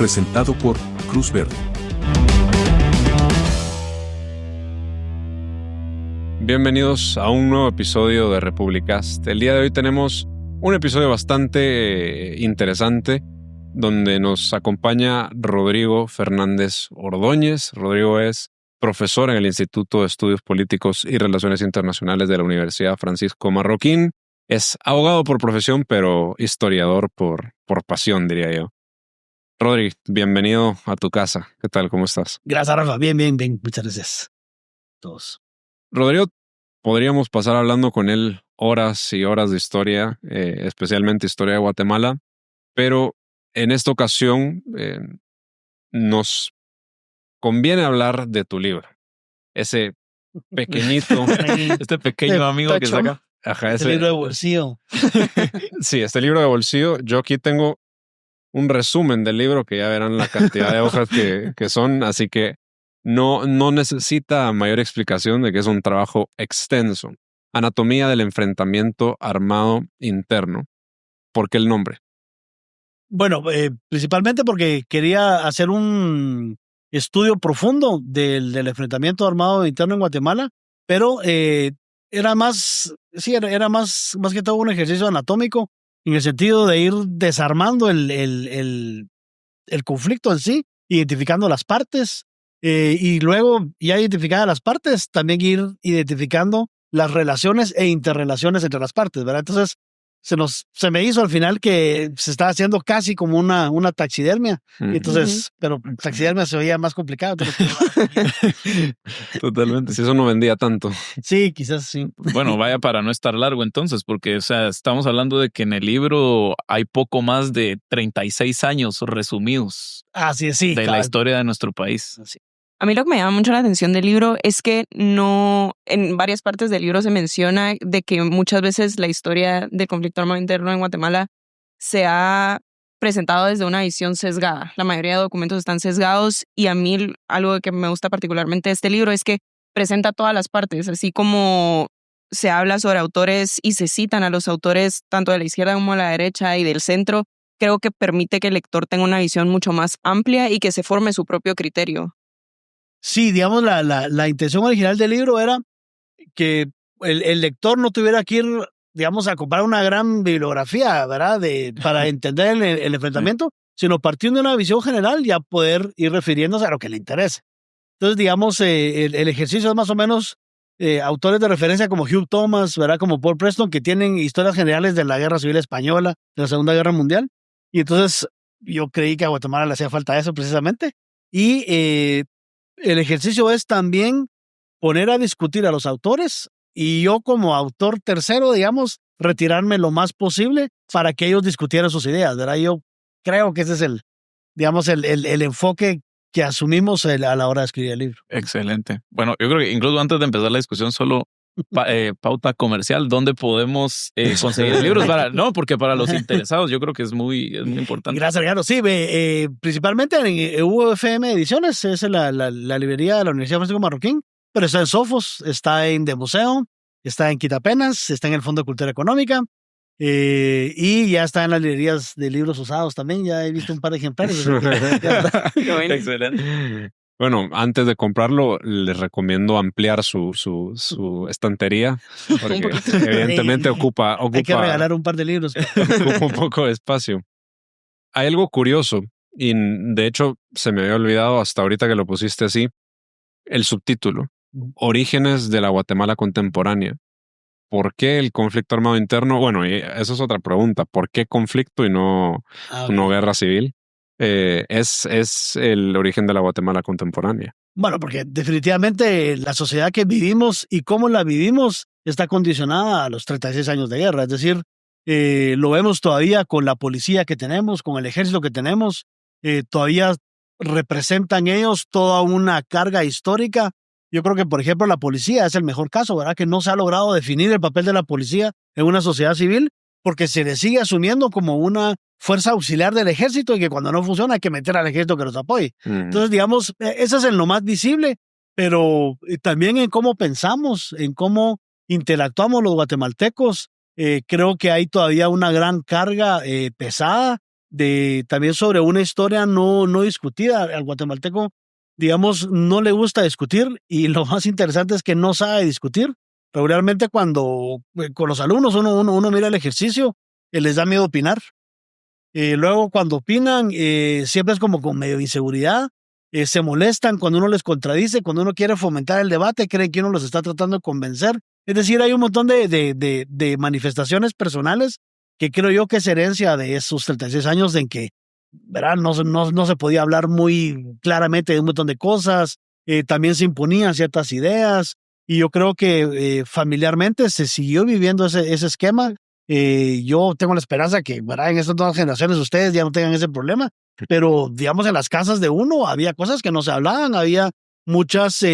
presentado por Cruz Verde. Bienvenidos a un nuevo episodio de Republicast. El día de hoy tenemos un episodio bastante interesante donde nos acompaña Rodrigo Fernández Ordóñez. Rodrigo es profesor en el Instituto de Estudios Políticos y Relaciones Internacionales de la Universidad Francisco Marroquín. Es abogado por profesión, pero historiador por pasión, diría yo. Rodri, bienvenido a tu casa. ¿Qué tal? ¿Cómo estás? Gracias, Rafa. Bien. Muchas gracias a todos. Rodrigo, podríamos pasar hablando con él horas y horas de historia, especialmente historia de Guatemala, pero en esta ocasión nos conviene hablar de tu libro. Ese pequeñito, este pequeño amigo que saca. Ajá, ese libro de bolsillo. Sí, este libro de bolsillo. Yo aquí tengo un resumen del libro que ya verán la cantidad de hojas que son, así que no necesita mayor explicación de que es un trabajo extenso. Anatomía del enfrentamiento armado interno. ¿Por qué el nombre? Bueno, principalmente porque quería hacer un estudio profundo del enfrentamiento armado interno en Guatemala, pero era más que todo un ejercicio anatómico en el sentido de ir desarmando el conflicto en sí, identificando las partes y luego, ya identificadas las partes, también ir identificando las relaciones e interrelaciones entre las partes, ¿verdad? Entonces, se me hizo al final que se estaba haciendo casi como una taxidermia. Entonces, pero taxidermia se veía más complicado. Totalmente. Si eso no vendía tanto. Sí, quizás sí. Bueno, vaya para no estar largo entonces, porque, o sea, estamos hablando de que en el libro hay poco más de 36 años resumidos. Así es, sí. De la historia de nuestro país. Sí. A mí lo que me llama mucho la atención del libro es que no, en varias partes del libro se menciona de que muchas veces la historia del conflicto armado interno en Guatemala se ha presentado desde una visión sesgada. La mayoría de documentos están sesgados y a mí algo que me gusta particularmente de este libro es que presenta todas las partes, así como se habla sobre autores y se citan a los autores tanto de la izquierda como de la derecha y del centro. Creo que permite que el lector tenga una visión mucho más amplia y que se forme su propio criterio. Sí, digamos, la intención original del libro era que el lector no tuviera que ir, digamos, a comprar una gran bibliografía, ¿verdad? Para entender el enfrentamiento, sino partiendo de una visión general ya poder ir refiriéndose a lo que le interese. Entonces, digamos, el ejercicio es más o menos autores de referencia como Hugh Thomas, ¿verdad? Como Paul Preston, que tienen historias generales de la Guerra Civil Española, de la Segunda Guerra Mundial. Y entonces yo creí que a Guatemala le hacía falta eso precisamente. Y el ejercicio es también poner a discutir a los autores y yo como autor tercero, digamos, retirarme lo más posible para que ellos discutieran sus ideas, ¿verdad? Yo creo que ese es el enfoque que asumimos a la hora de escribir el libro. Excelente. Bueno, yo creo que incluso antes de empezar la discusión, solo pauta comercial, ¿dónde podemos conseguir libros? Porque para los interesados yo creo que es muy importante. Gracias, Ricardo. Sí, principalmente en UFM Ediciones, es la librería de la Universidad Francisco Marroquín, pero está en Sofos, está en The Museo, está en Quitapenas, está en el Fondo de Cultura Económica y ya está en las librerías de libros usados también. Ya he visto un par de ejemplares. Excelente. Bueno, antes de comprarlo, les recomiendo ampliar su estantería, porque evidentemente ocupa... Hay que regalar un par de libros. Ocupa un poco de espacio. Hay algo curioso, y de hecho se me había olvidado hasta ahorita que lo pusiste así, el subtítulo, Orígenes de la Guatemala Contemporánea. ¿Por qué el conflicto armado interno? Bueno, esa es otra pregunta. ¿Por qué conflicto y no guerra civil? Es el origen de la Guatemala contemporánea. Bueno, porque definitivamente la sociedad que vivimos y cómo la vivimos está condicionada a los 36 años de guerra. Es decir, lo vemos todavía con la policía que tenemos, con el ejército que tenemos. Todavía representan ellos toda una carga histórica. Yo creo que, por ejemplo, la policía es el mejor caso, ¿verdad? Que no se ha logrado definir el papel de la policía en una sociedad civil porque se le sigue asumiendo como una fuerza auxiliar del ejército y que cuando no funciona hay que meter al ejército que nos apoye. Entonces, digamos, eso es en lo más visible, pero también en cómo pensamos, en cómo interactuamos los guatemaltecos. Creo que hay todavía una gran carga pesada también sobre una historia no discutida. Al guatemalteco, digamos, no le gusta discutir y lo más interesante es que no sabe discutir. Regularmente cuando con los alumnos uno mira el ejercicio, les da miedo opinar. Luego cuando opinan, siempre es como con medio inseguridad. Se molestan cuando uno les contradice, cuando uno quiere fomentar el debate, creen que uno los está tratando de convencer. Es decir, hay un montón de manifestaciones personales que creo yo que es herencia de esos 36 años en que, ¿verdad? No se podía hablar muy claramente de un montón de cosas, también se imponían ciertas ideas, y yo creo que familiarmente se siguió viviendo ese esquema. Yo tengo la esperanza que, ¿verdad? En estas nuevas generaciones ustedes ya no tengan ese problema, pero digamos en las casas de uno había cosas que no se hablaban, había muchas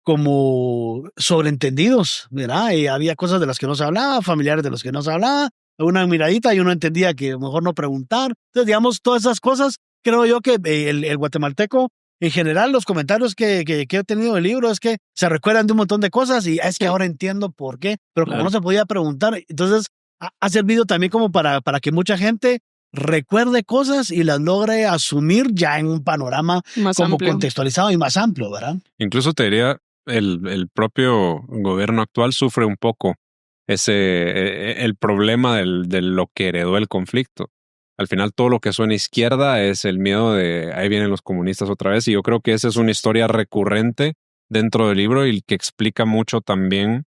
como sobreentendidos, ¿verdad? Había cosas de las que no se hablaba, familiares de los que no se hablaba, una miradita y uno entendía que mejor no preguntar. Entonces, digamos, todas esas cosas, creo yo que el guatemalteco, en general, los comentarios que he tenido del libro es que se recuerdan de un montón de cosas y es que ahora entiendo por qué, pero como no se podía preguntar, entonces ha servido también como para que mucha gente recuerde cosas y las logre asumir ya en un panorama Más como amplio. contextualizado y más amplio, ¿verdad? Incluso te diría, el propio gobierno actual sufre un poco el problema de lo que heredó el conflicto. Al final todo lo que suena izquierda es el miedo de ahí vienen los comunistas otra vez, y yo creo que esa es una historia recurrente dentro del libro y que explica mucho también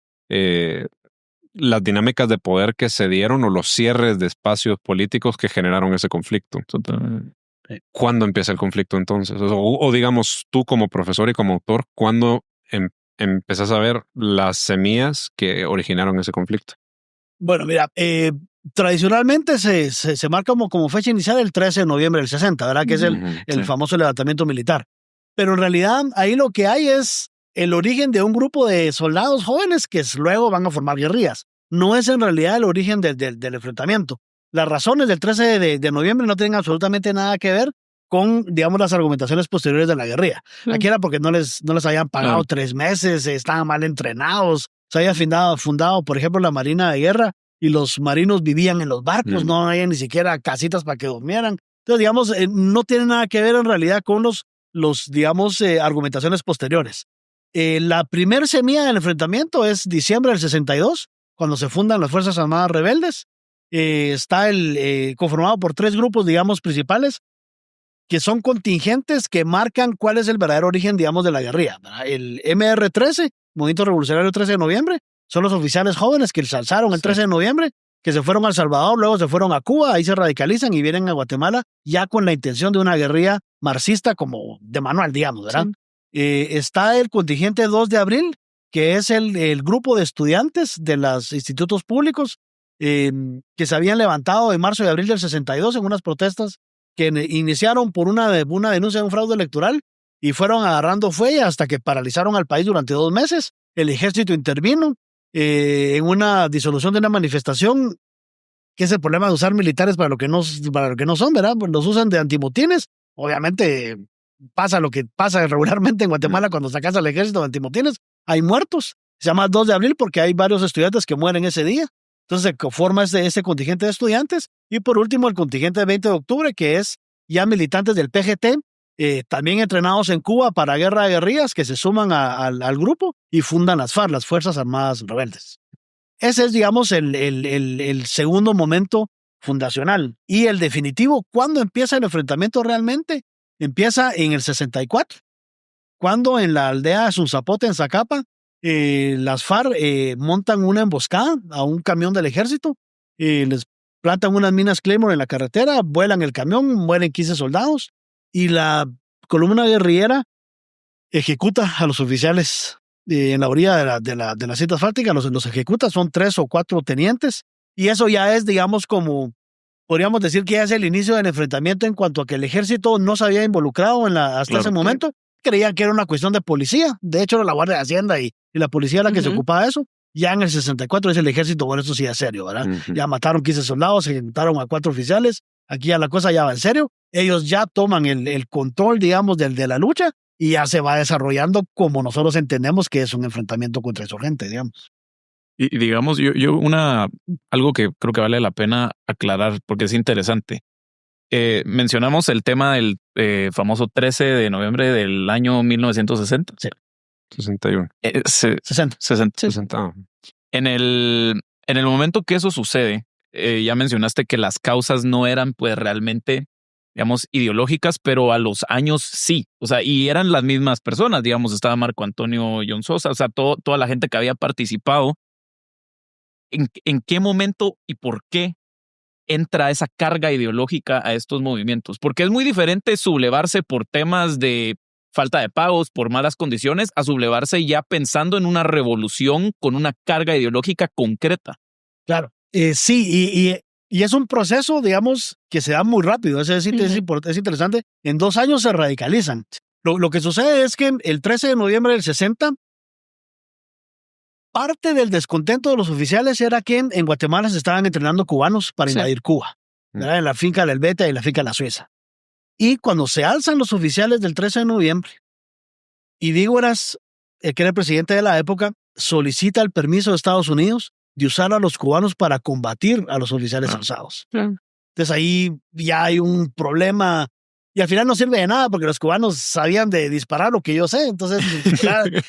las dinámicas de poder que se dieron o los cierres de espacios políticos que generaron ese conflicto. ¿Cuándo empieza el conflicto entonces? O digamos, tú como profesor y como autor, ¿cuándo empezás a ver las semillas que originaron ese conflicto? Bueno, mira, tradicionalmente se marca como fecha inicial el 13 de noviembre del 60, ¿verdad? Que es el famoso levantamiento militar. Pero en realidad ahí lo que hay es el origen de un grupo de soldados jóvenes que luego van a formar guerrillas. No es en realidad el origen del enfrentamiento. Las razones del 13 de noviembre no tienen absolutamente nada que ver con, digamos, las argumentaciones posteriores de la guerrilla. Aquí era porque no les habían pagado 3 meses, estaban mal entrenados, se había fundado, por ejemplo, la Marina de Guerra y los marinos vivían en los barcos, no había ni siquiera casitas para que durmieran. Entonces, digamos, no tiene nada que ver en realidad con digamos, argumentaciones posteriores. La primer semilla del enfrentamiento es diciembre del 62, cuando se fundan las Fuerzas Armadas Rebeldes. Está conformado por 3 grupos, digamos, principales, que son contingentes que marcan cuál es el verdadero origen, digamos, de la guerrilla, ¿verdad? El MR-13, Movimiento Revolucionario 13 de noviembre, son los oficiales jóvenes que se alzaron el 13 de noviembre, que se fueron a El Salvador, luego se fueron a Cuba, ahí se radicalizan y vienen a Guatemala ya con la intención de una guerrilla marxista como de manual, digamos, ¿verdad? Sí. Está el contingente 2 de abril, que es el grupo de estudiantes de los institutos públicos que se habían levantado en marzo y abril del 62 en unas protestas que iniciaron por una denuncia de un fraude electoral y fueron agarrando fuelle hasta que paralizaron al país durante 2 meses. El ejército intervino en una disolución de una manifestación, que es el problema de usar militares para lo que no son, ¿verdad? Pues los usan de antimotines. Obviamente pasa lo que pasa regularmente en Guatemala cuando sacas al ejército de antimotines. Hay muertos. Se llama 2 de abril porque hay varios estudiantes que mueren ese día. Entonces se forma ese contingente de estudiantes. Y por último, el contingente de 20 de octubre, que es ya militantes del PGT, también entrenados en Cuba para guerra de guerrillas, que se suman al grupo y fundan las FARC, las Fuerzas Armadas Rebeldes. Ese es, digamos, el segundo momento fundacional. Y el definitivo, ¿cuándo empieza el enfrentamiento realmente? Empieza en el 64, cuando en la aldea de Sunzapote, en Zacapa, las FARC montan una emboscada a un camión del ejército, les plantan unas minas Claymore en la carretera, vuelan el camión, mueren 15 soldados y la columna guerrillera ejecuta a los oficiales en la orilla de la cinta asfáltica, los ejecuta, son 3 o 4 tenientes y eso ya es, digamos, como podríamos decir que ya es el inicio del enfrentamiento en cuanto a que el ejército no se había involucrado hasta ese momento. Creían que era una cuestión de policía. De hecho, era la Guardia de Hacienda y la policía la que se ocupaba de eso. Ya en el 64 es el ejército, bueno, esto sí es serio, ¿verdad? Ya mataron 15 soldados, ejecutaron a 4 oficiales. Aquí ya la cosa ya va en serio. Ellos ya toman el control, digamos, de la lucha y ya se va desarrollando como nosotros entendemos que es un enfrentamiento contra insurgente, digamos. Y digamos, algo que creo que vale la pena aclarar porque es interesante. mencionamos el tema del famoso 13 de noviembre del año 1960. Sí. 61. 60. 60. En el momento que eso sucede, ya mencionaste que las causas no eran pues realmente, digamos, ideológicas, pero a los años sí. O sea, y eran las mismas personas, digamos, estaba Marco Antonio John Sosa, o sea, toda la gente que había participado. ¿En qué momento y por qué entra esa carga ideológica a estos movimientos? Porque es muy diferente sublevarse por temas de falta de pagos, por malas condiciones, a sublevarse ya pensando en una revolución con una carga ideológica concreta. Claro, sí, y es un proceso, digamos, que se da muy rápido. Es interesante. En 2 años se radicalizan. Lo que sucede es que el 13 de noviembre del 60, parte del descontento de los oficiales era que en Guatemala se estaban entrenando cubanos para invadir Cuba, ¿verdad? En la finca del Helvete y en la finca de la Suiza. Y cuando se alzan los oficiales del 13 de noviembre, Idígoras, que era el presidente de la época, solicita el permiso de Estados Unidos de usar a los cubanos para combatir a los oficiales alzados. Entonces ahí ya hay un problema y al final no sirve de nada porque los cubanos sabían de disparar, lo que yo sé. Entonces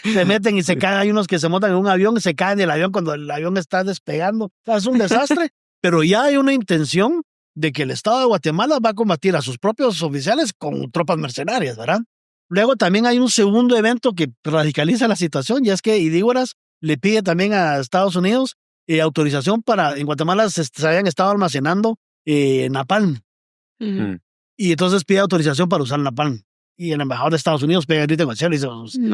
se meten y se caen. Hay unos que se montan en un avión y se caen del avión cuando el avión está despegando. O sea, es un desastre, pero ya hay una intención de que el Estado de Guatemala va a combatir a sus propios oficiales con tropas mercenarias, ¿verdad? Luego también hay un segundo evento que radicaliza la situación y es que Idígoras le pide también a Estados Unidos autorización para, en Guatemala se habían estado almacenando napalm. Y entonces pide autorización para usar napalm. Y el embajador de Estados Unidos pega el grito en el cielo y dice,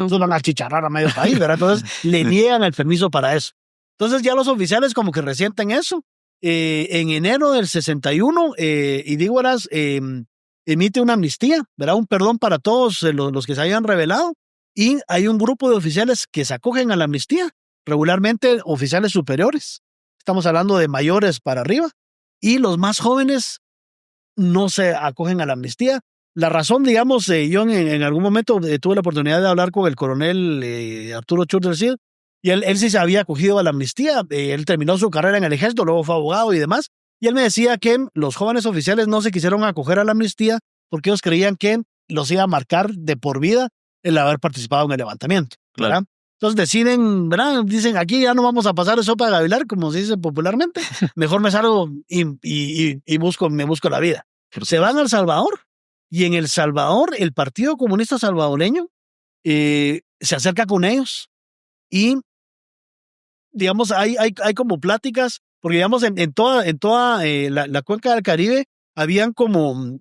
estos van a chicharrar a medio país, ¿verdad? Entonces le niegan el permiso para eso. Entonces ya los oficiales como que resienten eso. En enero del 61, Idígoras emite una amnistía, ¿verdad? Un perdón para todos los que se hayan rebelado. Y hay un grupo de oficiales que se acogen a la amnistía, regularmente oficiales superiores. Estamos hablando de mayores para arriba. Y los más jóvenes no se acogen a la amnistía. La razón, digamos, yo en algún momento tuve la oportunidad de hablar con el coronel Arturo Churdercid, y él sí se había acogido a la amnistía. Él terminó su carrera en el ejército, luego fue abogado y demás. Y él me decía que los jóvenes oficiales no se quisieron acoger a la amnistía porque ellos creían que los iba a marcar de por vida el haber participado en el levantamiento, ¿verdad? Claro. Entonces deciden, ¿verdad? Dicen, aquí ya no vamos a pasar de sopa de gavilar, como se dice popularmente. Mejor me salgo y me busco la vida. Se van a El Salvador y en El Salvador el Partido Comunista Salvadoreño se acerca con ellos y, digamos, hay como pláticas, porque, digamos, en toda la cuenca del Caribe habían como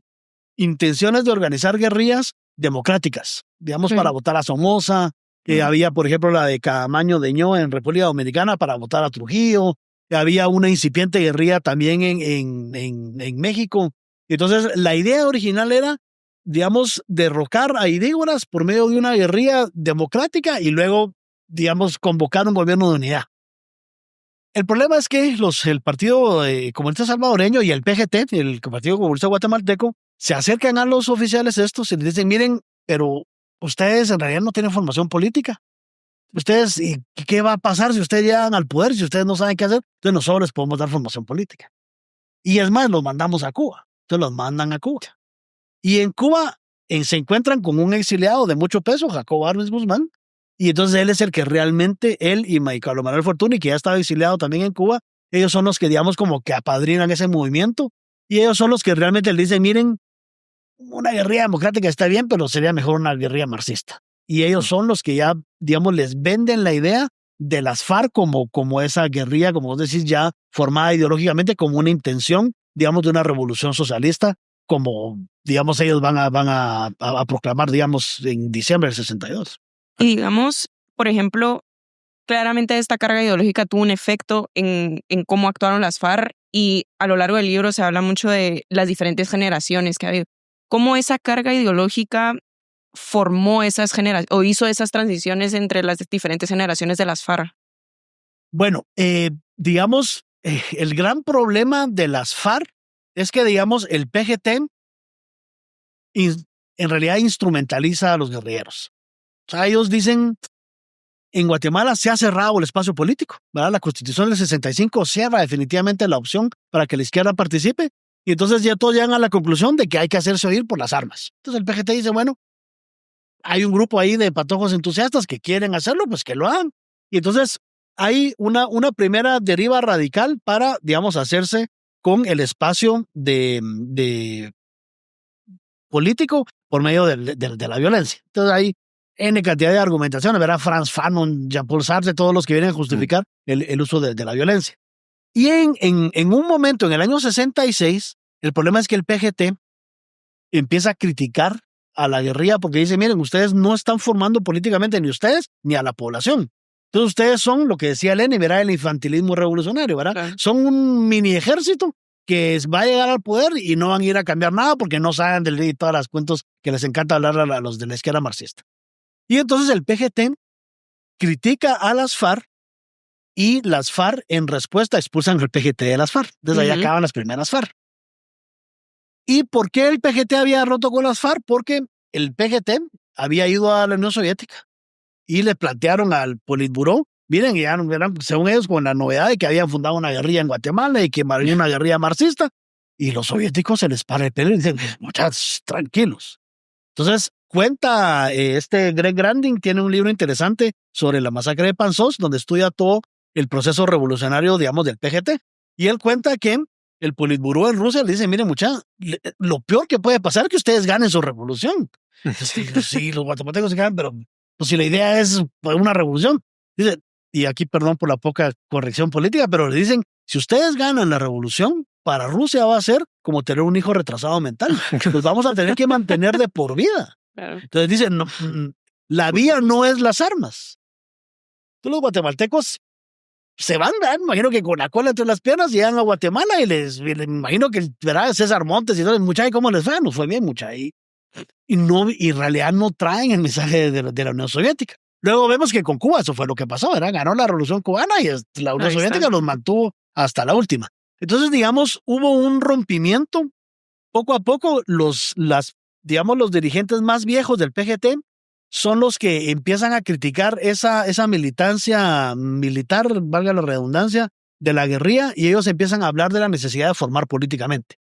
intenciones de organizar guerrillas democráticas, digamos, para votar a Somoza. Había, por ejemplo, la de Camaño Deñó en República Dominicana para votar a Trujillo. Había una incipiente guerrilla también en México. Entonces, la idea original era, digamos, derrocar a Idígoras por medio de una guerrilla democrática y luego, digamos, convocar un gobierno de unidad. El problema es que el Partido Comunista Salvadoreño y el PGT, el Partido Comunista Guatemalteco, se acercan a los oficiales estos y les dicen, miren, pero ustedes en realidad no tienen formación política. Ustedes, ¿qué va a pasar si ustedes llegan al poder, si ustedes no saben qué hacer? Entonces nosotros les podemos dar formación política. Y es más, los mandamos a Cuba. Entonces los mandan a Cuba. Y en Cuba se encuentran con un exiliado de mucho peso, Jacobo Arbenz Guzmán, y entonces él es el que realmente, él y Carlos Manuel Fortuny, que ya estaba exiliado también en Cuba, ellos son los que, digamos, como que apadrinan ese movimiento, y ellos son los que realmente le dicen, miren, una guerrilla democrática está bien, pero sería mejor una guerrilla marxista. Y ellos son los que ya, digamos, les venden la idea de las FARC como esa guerrilla, como vos decís, ya formada ideológicamente como una intención, digamos, de una revolución socialista, como, digamos, ellos van a proclamar, digamos, en diciembre del 62. Y digamos, por ejemplo, claramente esta carga ideológica tuvo un efecto en cómo actuaron las FARC y a lo largo del libro se habla mucho de las diferentes generaciones que ha habido. ¿Cómo esa carga ideológica formó esas generaciones o hizo esas transiciones entre las diferentes generaciones de las FARC? Bueno, digamos, el gran problema de las FARC es que, digamos, el PGT en realidad instrumentaliza a los guerrilleros. O sea, ellos dicen, en Guatemala se ha cerrado el espacio político, ¿verdad? La Constitución del 65 cierra definitivamente la opción para que la izquierda participe. Y entonces ya todos llegan a la conclusión de que hay que hacerse oír por las armas. Entonces el PGT dice, bueno, hay un grupo ahí de patojos entusiastas que quieren hacerlo, pues que lo hagan. Y entonces hay una primera deriva radical para, digamos, hacerse con el espacio de político por medio de la violencia. Entonces hay N cantidad de argumentaciones, ¿verdad? Franz Fanon, Jean-Paul Sartre, todos los que vienen a justificar el uso de la violencia. Y en un momento, en el año 66, el problema es que el PGT empieza a criticar a la guerrilla porque dice, miren, ustedes no están formando políticamente ni ustedes ni a la población. Entonces ustedes son lo que decía Lenin, ¿verdad? El infantilismo revolucionario, ¿verdad? Claro. Son un mini ejército que va a llegar al poder y no van a ir a cambiar nada porque no saben de todas las cuentos que les encanta hablar a los de la izquierda marxista. Y entonces el PGT critica a las FARC y las FARC en respuesta expulsan al PGT de las FARC. Entonces ahí acaban las primeras FARC. ¿Y por qué el PGT había roto con las FARC? Porque el PGT había ido a la Unión Soviética y le plantearon al Politburó, miren, ya eran, según ellos, con la novedad de que habían fundado una guerrilla en Guatemala y que había una guerrilla marxista, y los soviéticos se les para el pelo y dicen, muchachos, tranquilos. Entonces, cuenta Greg Grandin, tiene un libro interesante sobre la masacre de Panzós, donde estudia todo el proceso revolucionario, digamos, del PGT. Y él cuenta que el Politburó en Rusia le dice, miren, muchachos, lo peor que puede pasar es que ustedes ganen su revolución. Sí, los guatemaltecos se ganan, pero pues si la idea es una revolución, dice, y aquí perdón por la poca corrección política, pero le dicen, si ustedes ganan la revolución, para Rusia va a ser como tener un hijo retrasado mental. Los vamos a tener que mantener de por vida. Claro. Entonces dicen, no, la vía no es las armas. Entonces los guatemaltecos se van, ¿verdad? Me imagino que con la cola entre las piernas llegan a Guatemala y les imagino que, ¿verdad? César Montes y todo, muchachos, ¿cómo les fue? Nos fue bien, muchachos. Y en realidad no traen el mensaje de la Unión Soviética. Luego vemos que con Cuba eso fue lo que pasó, ¿verdad? Ganó la Revolución Cubana y la Unión Soviética los mantuvo hasta la última. Entonces, digamos, hubo un rompimiento. Poco a poco, los dirigentes más viejos del PGT son los que empiezan a criticar esa militancia militar, valga la redundancia, de la guerrilla, y ellos empiezan a hablar de la necesidad de formar políticamente.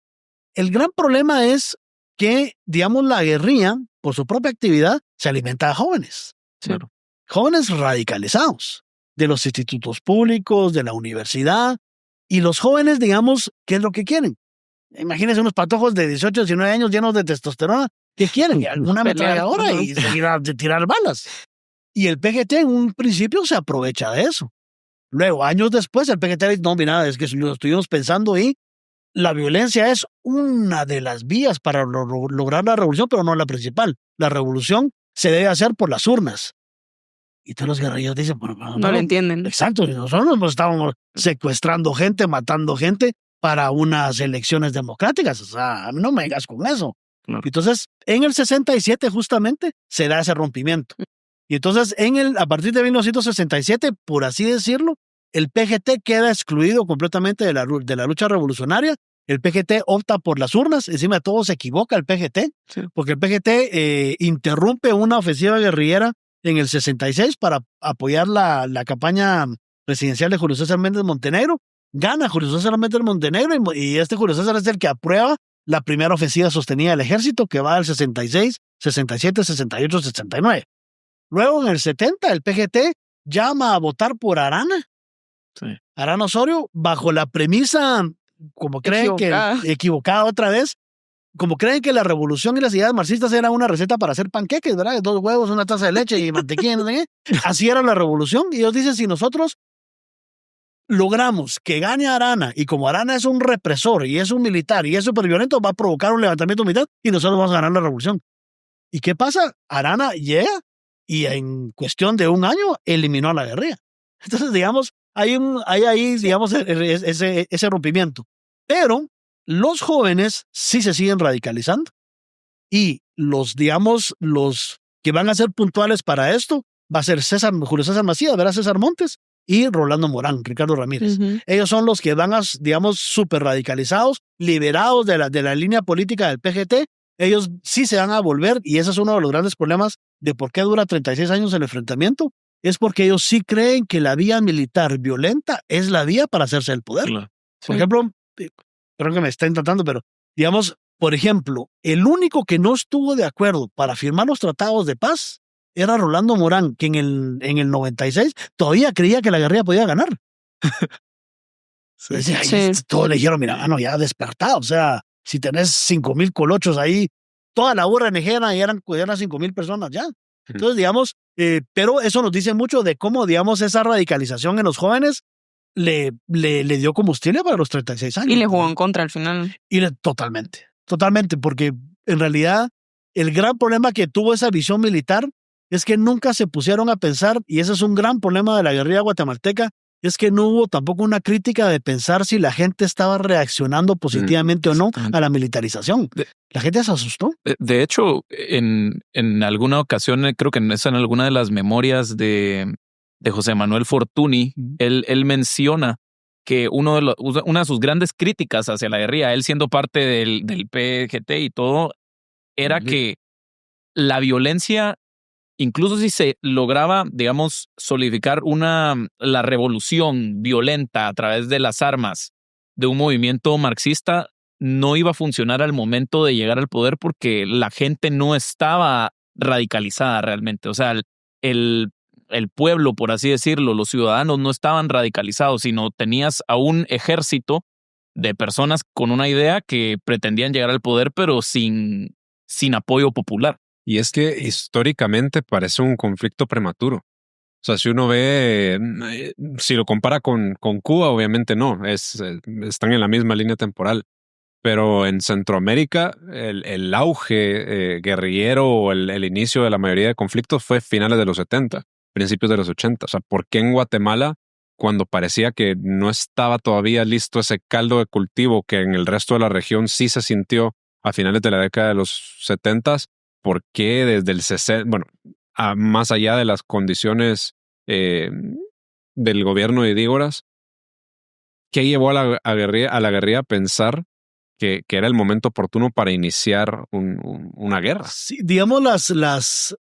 El gran problema es que, digamos, la guerrilla, por su propia actividad, se alimenta de jóvenes. Claro. Jóvenes radicalizados, de los institutos públicos, de la universidad, y los jóvenes, digamos, ¿qué es lo que quieren? Imagínense unos patojos de 18, 19 años llenos de testosterona. ¿Qué quieren? Una ametralladora y tirar balas. Y el PGT en un principio se aprovecha de eso. Luego, años después, el PGT dice, no, mira, es que lo estuvimos pensando y la violencia es una de las vías para lograr la revolución, pero no la principal. La revolución se debe hacer por las urnas. Y todos los guerrilleros dicen, bueno, no lo entienden. Exacto, nosotros nos estábamos secuestrando gente, matando gente para unas elecciones democráticas. O sea, a mí no me digas con eso. Claro. Entonces, en el 67 justamente se da ese rompimiento. Y entonces, a partir de 1967, por así decirlo, el PGT queda excluido completamente de la lucha revolucionaria. El PGT opta por las urnas, encima de todo se equivoca el PGT, sí, porque el PGT interrumpe una ofensiva guerrillera en el 66 para apoyar la campaña presidencial de Julio César Méndez Montenegro. Gana Julio César Méndez Montenegro y Julio César es el que aprueba la primera ofensiva sostenida del ejército que va del 66, 67, 68, 69. Luego en el 70 el PGT llama a votar por Arana. Sí. Arana Osorio bajo la premisa, como creen equivocada otra vez, como creen que la revolución y las ideas marxistas era una receta para hacer panqueques, ¿verdad? 2 huevos, una taza de leche y mantequilla, no sé qué. Así era la revolución. Y ellos dicen, si nosotros logramos que gane Arana, y como Arana es un represor y es un militar y es súper violento, va a provocar un levantamiento militar y nosotros vamos a ganar la revolución. ¿Y qué pasa? Arana llega y en cuestión de 1 año eliminó a la guerrilla. Entonces, digamos, hay ahí, digamos, ese rompimiento. Pero los jóvenes sí se siguen radicalizando y los que van a ser puntuales para esto va a ser Julio César Macías, ¿verdad? César Montes y Rolando Morán, Ricardo Ramírez. Uh-huh. Ellos son los que van digamos, súper radicalizados, liberados de la línea política del PGT. Ellos sí se van a volver, y ese es uno de los grandes problemas de por qué dura 36 años el enfrentamiento, es porque ellos sí creen que la vía militar violenta es la vía para hacerse el poder. Claro. Sí. Por ejemplo, espero que me estén tratando, pero digamos, por ejemplo, el único que no estuvo de acuerdo para firmar los tratados de paz era Rolando Morán, que en el 96 todavía creía que la guerrilla podía ganar. Sí. Todos le dijeron, mira, ya despertado, o sea, si tenés 5,000 colochos ahí, toda la burra negera y eran 5,000 personas ya. Entonces, digamos, pero eso nos dice mucho de cómo, digamos, esa radicalización en los jóvenes le dio combustible para los 36 años. Y le jugó en contra al final. Totalmente, porque en realidad el gran problema que tuvo esa visión militar es que nunca se pusieron a pensar, y ese es un gran problema de la guerrilla guatemalteca, es que no hubo tampoco una crítica de pensar si la gente estaba reaccionando positivamente o no a la militarización. La gente se asustó. De hecho, en alguna ocasión, creo que en alguna de las memorias de José Manuel Fortuny, él menciona que una de sus grandes críticas hacia la guerrilla, él siendo parte del PGT y todo, era que la violencia, incluso si se lograba, digamos, solidificar la revolución violenta a través de las armas de un movimiento marxista, no iba a funcionar al momento de llegar al poder porque la gente no estaba radicalizada realmente. O sea, el pueblo, por así decirlo, los ciudadanos no estaban radicalizados, sino tenías a un ejército de personas con una idea que pretendían llegar al poder, pero sin apoyo popular. Y es que históricamente parece un conflicto prematuro. O sea, si uno ve, si lo compara con Cuba, obviamente no, están en la misma línea temporal. Pero en Centroamérica, el auge guerrillero o el inicio de la mayoría de conflictos fue finales de los 70, principios de los 80. O sea, ¿por qué en Guatemala, cuando parecía que no estaba todavía listo ese caldo de cultivo que en el resto de la región sí se sintió a finales de la década de los 70, ¿por qué desde el 60, más allá de las condiciones del gobierno de Dígoras, qué llevó a la guerrilla a pensar que era el momento oportuno para iniciar una guerra? Sí, digamos, las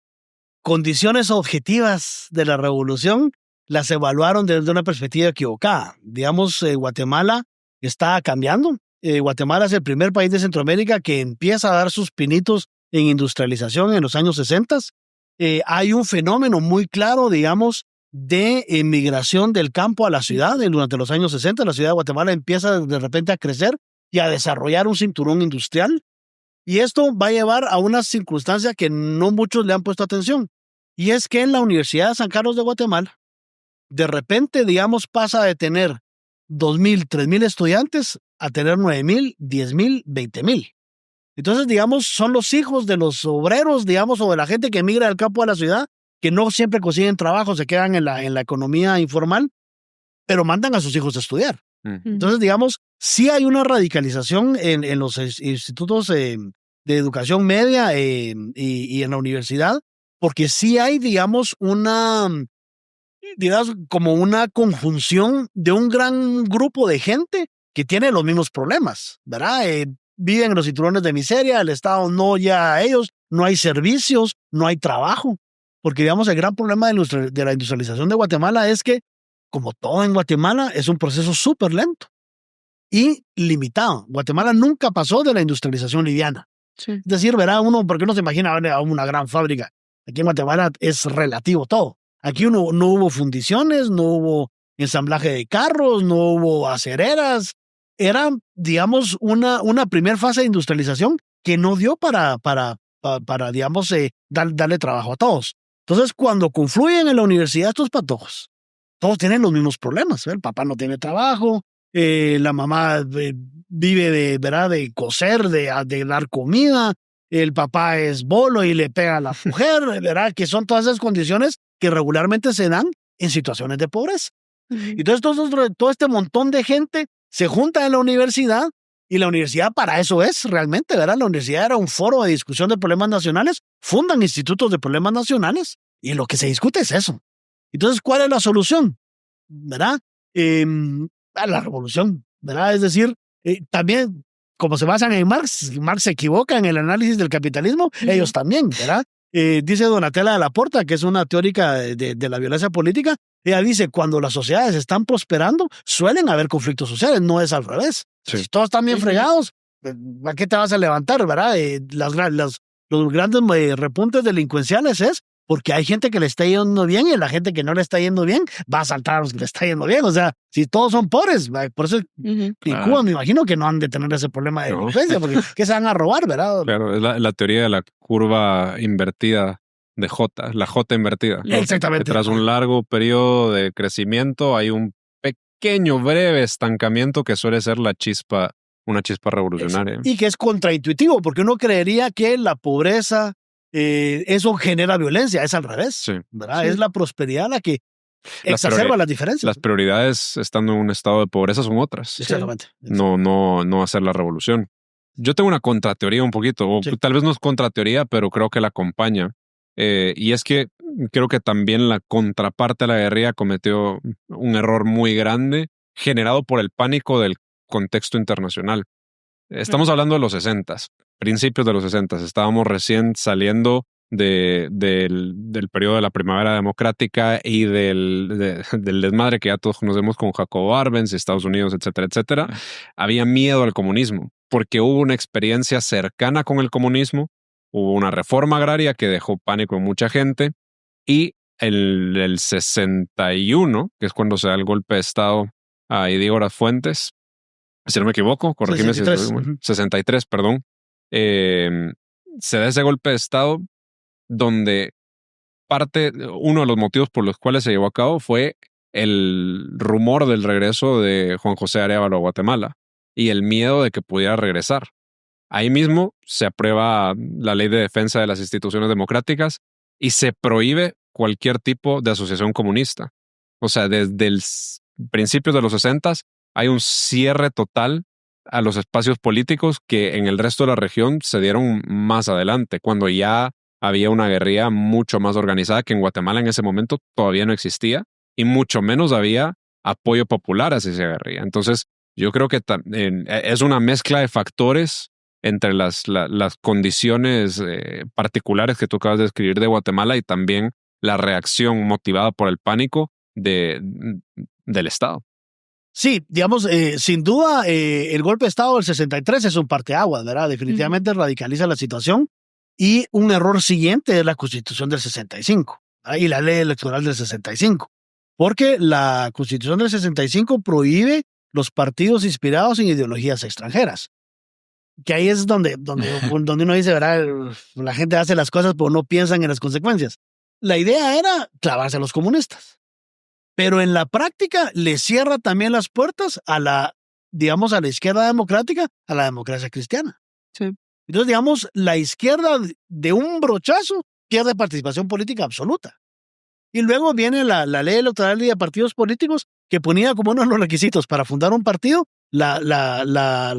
condiciones objetivas de la revolución las evaluaron desde una perspectiva equivocada. Digamos, Guatemala está cambiando. Guatemala es el primer país de Centroamérica que empieza a dar sus pinitos en industrialización en los años 60. Hay un fenómeno muy claro, digamos, de migración del campo a la ciudad. Durante los años 60, la ciudad de Guatemala empieza de repente a crecer y a desarrollar un cinturón industrial. Y esto va a llevar a una circunstancia que no muchos le han puesto atención. Y es que en la Universidad de San Carlos de Guatemala, de repente, digamos, pasa de tener 2,000, 3,000 estudiantes a tener 9,000, 10,000, 20,000. Entonces, digamos, son los hijos de los obreros, digamos, o de la gente que emigra del campo a la ciudad, que no siempre consiguen trabajo, se quedan en la economía informal, pero mandan a sus hijos a estudiar. Entonces, digamos, sí hay una radicalización en los institutos de educación media y en la universidad, porque sí hay, digamos, como una conjunción de un gran grupo de gente que tiene los mismos problemas, ¿verdad? Viven en los cinturones de miseria, el Estado no llega a ellos, no hay servicios, no hay trabajo. Porque, digamos, el gran problema de la industrialización de Guatemala es que, como todo en Guatemala, es un proceso súper lento y limitado. Guatemala nunca pasó de la industrialización liviana. Sí. Es decir, verá uno, porque uno se imagina a una gran fábrica. Aquí en Guatemala es relativo todo. Aquí no hubo fundiciones, no hubo ensamblaje de carros, no hubo acereras. Era, digamos, una primera fase de industrialización que no dio para digamos, darle trabajo a todos. Entonces, cuando confluyen en la universidad estos patojos, todos tienen los mismos problemas. El papá no tiene trabajo, la mamá vive de coser, de dar comida, el papá es bolo y le pega a la mujer, ¿verdad? Que son todas esas condiciones que regularmente se dan en situaciones de pobreza. Entonces, todo este montón de gente se junta en la universidad, y la universidad para eso es realmente, ¿verdad? La universidad era un foro de discusión de problemas nacionales, fundan institutos de problemas nacionales, y lo que se discute es eso. Entonces, ¿cuál es la solución? ¿Verdad? La revolución, ¿verdad? Es decir, también, como se basan en Marx se equivoca en el análisis del capitalismo, ellos también, ¿verdad? Dice Donatella de la Porta, que es una teórica de la violencia política, ella dice, cuando las sociedades están prosperando, suelen haber conflictos sociales, no es al revés. Sí. Si todos están bien fregados, ¿a qué te vas a levantar, verdad? Los grandes repuntes delincuenciales es porque hay gente que le está yendo bien y la gente que no le está yendo bien va a saltar a los que le está yendo bien. O sea, si todos son pobres, por eso en Cuba me imagino que no han de tener ese problema de delincuencia, porque ¿qué se van a robar, verdad? Claro, es la teoría de la curva invertida de J, la J invertida. Exactamente. Que tras un largo periodo de crecimiento hay un pequeño, breve estancamiento que suele ser una chispa revolucionaria. Y que es contraintuitivo, porque uno creería que la pobreza, eso genera violencia, es al revés, Sí. ¿verdad? Sí. Es la prosperidad la que exacerba las diferencias. Las prioridades estando en un estado de pobreza son otras. Exactamente. No hacer la revolución. Yo tengo una contrateoría un poquito, o tal vez no es contrateoría, pero creo que la acompaña. Y es que creo que también la contraparte de la guerrilla cometió un error muy grande generado por el pánico del contexto internacional. Estamos hablando de los 60s, principios de los 60s. Estábamos recién saliendo del periodo de la primavera democrática y del desmadre que ya todos conocemos con Jacobo Arbenz, Estados Unidos, etcétera, etcétera. Había miedo al comunismo porque hubo una experiencia cercana con el comunismo. Hubo una reforma agraria que dejó pánico en mucha gente y el 61, que es cuando se da el golpe de Estado a Idígoras Fuentes, si no me equivoco, corregime 63. 63, perdón, se da ese golpe de Estado donde uno de los motivos por los cuales se llevó a cabo fue el rumor del regreso de Juan José Arévalo a Guatemala y el miedo de que pudiera regresar. Ahí mismo se aprueba la Ley de Defensa de las Instituciones Democráticas y se prohíbe cualquier tipo de asociación comunista. O sea, desde el principio de los 60s hay un cierre total a los espacios políticos que en el resto de la región se dieron más adelante, cuando ya había una guerrilla mucho más organizada que en Guatemala en ese momento todavía no existía y mucho menos había apoyo popular hacia esa guerrilla. Entonces, yo creo que es una mezcla de factores entre las condiciones particulares que tú acabas de describir de Guatemala y también la reacción motivada por el pánico del Estado. Sí, digamos, sin duda, el golpe de Estado del 63 es un parteaguas, ¿verdad? Definitivamente radicaliza la situación. Y un error siguiente es la Constitución del 65 y la ley electoral del 65. Porque la Constitución del 65 prohíbe los partidos inspirados en ideologías extranjeras. Que ahí es donde uno dice, ¿verdad? La gente hace las cosas pero no piensan en las consecuencias. La idea era clavarse a los comunistas. Pero en la práctica le cierra también las puertas a la izquierda democrática, a la democracia cristiana. Sí. Entonces, digamos, la izquierda de un brochazo pierde participación política absoluta. Y luego viene la ley electoral y de partidos políticos que ponía como uno de los requisitos para fundar un partido la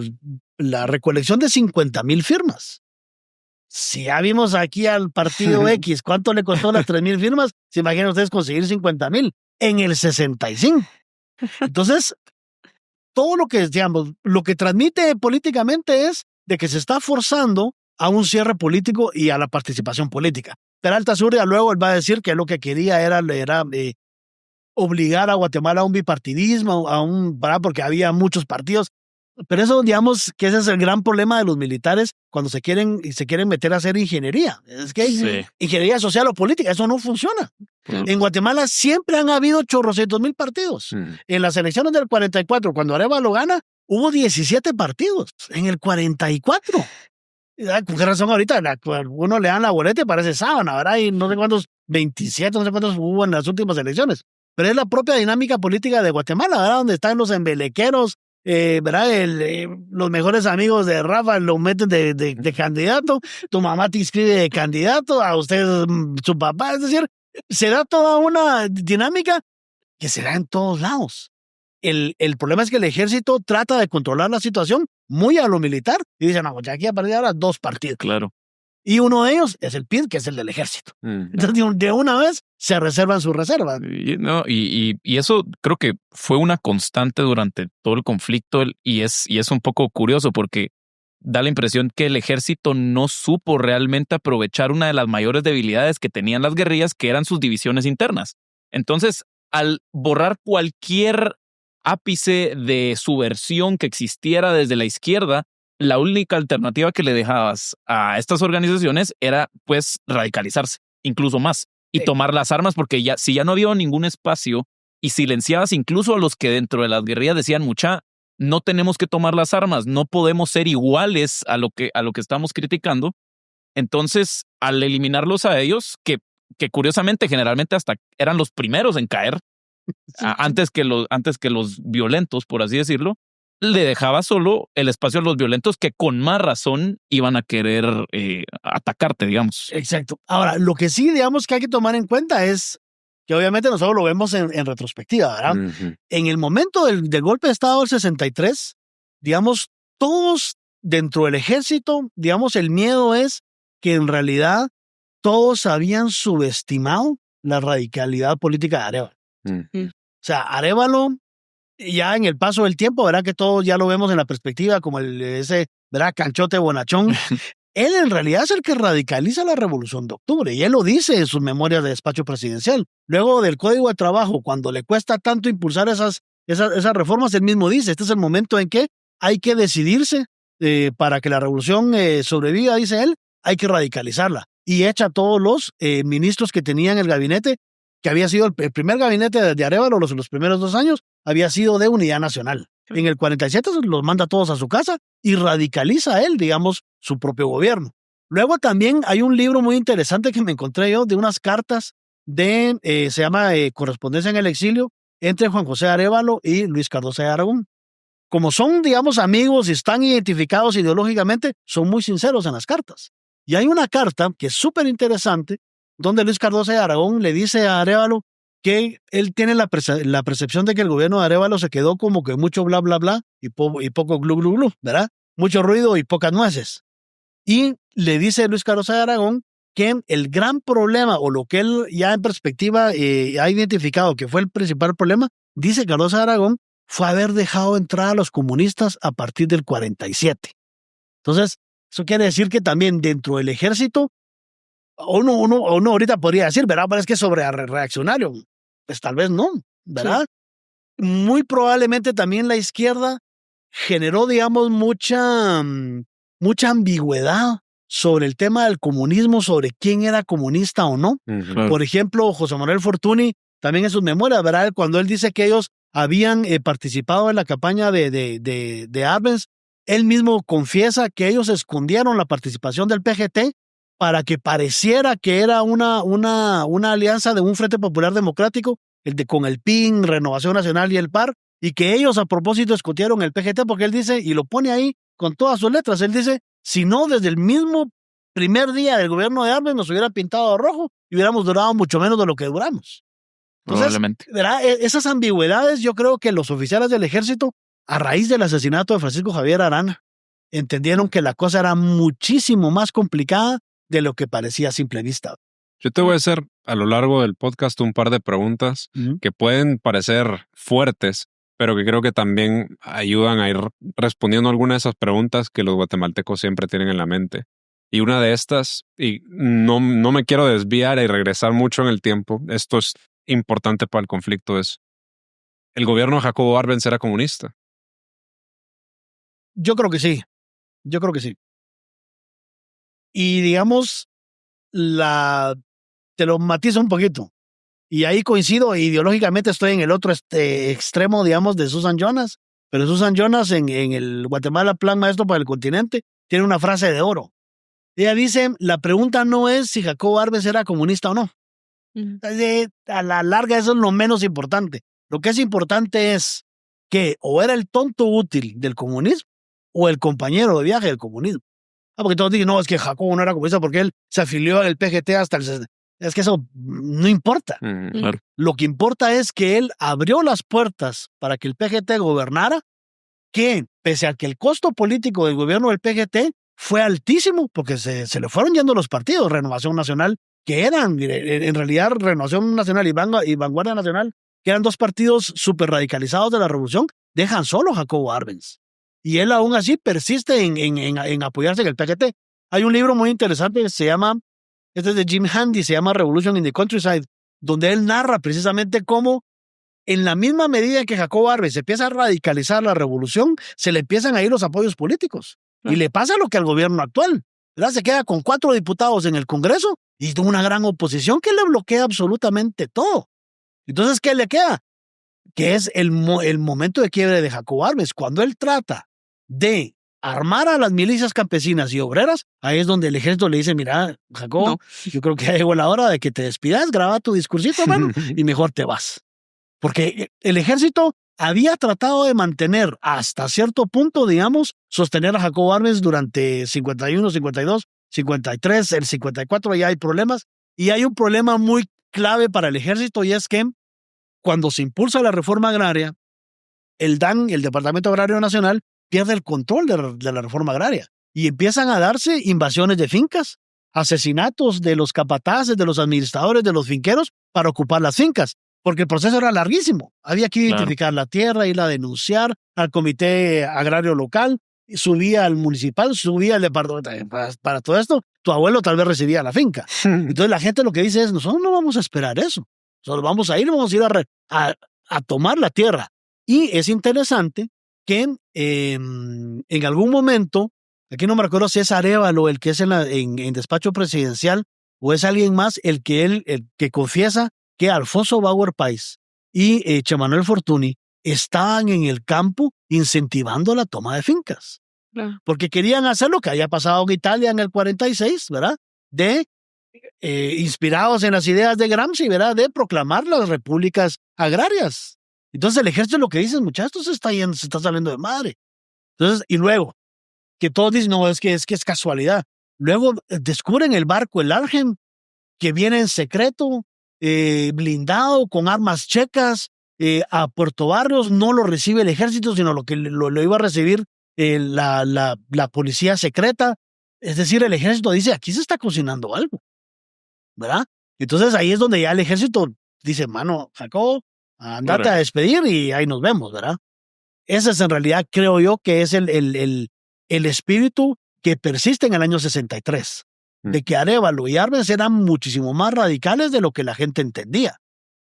recolección de 50,000 firmas. Si ya vimos aquí al partido X cuánto le costó las 3,000 firmas, se imaginan ustedes conseguir 50,000 en el 65. Entonces, todo lo que, digamos, lo que transmite políticamente es de que se está forzando a un cierre político y a la participación política. Peralta Zurria luego él va a decir que lo que quería era obligar a Guatemala a un bipartidismo, ¿verdad? Porque había muchos partidos. Pero eso, digamos, que ese es el gran problema de los militares cuando se quieren meter a hacer ingeniería. Es que ingeniería social o política, eso no funciona. En Guatemala siempre han habido chorrocientos mil partidos. En las elecciones del 44, cuando Arévalo gana, hubo 17 partidos. En el 44. ¿Con qué razón ahorita? Uno le dan la boleta y parece sábana, ¿verdad? Y no sé cuántos, 27, no sé cuántos hubo en las últimas elecciones. Pero es la propia dinámica política de Guatemala, ¿verdad? Donde están los embelequeros, ¿verdad? Los mejores amigos de Rafa lo meten de candidato, tu mamá te inscribe de candidato, a ustedes su papá, es decir, se da toda una dinámica que se da en todos lados. El problema es que el ejército trata de controlar la situación muy a lo militar y dicen, no, ya aquí a partir de ahora 2 partidos. Claro. Y uno de ellos es el PID, que es el del ejército. Entonces, de una vez se reservan sus reservas. Y eso creo que fue una constante durante todo el conflicto y es un poco curioso porque da la impresión que el ejército no supo realmente aprovechar una de las mayores debilidades que tenían las guerrillas, que eran sus divisiones internas. Entonces, al borrar cualquier ápice de subversión que existiera desde la izquierda, la única alternativa que le dejabas a estas organizaciones era pues radicalizarse, incluso más, y tomar las armas, porque ya, si ya no había ningún espacio y silenciabas incluso a los que dentro de las guerrillas decían, mucha, no tenemos que tomar las armas, no podemos ser iguales a lo que estamos criticando. Entonces, al eliminarlos a ellos, que curiosamente generalmente hasta eran los primeros en caer, antes que los violentos, por así decirlo, le dejaba solo el espacio a los violentos que con más razón iban a querer atacarte, digamos. Exacto. Ahora, lo que sí, digamos, que hay que tomar en cuenta es que obviamente nosotros lo vemos en retrospectiva, ¿verdad? Ujú. En el momento del golpe de Estado del 63, digamos, todos dentro del ejército, digamos, el miedo es que en realidad todos habían subestimado la radicalidad política de Arévalo. Mm. O sea, Arévalo, ya en el paso del tiempo, ¿verdad? Que todos ya lo vemos en la perspectiva como ese, ¿verdad? Canchote bonachón. Él en realidad es el que radicaliza la Revolución de Octubre y él lo dice en sus memorias de despacho presidencial. Luego del Código de Trabajo, cuando le cuesta tanto impulsar esas reformas, él mismo dice, este es el momento en que hay que decidirse para que la revolución sobreviva, dice él, hay que radicalizarla. Y echa a todos los ministros que tenían el gabinete, que había sido el primer gabinete de Arévalo los primeros 2 años, había sido de Unidad Nacional. En el 47 los manda todos a su casa y radicaliza él, digamos, su propio gobierno. Luego también hay un libro muy interesante que me encontré yo de unas cartas se llama Correspondencia en el Exilio, entre Juan José Arévalo y Luis Cardoso de Aragón. Como son, digamos, amigos y están identificados ideológicamente, son muy sinceros en las cartas. Y hay una carta que es súper interesante, donde Luis Cardoso de Aragón le dice a Arévalo que él tiene la percepción de que el gobierno de Arévalo se quedó como que mucho bla, bla, bla y poco glu, glu, glu, ¿verdad? Mucho ruido y pocas nueces. Y le dice Luis Cardoso de Aragón que el gran problema, o lo que él ya en perspectiva ha identificado que fue el principal problema, dice Cardoso de Aragón, fue haber dejado entrar a los comunistas a partir del 47. Entonces, eso quiere decir que también dentro del ejército, uno ahorita podría decir, ¿verdad? Pero es que sobre reaccionario. Pues tal vez no, ¿verdad? Sí. Muy probablemente también la izquierda generó, digamos, mucha ambigüedad sobre el tema del comunismo, sobre quién era comunista o no. Ujú. Por ejemplo, José Manuel Fortuny, también en sus memorias, ¿verdad? Cuando él dice que ellos habían participado en la campaña de Arbenz, él mismo confiesa que ellos escondieron la participación del PGT para que pareciera que era una alianza de un Frente Popular Democrático, con el PIN, Renovación Nacional y el PAR, y que ellos a propósito escondieron el PGT porque él dice, y lo pone ahí con todas sus letras, él dice, si no desde el mismo primer día del gobierno de Arbenz nos hubiera pintado de rojo y hubiéramos durado mucho menos de lo que duramos. Entonces, Probablemente. ¿verdad? Esas ambigüedades yo creo que los oficiales del ejército, a raíz del asesinato de Francisco Javier Arana, entendieron que la cosa era muchísimo más complicada de lo que parecía a simple vista. Yo te voy a hacer a lo largo del podcast un par de preguntas que pueden parecer fuertes, pero que creo que también ayudan a ir respondiendo algunas de esas preguntas que los guatemaltecos siempre tienen en la mente. Y una de estas, y no me quiero desviar y regresar mucho en el tiempo, esto es importante para el conflicto, es ¿el gobierno de Jacobo Arbenz era comunista? Yo creo que sí. Y digamos, te lo matizo un poquito. Y ahí coincido, ideológicamente estoy en el otro extremo, digamos, de Susan Jonas. Pero Susan Jonas en el Guatemala Plan Maestro para el Continente tiene una frase de oro. Ella dice, la pregunta no es si Jacobo Arbenz era comunista o no. A la larga eso es lo menos importante. Lo que es importante es que o era el tonto útil del comunismo o el compañero de viaje del comunismo. Porque todos dicen, no, es que Jacobo no era comunista porque él se afilió al PGT hasta el 60. Es que eso no importa. Claro. Lo que importa es que él abrió las puertas para que el PGT gobernara, que pese a que el costo político del gobierno del PGT fue altísimo, porque se le fueron yendo los partidos, Renovación Nacional, que eran, en realidad, Renovación Nacional y Vanguardia Nacional, que eran 2 partidos súper radicalizados de la revolución, dejan solo a Jacobo Arbenz. Y él aún así persiste en apoyarse en el PGT. Hay un libro muy interesante que se llama, este es de Jim Handy, se llama Revolution in the Countryside, donde él narra precisamente cómo en la misma medida que Jacobo Arbenz se empieza a radicalizar la revolución, se le empiezan a ir los apoyos políticos. Y le pasa lo que al gobierno actual, ¿verdad? Se queda con 4 diputados en el Congreso y una gran oposición que le bloquea absolutamente todo. Entonces, ¿qué le queda? Que es el momento de quiebre de Jacobo Arbenz. Cuando él trata de armar a las milicias campesinas y obreras, ahí es donde el ejército le dice, mira, Jacobo, yo creo que ya llegó la hora de que te despidas, graba tu discursito, hermano, y mejor te vas. Porque el ejército había tratado de mantener hasta cierto punto, digamos, sostener a Jacobo Arbenz durante 51, 52, 53, el 54 ya hay problemas. Y hay un problema muy clave para el ejército y es que cuando se impulsa la reforma agraria, el DAN, el Departamento Agrario Nacional, pierde el control de la reforma agraria y empiezan a darse invasiones de fincas, asesinatos de los capataces, de los administradores, de los finqueros para ocupar las fincas, porque el proceso era larguísimo. Había que identificar la tierra, ir a denunciar al comité agrario local, subía al municipal, subía al departamento. Para todo esto, tu abuelo tal vez recibía la finca. Entonces la gente lo que dice es, nosotros no vamos a esperar eso. Nosotros vamos a ir a tomar la tierra. Y es interesante que en algún momento, aquí no me recuerdo si es Arévalo el que es en despacho presidencial o es alguien más el que confiesa que Alfonso Bauer Pais y Chemanuel Fortuny estaban en el campo incentivando la toma de fincas. Claro. Porque querían hacer lo que había pasado en Italia en el 46, ¿verdad? Inspirados en las ideas de Gramsci, ¿verdad? De proclamar las repúblicas agrarias. Entonces el ejército lo que dice, muchachos, se está saliendo de madre. Entonces, y luego, que todos dicen, no, es que es casualidad. Luego descubren el barco, el Argem, que viene en secreto, blindado, con armas checas, a Puerto Barrios. No lo recibe el ejército, sino lo iba a recibir la policía secreta. Es decir, el ejército dice, aquí se está cocinando algo, ¿verdad? Entonces ahí es donde ya el ejército dice, mano, Jacobo, andate a despedir y ahí nos vemos, ¿verdad? Ese es en realidad, creo yo, que es el espíritu que persiste en el año 63, de que Arévalo y Arbenz eran muchísimo más radicales de lo que la gente entendía.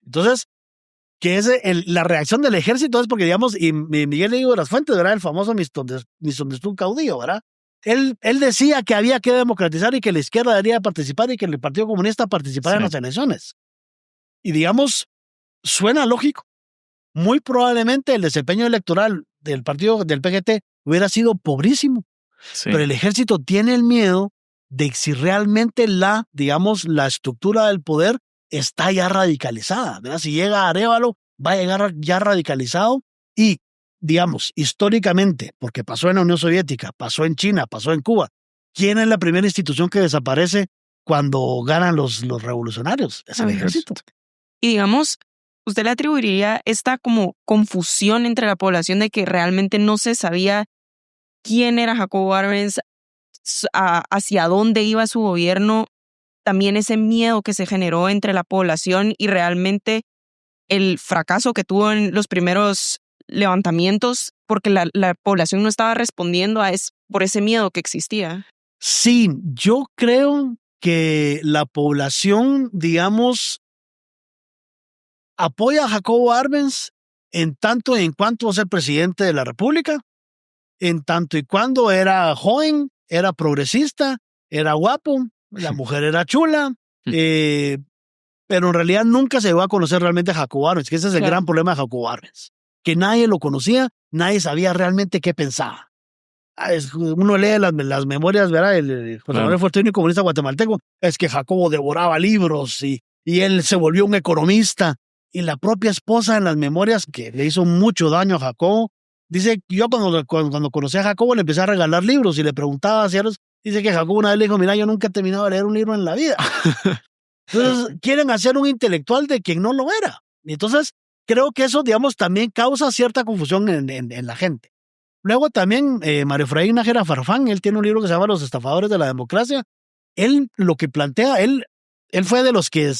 Entonces, que es la reacción del ejército es porque, digamos, y Miguel Diego de las Fuentes, ¿verdad? El famoso Mistondestún caudillo, ¿verdad? Él decía que había que democratizar y que la izquierda debería participar y que el Partido Comunista participara en las elecciones. Y digamos, suena lógico. Muy probablemente el desempeño electoral del partido del PGT hubiera sido pobrísimo. Sí. Pero el ejército tiene el miedo de si realmente la estructura del poder está ya radicalizada, ¿verdad? Si llega a Arévalo, va a llegar ya radicalizado y, digamos, históricamente, porque pasó en la Unión Soviética, pasó en China, pasó en Cuba, ¿quién es la primera institución que desaparece cuando ganan los revolucionarios? Es el ejército. Y digamos, ¿usted le atribuiría esta como confusión entre la población de que realmente no se sabía quién era Jacobo Arbenz, hacia dónde iba su gobierno, también ese miedo que se generó entre la población y realmente el fracaso que tuvo en los primeros levantamientos porque la población no estaba respondiendo por ese miedo que existía? Sí, yo creo que la población, digamos, apoya a Jacobo Arbenz en tanto y en cuanto ser presidente de la República, en tanto y cuando era joven, era progresista, era guapo, la mujer era chula, pero en realidad nunca se llegó a conocer realmente a Jacobo Arbenz, que ese es el gran problema de Jacobo Arbenz, que nadie lo conocía, nadie sabía realmente qué pensaba. Uno lee las memorias, ¿verdad? El José Manuel Fortuny, comunista guatemalteco, es que Jacobo devoraba libros y él se volvió un economista. Y la propia esposa en las memorias, que le hizo mucho daño a Jacobo, dice, yo cuando conocí a Jacobo le empecé a regalar libros y le preguntaba si era, dice que Jacobo una vez le dijo, mira, yo nunca he terminado de leer un libro en la vida. Entonces quieren hacer un intelectual de quien no lo era. Y entonces creo que eso, digamos, también causa cierta confusión en la gente. Luego también Mario Efraín Nájera Farfán, él tiene un libro que se llama Los estafadores de la democracia. Él lo que plantea, él fue de los que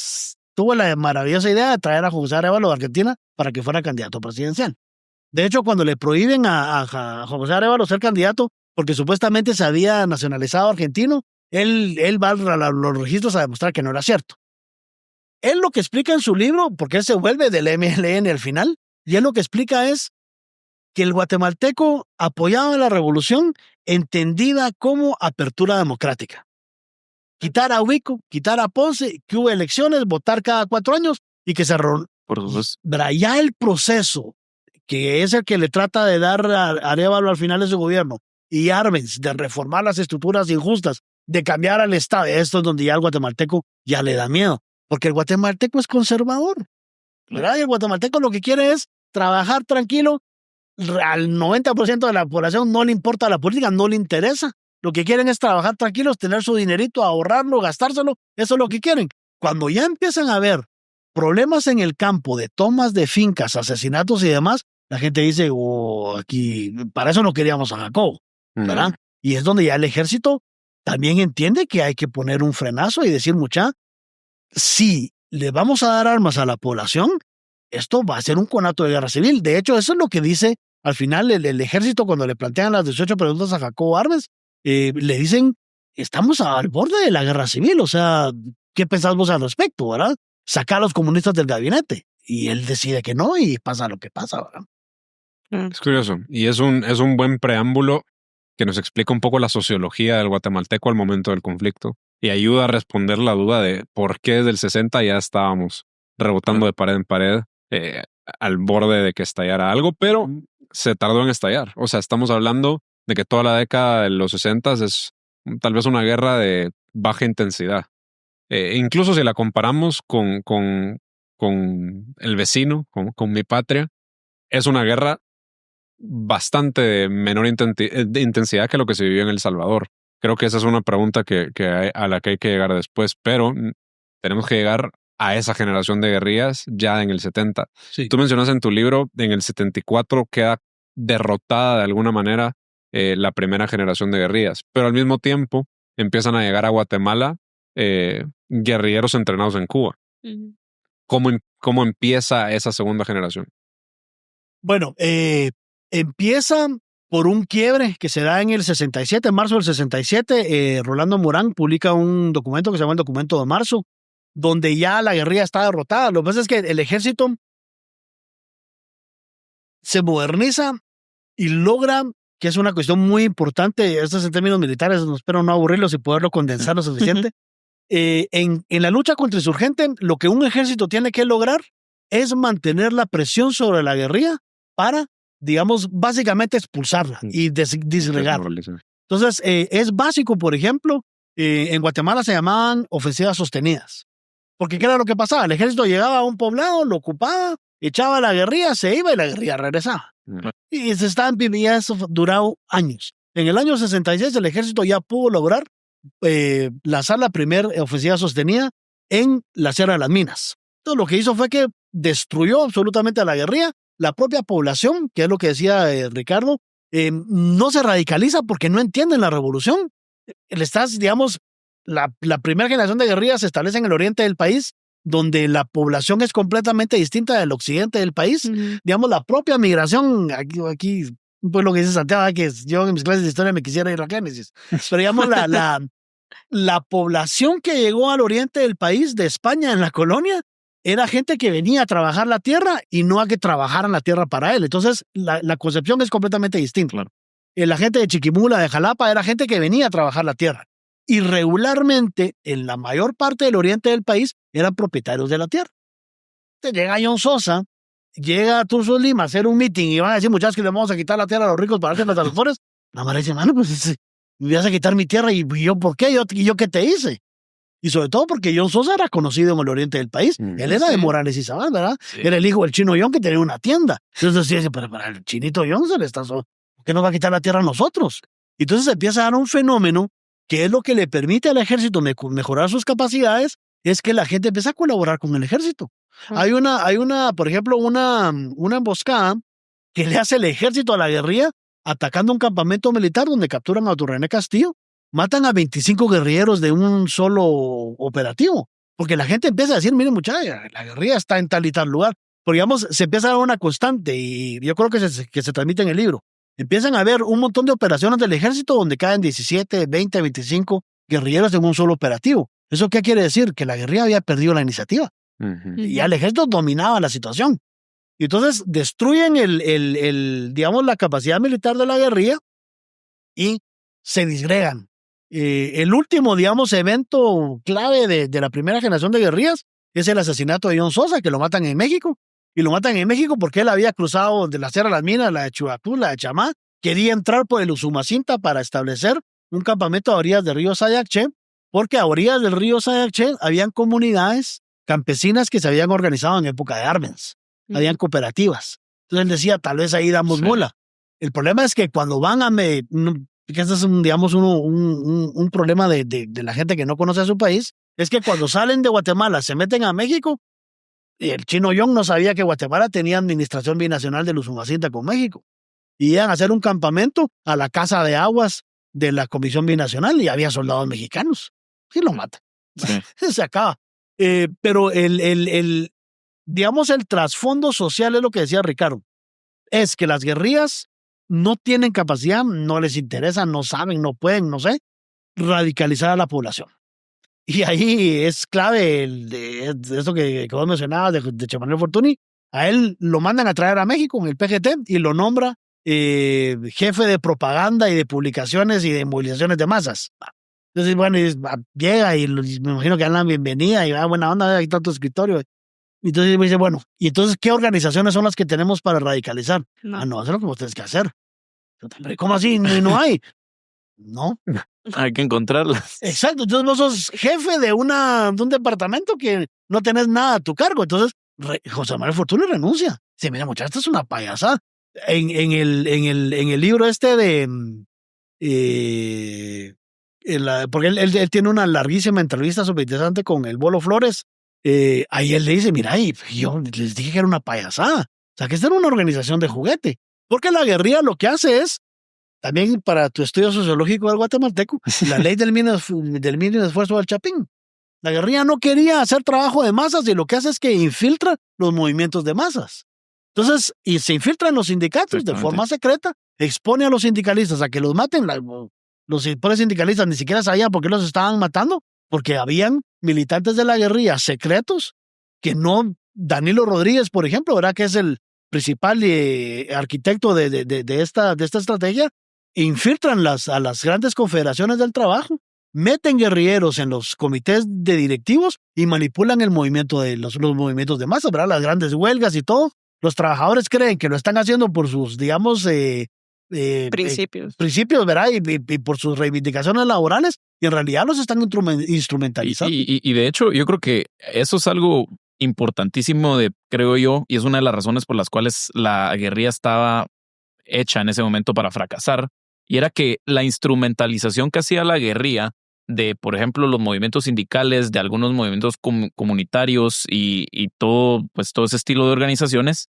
tuvo la maravillosa idea de traer a José Arévalo de Argentina para que fuera candidato presidencial. De hecho, cuando le prohíben a José Arévalo ser candidato, porque supuestamente se había nacionalizado argentino, él va a los registros a demostrar que no era cierto. él lo que explica en su libro, porque él se vuelve del MLN al final, y él lo que explica es que el guatemalteco apoyaba la revolución entendida como apertura democrática. Quitar a Huico, quitar a Ponce, que hubo elecciones, votar cada 4 años y que se... Por supuesto. Ya el proceso, que es el que le trata de dar a Arévalo al final de su gobierno, y Arbenz de reformar las estructuras injustas, de cambiar al Estado, esto es donde ya el guatemalteco ya le da miedo, porque el guatemalteco es conservador, ¿verdad? Y el guatemalteco lo que quiere es trabajar tranquilo. Al 90% de la población no le importa la política, no le interesa. Lo que quieren es trabajar tranquilos, tener su dinerito, ahorrarlo, gastárselo. Eso es lo que quieren. Cuando ya empiezan a haber problemas en el campo de tomas de fincas, asesinatos y demás, la gente dice, aquí, para eso no queríamos a Jacobo, ¿verdad? Y es donde ya el ejército también entiende que hay que poner un frenazo y decir, mucha, si le vamos a dar armas a la población, esto va a ser un conato de guerra civil. De hecho, eso es lo que dice al final el ejército cuando le plantean las 18 preguntas a Jacobo Arbenz. Le dicen, estamos al borde de la guerra civil, o sea, ¿qué pensás vos al respecto, verdad? Sacar a los comunistas del gabinete. Y él decide que no y pasa lo que pasa, ¿verdad? Es curioso. Y es un buen preámbulo que nos explica un poco la sociología del guatemalteco al momento del conflicto y ayuda a responder la duda de por qué desde el 60 ya estábamos rebotando de pared en pared al borde de que estallara algo, pero se tardó en estallar. O sea, estamos hablando de que toda la década de los 60 es tal vez una guerra de baja intensidad. Incluso si la comparamos con el vecino, con mi patria, es una guerra bastante de menor intensidad que lo que se vivió en El Salvador. Creo que esa es una pregunta a la que hay que llegar después, pero tenemos que llegar a esa generación de guerrillas ya en el 70. Sí. Tú mencionas en tu libro, en el 74 queda derrotada de alguna manera la primera generación de guerrillas, pero al mismo tiempo empiezan a llegar a Guatemala guerrilleros entrenados en Cuba. Ujú. ¿Cómo empieza esa segunda generación? Bueno, empieza por un quiebre que se da en el 67, en marzo del 67. Rolando Morán publica un documento que se llama el Documento de Marzo, donde ya la guerrilla está derrotada. Lo que pasa es que el ejército se moderniza y logra, que es una cuestión muy importante, esto es en términos militares, no espero no aburrirlos y poderlo condensar lo suficiente. En la lucha contra el insurgente, lo que un ejército tiene que lograr es mantener la presión sobre la guerrilla para, digamos, básicamente expulsarla y disgregarla. Entonces, es básico, por ejemplo, en Guatemala se llamaban ofensivas sostenidas. Porque ¿qué era lo que pasaba? El ejército llegaba a un poblado, lo ocupaba, echaba a la guerrilla, se iba y la guerrilla regresaba. Y eso duró años. En el año 66 el ejército ya pudo lograr lanzar la primera ofensiva sostenida en la Sierra de las Minas. Entonces lo que hizo fue que destruyó absolutamente a la guerrilla. La propia población, que es lo que decía Ricardo, no se radicaliza porque no entienden la revolución. Digamos, la primera generación de guerrillas se establece en el oriente del país, donde la población es completamente distinta del occidente del país. Ujú. Digamos, la propia migración, aquí un pueblo que dice Santiago, que yo en mis clases de historia me quisiera ir a Génesis, pero digamos, la población que llegó al oriente del país, de España, en la colonia, era gente que venía a trabajar la tierra y no a que trabajaran la tierra para él. Entonces, la concepción es completamente distinta. Claro. La gente de Chiquimula, de Jalapa, era gente que venía a trabajar la tierra. Y regularmente, en la mayor parte del oriente del país, eran propietarios de la tierra. Entonces, llega John Sosa, llega a Turso Lima a hacer un meeting y van a decir, muchachos, que le vamos a quitar la tierra a los ricos para hacer las alfores. La madre dice, mano, pues me vas a quitar mi tierra. ¿Y yo por qué? ¿Yo qué te hice? Y sobre todo porque John Sosa era conocido en el oriente del país. Él era de Morales y Zabal, ¿verdad? Sí. Era el hijo del chino John que tenía una tienda. Entonces decía, pero para el chinito John se le está... ¿Por qué nos va a quitar la tierra a nosotros? Y entonces empieza a dar un fenómeno que es lo que le permite al ejército mejorar sus capacidades, es que la gente empieza a colaborar con el ejército. Hay por ejemplo, una emboscada que le hace el ejército a la guerrilla atacando un campamento militar donde capturan a René Castillo. Matan a 25 guerrilleros de un solo operativo. Porque la gente empieza a decir, miren muchachos, la guerrilla está en tal y tal lugar. Porque digamos, se empieza a dar una constante y yo creo que se transmite en el libro. Empiezan a haber un montón de operaciones del ejército donde caen 17, 20, 25 guerrilleros en un solo operativo. ¿Eso qué quiere decir? Que la guerrilla había perdido la iniciativa. Ujú. Y ya el ejército dominaba la situación. Y entonces destruyen digamos, la capacidad militar de la guerrilla y se disgregan. El último, digamos, evento clave de la primera generación de guerrillas es el asesinato de John Sosa, que lo matan en México. Y lo matan en México porque él había cruzado de la Sierra de las Minas, la de Chuapú, la de Chamá, quería entrar por el Usumacinta para establecer un campamento a orillas del río Sayacché, porque a orillas del río Sayacché habían comunidades campesinas que se habían organizado en época de Arbenz. Habían cooperativas. Entonces él decía, tal vez ahí damos mula. El problema es que cuando van que este es digamos, un problema de la gente que no conoce a su país, es que cuando salen de Guatemala, se meten a México, y el chino Young no sabía que Guatemala tenía administración binacional del Usumacinta con México. Y iban a hacer un campamento a la casa de aguas de la Comisión Binacional y había soldados mexicanos. Sí lo matan. Sí. Se acaba. Pero digamos, el trasfondo social es lo que decía Ricardo. Es que las guerrillas no tienen capacidad, no les interesa, no saben, no pueden, no sé, radicalizar a la población. Y ahí es clave de eso que vos mencionabas de Chemanuel Fortuny. A él lo mandan a traer a México en el PGT y lo nombra jefe de propaganda y de publicaciones y de movilizaciones de masas. Entonces, bueno, llega y me imagino que dan la bienvenida y buena onda, ahí está tu escritorio. Y entonces me dice, bueno, ¿y entonces qué organizaciones son las que tenemos para radicalizar? No, eso es lo que vos tenés que hacer. ¿Cómo así? No hay. No. Hay que encontrarlas. Exacto. Entonces vos sos jefe de un departamento que no tenés nada a tu cargo. Entonces José Manuel Fortuny renuncia. Dice, mira, muchachos, esto es una payasada. En el libro este porque él tiene una larguísima entrevista súper interesante con el Bolo Flores. Ahí él le dice, mira, yo les dije que era una payasada. O sea, que esta era una organización de juguete. Porque la guerrilla lo que hace es, también para tu estudio sociológico del guatemalteco, la ley del mínimo esfuerzo del Chapín. La guerrilla no quería hacer trabajo de masas y lo que hace es que infiltra los movimientos de masas. Entonces, y se infiltran los sindicatos de forma secreta, expone a los sindicalistas a que los maten. Los pobres sindicalistas ni siquiera sabían por qué los estaban matando, porque habían militantes de la guerrilla secretos que no, Danilo Rodríguez, por ejemplo, ¿verdad? Que es el principal arquitecto de esta estrategia, infiltran a las grandes confederaciones del trabajo, meten guerrilleros en los comités de directivos y manipulan el movimiento de los movimientos de masa, ¿verdad? Las grandes huelgas y todo. Los trabajadores creen que lo están haciendo por sus, digamos, principios, ¿verdad? Y por sus reivindicaciones laborales, y en realidad los están instrumentalizando. Y de hecho, yo creo que eso es algo importantísimo, creo yo, y es una de las razones por las cuales la guerrilla estaba hecha en ese momento para fracasar, y era que la instrumentalización que hacía la guerrilla de, por ejemplo, los movimientos sindicales, de algunos movimientos comunitarios y todo ese estilo de organizaciones,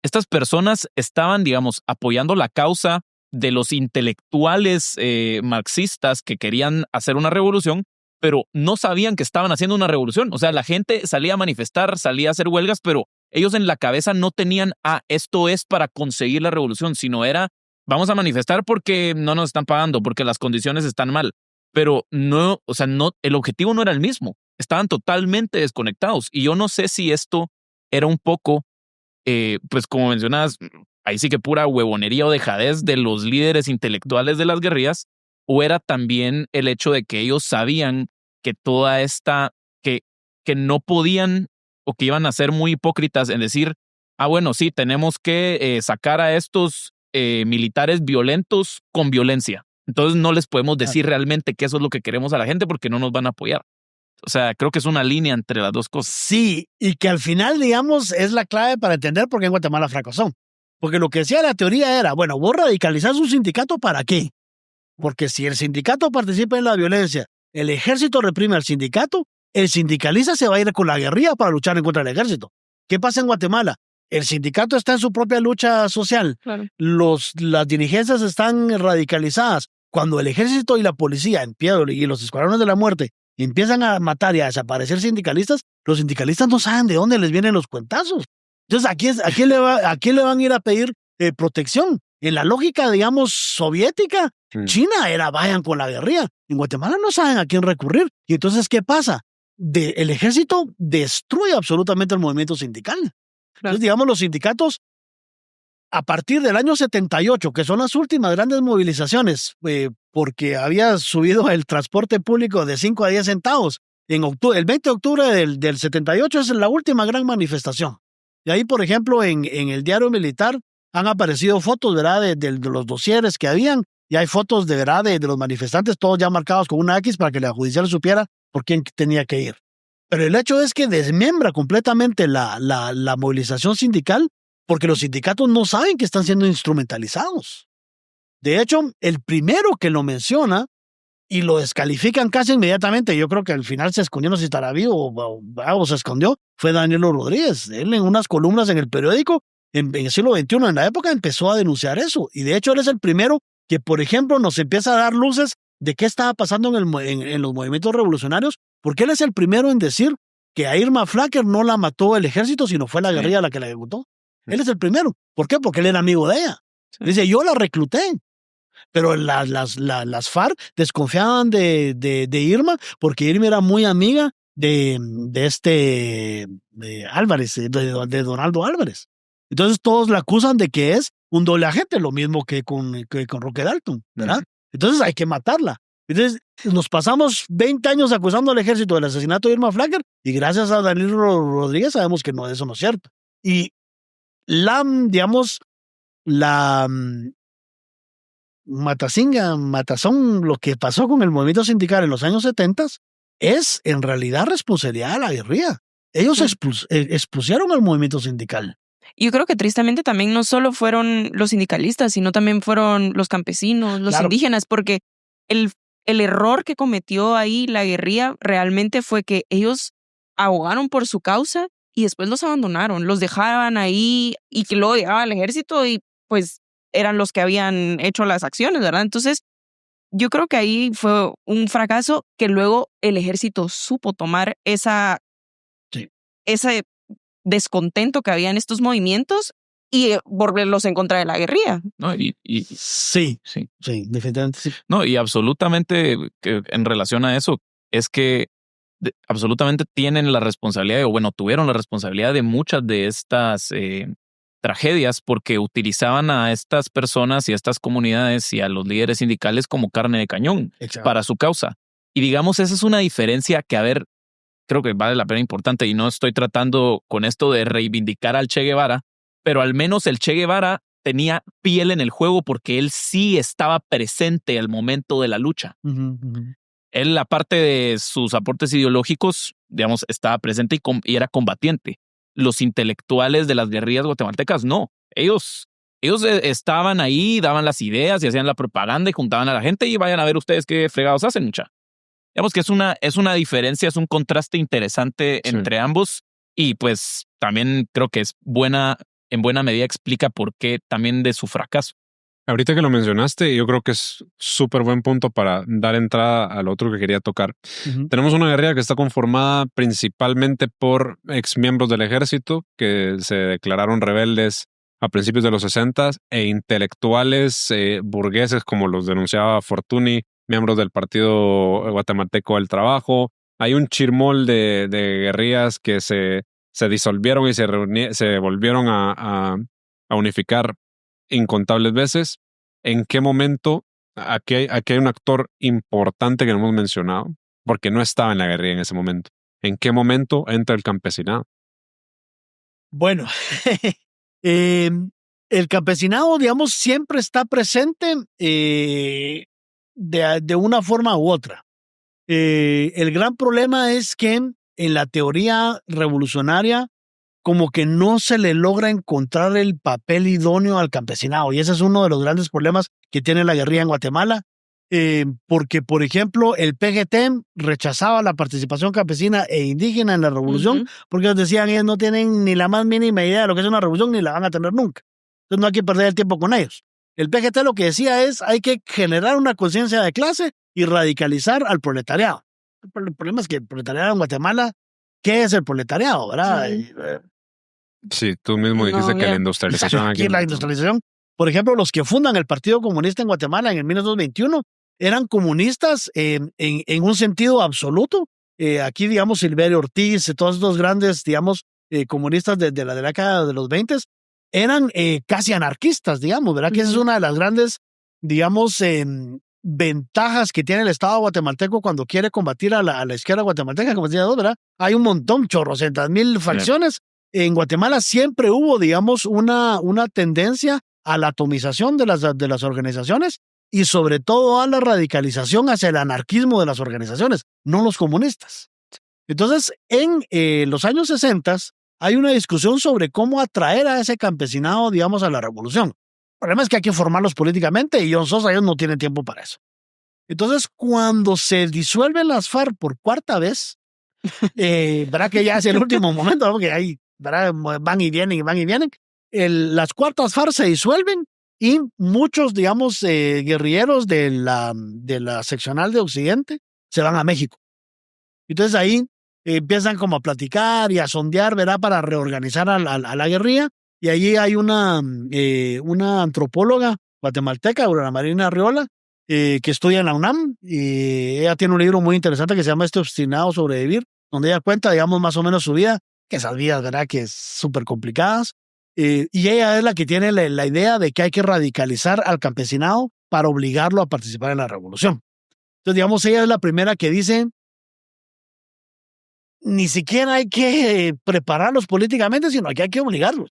estas personas estaban, digamos, apoyando la causa de los intelectuales marxistas que querían hacer una revolución, pero no sabían que estaban haciendo una revolución. O sea, la gente salía a manifestar, salía a hacer huelgas, pero ellos en la cabeza no tenían, esto es para conseguir la revolución, sino era, vamos a manifestar porque no nos están pagando, porque las condiciones están mal. Pero no, o sea, el objetivo no era el mismo. Estaban totalmente desconectados. Y yo no sé si esto era un poco, pues como mencionas, ahí sí que pura huevonería o dejadez de los líderes intelectuales de las guerrillas, o era también el hecho de que ellos sabían que toda esta, que no podían o que iban a ser muy hipócritas en decir, bueno, sí, tenemos que sacar a estos militares violentos con violencia. Entonces no les podemos decir realmente que eso es lo que queremos a la gente porque no nos van a apoyar. O sea, creo que es una línea entre las dos cosas. Sí, y que al final, digamos, es la clave para entender por qué en Guatemala fracasó. Porque lo que decía la teoría era, bueno, vos radicalizás un sindicato, ¿para qué? Porque si el sindicato participa en la violencia, el ejército reprime al sindicato, el sindicalista se va a ir con la guerrilla para luchar en contra del ejército. ¿Qué pasa en Guatemala? El sindicato está en su propia lucha social. Claro. Las dirigencias están radicalizadas. Cuando el ejército y la policía y los escuadrones de la muerte empiezan a matar y a desaparecer sindicalistas, los sindicalistas no saben de dónde les vienen los cuentazos. Entonces, ¿a quién le van a ir a pedir protección? En la lógica, digamos, soviética, China era vayan con la guerrilla. En Guatemala no saben a quién recurrir. Y entonces, ¿qué pasa? el ejército destruye absolutamente el movimiento sindical. Entonces, digamos, los sindicatos, a partir del año 78, que son las últimas grandes movilizaciones, porque había subido el transporte público de 5 a 10 centavos, en octubre, el 20 de octubre del 78 es la última gran manifestación. Y ahí, por ejemplo, en el diario militar han aparecido fotos, ¿verdad?, de los dosieres que habían, y hay fotos, de verdad, de los manifestantes, todos ya marcados con una X para que la judicial supiera por quién tenía que ir. Pero el hecho es que desmembra completamente la movilización sindical, porque los sindicatos no saben que están siendo instrumentalizados. De hecho, el primero que lo menciona y lo descalifican casi inmediatamente, yo creo que al final se escondió, no sé si estará vivo o se escondió, fue Danilo Rodríguez. Él en unas columnas en el periódico, en el siglo XXI, en la época, empezó a denunciar eso. Y de hecho, él es el primero que, por ejemplo, nos empieza a dar luces de qué estaba pasando en los movimientos revolucionarios, porque él es el primero en decir que a Irma Flacker no la mató el ejército, sino fue la guerrilla la que la ejecutó. Él es el primero. ¿Por qué? Porque él era amigo de ella. Dice, yo la recluté. Pero las FARC desconfiaban de Irma, porque Irma era muy amiga de Álvarez, de Donaldo Álvarez. Entonces todos la acusan de que es un doble agente, lo mismo que con Roque Dalton, ¿verdad? Entonces hay que matarla. Entonces nos pasamos 20 años acusando al ejército del asesinato de Irma Flacker, y gracias a Danilo Rodríguez sabemos que eso no es cierto. Y la matazón, lo que pasó con el movimiento sindical en los años 70 es en realidad responsabilidad de la guerrilla. Ellos expusieron al movimiento sindical. Yo creo que tristemente también no solo fueron los sindicalistas, sino también fueron los campesinos, los indígenas, porque el error que cometió ahí la guerrilla realmente fue que ellos abogaron por su causa y después los abandonaron, los dejaban ahí y que luego llegaba el ejército y pues eran los que habían hecho las acciones, ¿verdad? Entonces, yo creo que ahí fue un fracaso que luego el ejército supo tomar ese descontento que había en estos movimientos y volverlos en contra de la guerrilla. No, sí, definitivamente sí. No, y absolutamente en relación a eso, es que absolutamente tienen la responsabilidad, tuvieron la responsabilidad de muchas de estas tragedias, porque utilizaban a estas personas y a estas comunidades y a los líderes sindicales como carne de cañón. Exacto. Para su causa. Y digamos, esa es una diferencia que, creo que vale la pena importante, y no estoy tratando con esto de reivindicar al Che Guevara, pero al menos el Che Guevara tenía piel en el juego porque él sí estaba presente al momento de la lucha. Él, aparte de sus aportes ideológicos, digamos, estaba presente y era combatiente. Los intelectuales de las guerrillas guatemaltecas, no. Ellos estaban ahí, daban las ideas y hacían la propaganda y juntaban a la gente y vayan a ver ustedes qué fregados hacen, mucha. Digamos que es una diferencia, es un contraste interesante entre ambos, y pues también creo que en buena medida explica por qué también de su fracaso. Ahorita que lo mencionaste, yo creo que es súper buen punto para dar entrada al otro que quería tocar. Tenemos una guerrilla que está conformada principalmente por exmiembros del ejército que se declararon rebeldes a principios de los 60 e intelectuales burgueses, como los denunciaba Fortuny, miembros del Partido Guatemalteco del Trabajo. Hay un chirmol de guerrillas que se disolvieron y se volvieron a unificar incontables veces. ¿En qué momento? Aquí hay un actor importante que no hemos mencionado, porque no estaba en la guerrilla en ese momento. ¿En qué momento entra el campesinado? Bueno, el campesinado, digamos, siempre está presente de una forma u otra. El gran problema es que en la teoría revolucionaria como que no se le logra encontrar el papel idóneo al campesinado. Y ese es uno de los grandes problemas que tiene la guerrilla en Guatemala. Porque, por ejemplo, el PGT rechazaba la participación campesina e indígena en la revolución, porque ellos decían, ellos no tienen ni la más mínima idea de lo que es una revolución, ni la van a tener nunca. Entonces no hay que perder el tiempo con ellos. El PGT lo que decía es, hay que generar una conciencia de clase y radicalizar al proletariado. El problema es que el proletariado en Guatemala, ¿qué es el proletariado, verdad? Sí, tú mismo dijiste que la industrialización aquí la industrialización. Por ejemplo, los que fundan el Partido Comunista en Guatemala en el 1921 eran comunistas en un sentido absoluto, aquí, digamos, Silverio Ortiz, todos estos grandes, digamos, comunistas de la década de los 20 eran casi anarquistas, digamos, ¿verdad? Que esa es una de las grandes, digamos, ventajas que tiene el Estado guatemalteco cuando quiere combatir a la izquierda guatemalteca, como decía, ¿verdad? Hay un montón, chorrocientas mil facciones. En Guatemala siempre hubo, digamos, una tendencia a la atomización de las organizaciones y sobre todo a la radicalización hacia el anarquismo de las organizaciones, no los comunistas. Entonces, en los años 60 hay una discusión sobre cómo atraer a ese campesinado, digamos, a la revolución. El problema es que hay que formarlos políticamente y John Sosa ellos no tienen tiempo para eso. Entonces, cuando se disuelven las FARC por cuarta vez, ¿verdad? Que ya es el último momento, ¿no? Porque ahí, ¿verdad? Van y vienen. Las cuartas FARC se disuelven y muchos, digamos, guerrilleros de la seccional de Occidente se van a México. Entonces ahí empiezan como a platicar y a sondear, ¿verdad? Para reorganizar a la guerrilla. Y allí hay una antropóloga guatemalteca, Aurora Marina Arriola, que estudia en la UNAM. Y ella tiene un libro muy interesante que se llama Obstinado sobrevivir, donde ella cuenta, digamos, más o menos su vida, que esas vidas, ¿verdad? Que es súper complicadas. Y ella es la que tiene la idea de que hay que radicalizar al campesinado para obligarlo a participar en la revolución. Entonces, digamos, ella es la primera que dice, ni siquiera hay que prepararlos políticamente, sino que hay que obligarlos.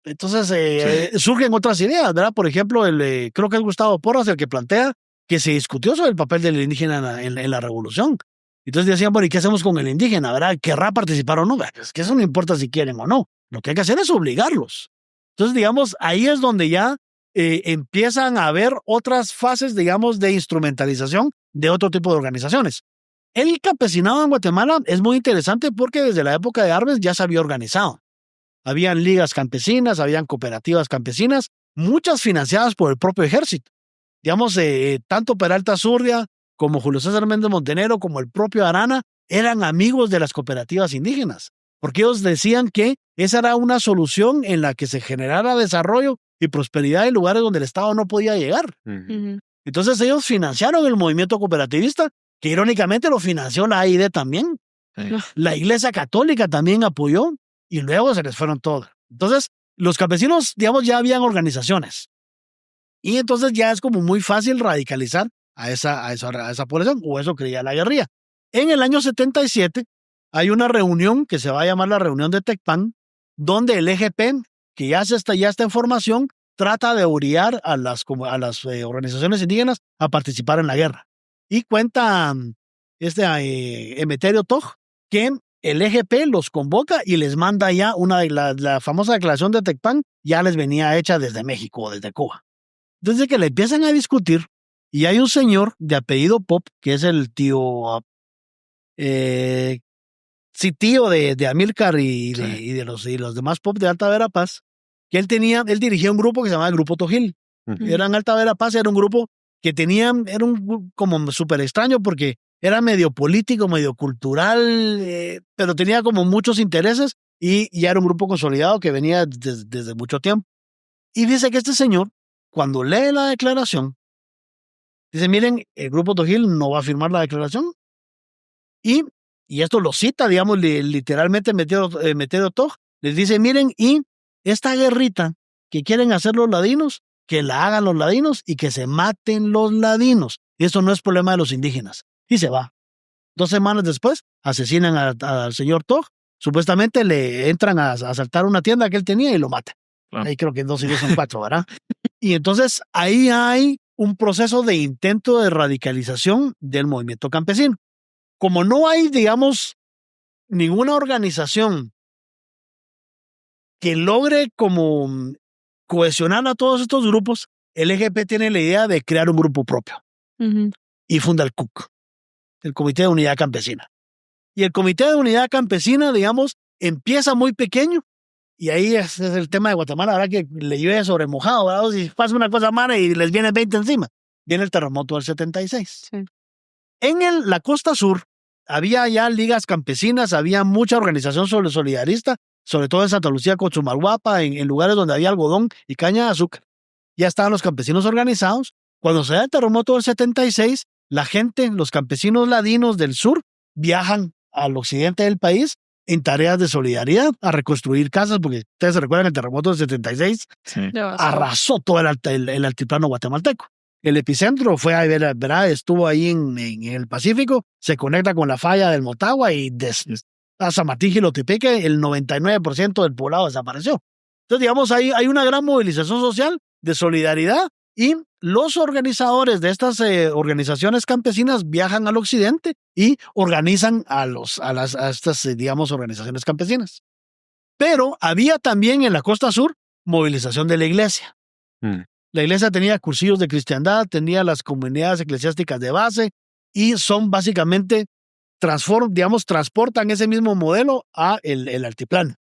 Entonces, surgen otras ideas, ¿verdad? Por ejemplo, creo que es Gustavo Porras el que plantea que se discutió sobre el papel del indígena en la revolución. Entonces decían, bueno, ¿y qué hacemos con el indígena, verdad? ¿Querrá participar o no? Es que eso no importa si quieren o no. Lo que hay que hacer es obligarlos. Entonces, digamos, ahí es donde ya empiezan a haber otras fases, digamos, de instrumentalización de otro tipo de organizaciones. El campesinado en Guatemala es muy interesante porque desde la época de Arbenz ya se había organizado. Habían ligas campesinas, habían cooperativas campesinas, muchas financiadas por el propio ejército. Digamos, tanto Peralta Zurdia como Julio César Méndez Montenegro, como el propio Arana, eran amigos de las cooperativas indígenas, porque ellos decían que esa era una solución en la que se generara desarrollo y prosperidad en lugares donde el Estado no podía llegar. Entonces ellos financiaron el movimiento cooperativista, que irónicamente lo financió la AID también. La Iglesia Católica también apoyó y luego se les fueron todos. Entonces los campesinos, digamos, ya habían organizaciones y entonces ya es como muy fácil radicalizar a esa población, o eso creía la guerrilla. En el año 77 hay una reunión que se va a llamar la reunión de Tecpan, donde el EGP, que ya está en formación, trata de orillar a las organizaciones indígenas a participar en la guerra. Y cuenta Emeterio Toj que el EGP los convoca y les manda ya la famosa declaración de Tecpan, ya les venía hecha desde México o desde Cuba. Entonces que le empiezan a discutir y hay un señor de apellido Pop, que es el tío tío de Amílcar y de los demás Pop de Alta Verapaz, que él dirigía un grupo que se llamaba el Grupo Tojil. Era en Alta Verapaz, era un grupo que era un como súper extraño porque era medio político, medio cultural, pero tenía como muchos intereses y ya era un grupo consolidado que venía desde mucho tiempo. Y dice que este señor, cuando lee la declaración, dice, miren, el Grupo Tojil no va a firmar la declaración. Y esto lo cita, digamos, literalmente Emeterio Toj, les dice, miren, y esta guerrita que quieren hacer los ladinos, que la hagan los ladinos y que se maten los ladinos. Esto no es problema de los indígenas. Y se va. 2 semanas después, asesinan al señor Toj. Supuestamente le entran a asaltar una tienda que él tenía y lo matan. Ahí creo que 2 y 2 son 4, ¿verdad? Y entonces ahí hay un proceso de intento de radicalización del movimiento campesino. Como no hay, digamos, ninguna organización que logre como cohesionar a todos estos grupos, el EGP tiene la idea de crear un grupo propio. Y funda el CUC, el Comité de Unidad Campesina. Y el Comité de Unidad Campesina, digamos, empieza muy pequeño. Y ahí es el tema de Guatemala, ahora que le llueve sobre mojado, ¿verdad? Si pasa una cosa mala y les viene 20 encima. Viene el terremoto del 76. Sí. En la costa sur había ya ligas campesinas, había mucha organización solidarista, sobre todo en Santa Lucía, Cochumalhuapa, en lugares donde había algodón y caña de azúcar. Ya estaban los campesinos organizados. Cuando se da el terremoto del 76, la gente, los campesinos ladinos del sur, viajan al occidente del país en tareas de solidaridad, a reconstruir casas, porque ustedes se recuerdan el terremoto del 76, Sí. arrasó todo el altiplano guatemalteco. El epicentro fue, ¿verdad? Estuvo ahí en el Pacífico, se conecta con la falla del Motagua y a Zamatí y Lotepeque, el 99% del poblado desapareció. Entonces, digamos, hay una gran movilización social de solidaridad y los organizadores de estas organizaciones campesinas viajan al occidente y organizan a estas, digamos, organizaciones campesinas. Pero había también en la costa sur movilización de la iglesia. La iglesia tenía cursillos de cristiandad, tenía las comunidades eclesiásticas de base y son básicamente, transportan ese mismo modelo a el altiplano.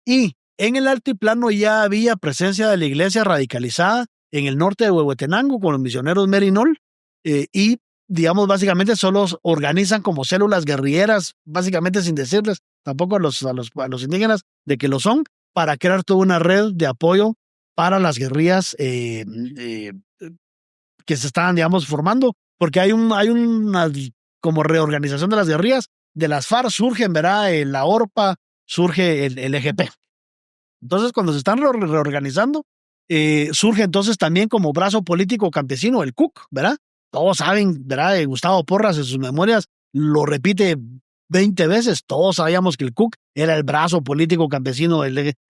Y en el altiplano ya había presencia de la iglesia radicalizada en el norte de Huehuetenango con los misioneros Merinol y, digamos, básicamente solo organizan como células guerrilleras, básicamente sin decirles tampoco a los indígenas de que lo son, para crear toda una red de apoyo para las guerrillas que se estaban, digamos, formando, porque hay una como reorganización de las guerrillas. De las FARC surgen, ¿verdad? La ORPA, surge el EGP. Entonces, cuando se están reorganizando, surge entonces también como brazo político campesino el CUC, ¿verdad? Todos saben, ¿verdad? Gustavo Porras en sus memorias lo repite 20 veces. Todos sabíamos que el CUC era el brazo político campesino.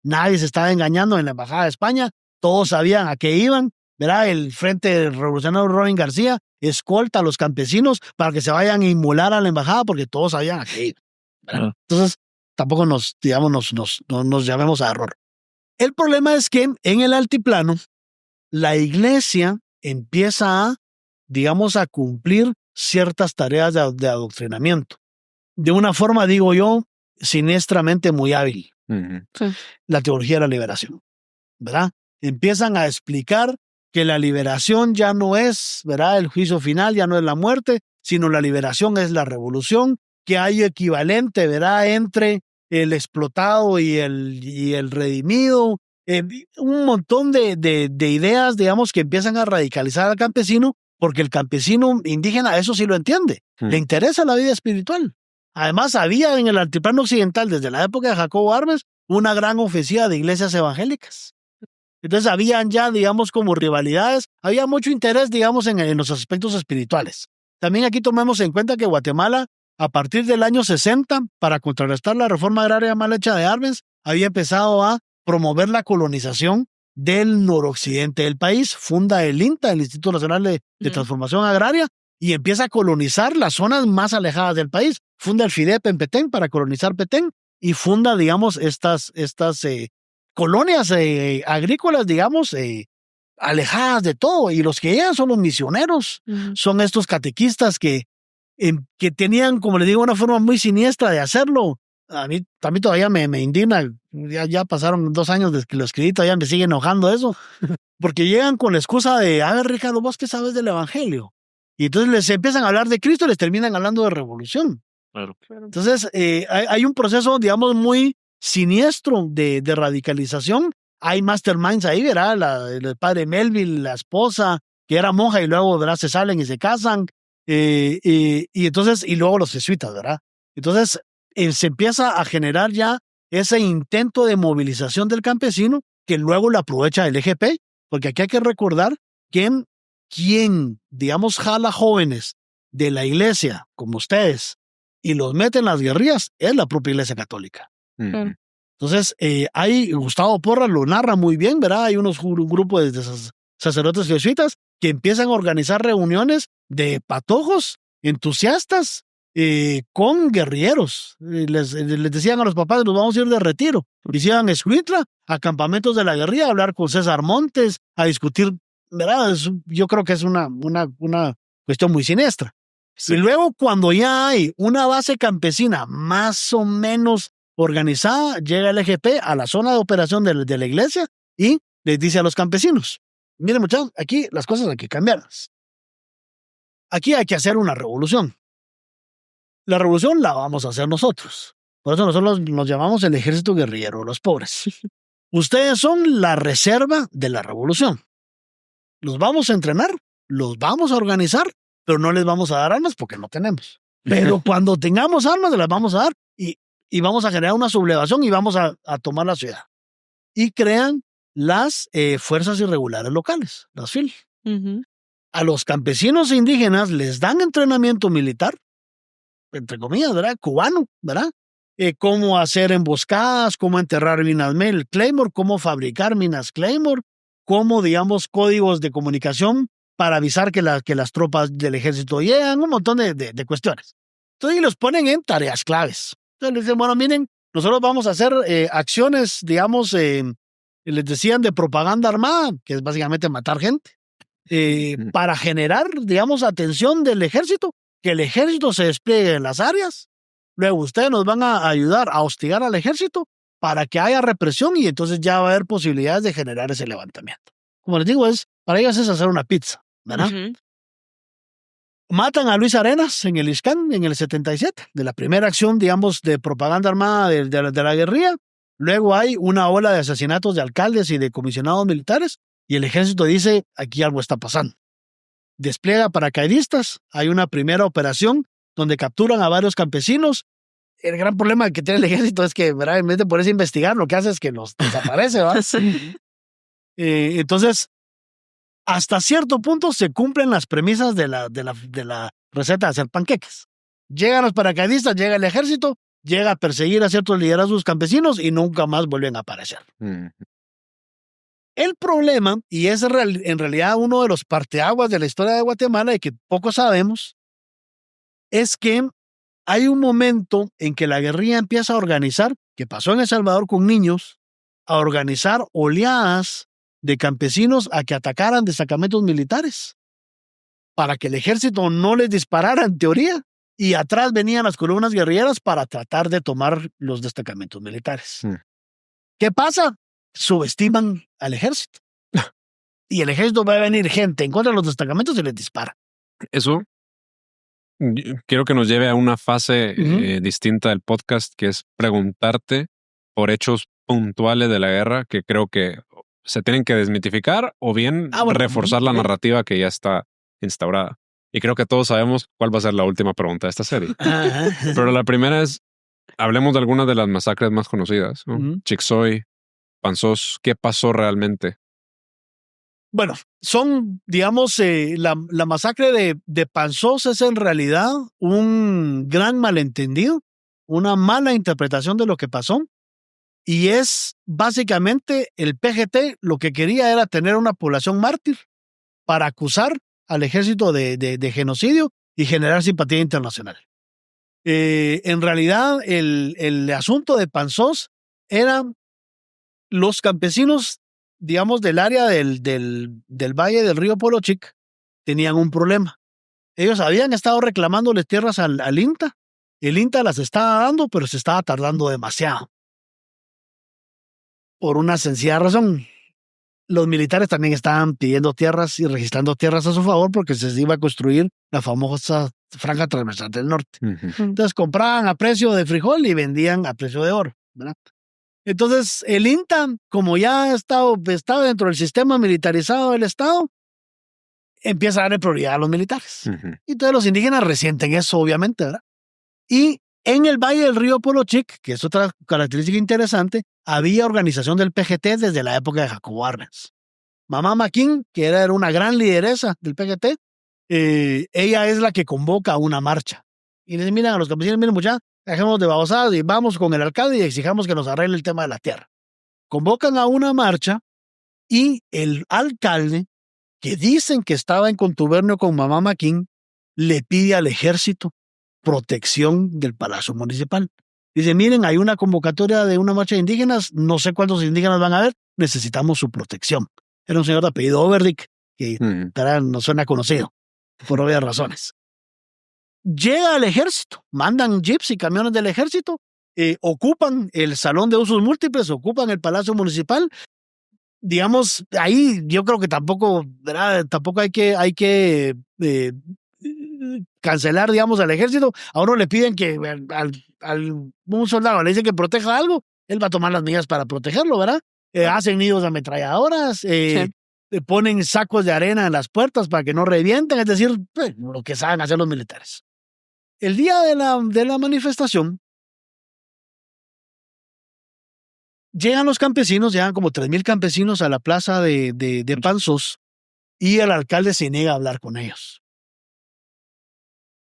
Nadie se estaba engañando en la Embajada de España. Todos sabían a qué iban, ¿verdad? El Frente Revolucionario Robin García escolta a los campesinos para que se vayan a inmolar a la embajada porque todos sabían a qué iban, ¿verdad? Entonces, tampoco nos llamemos a error. El problema es que en el altiplano, la iglesia empieza a, digamos, a cumplir ciertas tareas de adoctrinamiento. De una forma, digo yo, siniestramente muy hábil. Sí. La teología de la liberación, ¿verdad? Empiezan a explicar que la liberación ya no es, ¿verdad? El juicio final ya no es la muerte, sino la liberación es la revolución, que hay equivalente, ¿verdad? Entre el explotado y el redimido, un montón de ideas, digamos, que empiezan a radicalizar al campesino, porque el campesino indígena eso sí lo entiende, le interesa la vida espiritual. Además, había en el altiplano occidental, desde la época de Jacobo Arbenz, una gran ofensiva de iglesias evangélicas. Entonces, habían ya, digamos, como rivalidades, había mucho interés, digamos, en los aspectos espirituales. También aquí tomemos en cuenta que Guatemala, a partir del año 60, para contrarrestar la reforma agraria mal hecha de Arbenz, había empezado a promover la colonización del noroccidente del país. Funda el INTA, el Instituto Nacional de Transformación Agraria, y empieza a colonizar las zonas más alejadas del país. Funda el FIDEP en Petén para colonizar Petén y funda, digamos, estas colonias agrícolas, digamos, alejadas de todo. Y los que llegan son los misioneros, son estos catequistas que tenían, como les digo, una forma muy siniestra de hacerlo. A mí todavía me indigna, ya pasaron 2 años desde que lo escribí, todavía me sigue enojando eso, porque llegan con la excusa de, a ver, Ricardo, ¿vos qué sabes del evangelio? Y entonces les empiezan a hablar de Cristo y les terminan hablando de revolución. Claro. Entonces, hay un proceso, digamos, muy siniestro de radicalización. Hay masterminds ahí, ¿verdad? El padre Melville, la esposa, que era monja y luego, ¿verdad? Se salen y se casan. Y luego los jesuitas, ¿verdad? Entonces, se empieza a generar ya ese intento de movilización del campesino que luego lo aprovecha el EGP, porque aquí hay que recordar que quien, digamos, jala jóvenes de la iglesia, como ustedes, y los mete en las guerrillas, es la propia iglesia católica. Entonces, Gustavo Porras lo narra muy bien, ¿verdad? Hay un grupo de sacerdotes jesuitas que empiezan a organizar reuniones de patojos, entusiastas, con guerrilleros. Les decían a los papás, nos vamos a ir de retiro. Hicieron Escuintla, a campamentos de la guerrilla, a hablar con César Montes, a discutir, ¿verdad? Yo creo que es una cuestión muy siniestra. Sí. Y luego, cuando ya hay una base campesina más o menos organizada, llega el EGP a la zona de operación de la iglesia y les dice a los campesinos, miren muchachos, aquí las cosas hay que cambiarlas. Aquí hay que hacer una revolución. La revolución la vamos a hacer nosotros. Por eso nosotros nos llamamos el ejército guerrillero, los pobres. Ustedes son la reserva de la revolución. Los vamos a entrenar, los vamos a organizar, pero no les vamos a dar armas porque no tenemos. Pero cuando tengamos armas, se las vamos a dar y vamos a generar una sublevación y vamos a tomar la ciudad. Y crean las fuerzas irregulares locales, las FIL. Ujú. A los campesinos indígenas les dan entrenamiento militar, entre comillas, ¿verdad? Cubano, ¿verdad? Cómo hacer emboscadas, cómo enterrar minas Claymore, cómo fabricar minas Claymore, cómo, digamos, códigos de comunicación para avisar que las tropas del ejército llegan, un montón de cuestiones. Entonces, los ponen en tareas claves. Entonces, les dicen, bueno, miren, nosotros vamos a hacer acciones, digamos, les decían de propaganda armada, que es básicamente matar gente, para generar, digamos, atención del ejército, que el ejército se despliegue en las áreas. Luego ustedes nos van a ayudar a hostigar al ejército para que haya represión y entonces ya va a haber posibilidades de generar ese levantamiento. Como les digo, para ellos es hacer una pizza, ¿verdad? Ujú. Matan a Luis Arenas en el ISCAN en el 77, de la primera acción, digamos, de propaganda armada de la guerrilla. Luego hay una ola de asesinatos de alcaldes y de comisionados militares y el ejército dice, aquí algo está pasando. Despliega paracaidistas, hay una primera operación donde capturan a varios campesinos. El gran problema que tiene el ejército es que, ¿verdad?, en vez de ponerse a investigar, lo que hace es que los desaparece, ¿verdad? Sí. Entonces, hasta cierto punto se cumplen las premisas de la receta de hacer panqueques. Llegan los paracaidistas, llega el ejército, llega a perseguir a ciertos liderazgos campesinos y nunca más vuelven a aparecer. El problema, y es en realidad uno de los parteaguas de la historia de Guatemala y que poco sabemos, es que hay un momento en que la guerrilla empieza a organizar, que pasó en El Salvador con niños, a organizar oleadas de campesinos a que atacaran destacamentos militares para que el ejército no les disparara en teoría y atrás venían las columnas guerrilleras para tratar de tomar los destacamentos militares. ¿Qué pasa? Subestiman al ejército y el ejército va a venir gente en contra de los destacamentos y les dispara. Eso quiero que nos lleve a una fase distinta del podcast, que es preguntarte por hechos puntuales de la guerra que creo que se tienen que desmitificar o bien reforzar la narrativa que ya está instaurada. Y creo que todos sabemos cuál va a ser la última pregunta de esta serie. Pero la primera es, hablemos de algunas de las masacres más conocidas, ¿no? Chicxoy, Panzós, ¿qué pasó realmente? Bueno, son, digamos, la masacre de Panzós es en realidad un gran malentendido, una mala interpretación de lo que pasó. Y es básicamente el PGT lo que quería era tener una población mártir para acusar al ejército de genocidio y generar simpatía internacional. En realidad, el asunto de Panzós era los campesinos, digamos, del área del valle del río Polochic, tenían un problema. Ellos habían estado reclamándoles tierras al INTA. El INTA las estaba dando, pero se estaba tardando demasiado. Por una sencilla razón. Los militares también estaban pidiendo tierras y registrando tierras a su favor porque se iba a construir la famosa franja transversal del norte. Entonces compraban a precio de frijol y vendían a precio de oro, ¿verdad? Entonces el INTA, como ya estaba dentro del sistema militarizado del Estado, empieza a darle prioridad a los militares. Y entonces los indígenas resienten eso, obviamente, ¿verdad? Y en el valle del río Polochic, que es otra característica interesante, había organización del PGT desde la época de Jacobo Arbenz. Mamá Maquín, que era una gran lideresa del PGT, ella es la que convoca a una marcha. Y les miran a los campesinos, miren muchachos, dejemos de babosadas y vamos con el alcalde y exijamos que nos arregle el tema de la tierra. Convocan a una marcha y el alcalde, que dicen que estaba en contubernio con Mamá Maquín, le pide al ejército protección del Palacio Municipal. Dice, miren, hay una convocatoria de una marcha de indígenas, no sé cuántos indígenas van a ver, necesitamos su protección. Era un señor de apellido Overdick, que no suena conocido, por obvias razones. Llega el ejército, mandan jeeps y camiones del ejército, ocupan el salón de usos múltiples, ocupan el Palacio Municipal. Digamos, ahí yo creo que tampoco, ¿verdad? Tampoco hay que cancelar, digamos, al ejército. A uno le piden que un soldado le dice que proteja algo, él va a tomar las medidas para protegerlo, ¿verdad? Hacen nidos de ametralladoras, ponen sacos de arena en las puertas para que no revienten, es decir, lo que saben hacer los militares. El día de la manifestación, llegan los campesinos, llegan como 3,000 campesinos a la plaza de Panzós y el alcalde se niega a hablar con ellos.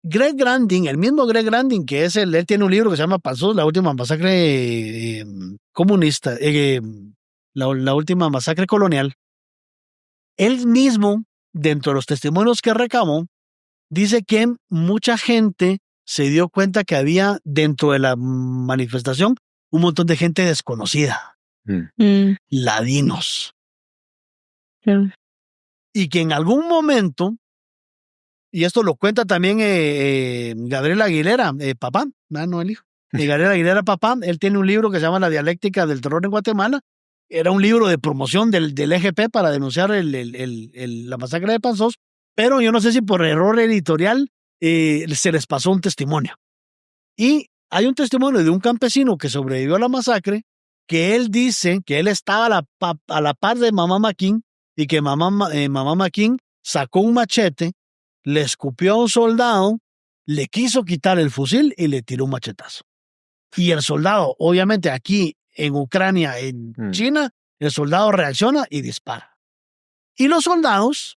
Greg Grandin, el mismo Greg Grandin, que es él tiene un libro que se llama Panzós, la última masacre comunista, la última masacre colonial. Él mismo, dentro de los testimonios que recabó, dice que mucha gente se dio cuenta que había dentro de la manifestación un montón de gente desconocida, ladinos, y que en algún momento, y esto lo cuenta también Gabriel Aguilera, papá, no el hijo, Gabriel Aguilera, papá, él tiene un libro que se llama La dialéctica del terror en Guatemala. Era un libro de promoción del EGP para denunciar la masacre de Panzós, pero yo no sé si por error editorial se les pasó un testimonio. Y hay un testimonio de un campesino que sobrevivió a la masacre, que él dice que él estaba a la par de Mamá Maquín y que Mamá Maquín sacó un machete, le escupió a un soldado, le quiso quitar el fusil y le tiró un machetazo. Y el soldado, obviamente aquí en Ucrania, en China, el soldado reacciona y dispara. Y los soldados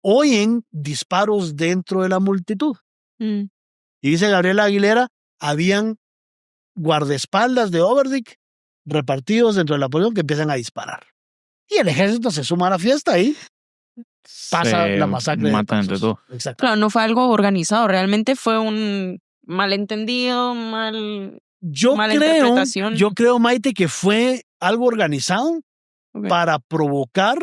oyen disparos dentro de la multitud. Y dice Gabriel Aguilera, habían guardaespaldas de Overdyk repartidos dentro de la población que empiezan a disparar. Y el ejército se suma a la fiesta y pasa la masacre. Matan entre todos. Exacto. Claro, no fue algo organizado, realmente fue un malentendido, mala interpretación. Yo creo, Maite, que fue algo organizado para provocar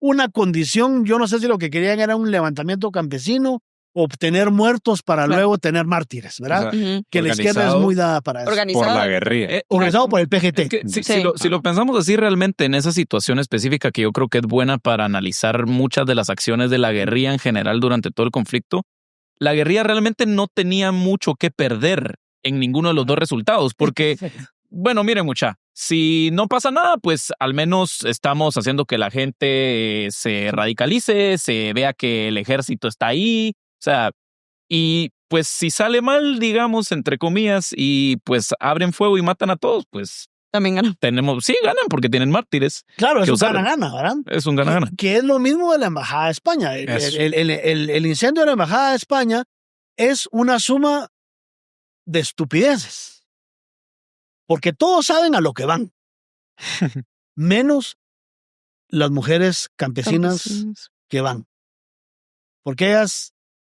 una condición. Yo no sé si lo que querían era un levantamiento campesino, obtener muertos para luego tener mártires, ¿verdad? O sea, que la izquierda es muy dada para eso. por la guerrilla. Organizado por el PGT. Es que, si lo pensamos así realmente en esa situación específica que yo creo que es buena para analizar muchas de las acciones de la guerrilla en general durante todo el conflicto, la guerrilla realmente no tenía mucho que perder en ninguno de los dos resultados, porque, bueno, miren mucha, si no pasa nada, pues al menos estamos haciendo que la gente se radicalice, se vea que el ejército está ahí, o sea, y pues si sale mal, digamos, entre comillas, y pues abren fuego y matan a todos, pues también ganan. Sí, ganan porque tienen mártires. Claro, es un gana-gana, ¿verdad? Es un gana-gana. Que es lo mismo de la Embajada de España. El incendio de la Embajada de España es una suma de estupideces. Porque todos saben a lo que van. Menos las mujeres campesinas que van. Porque ellas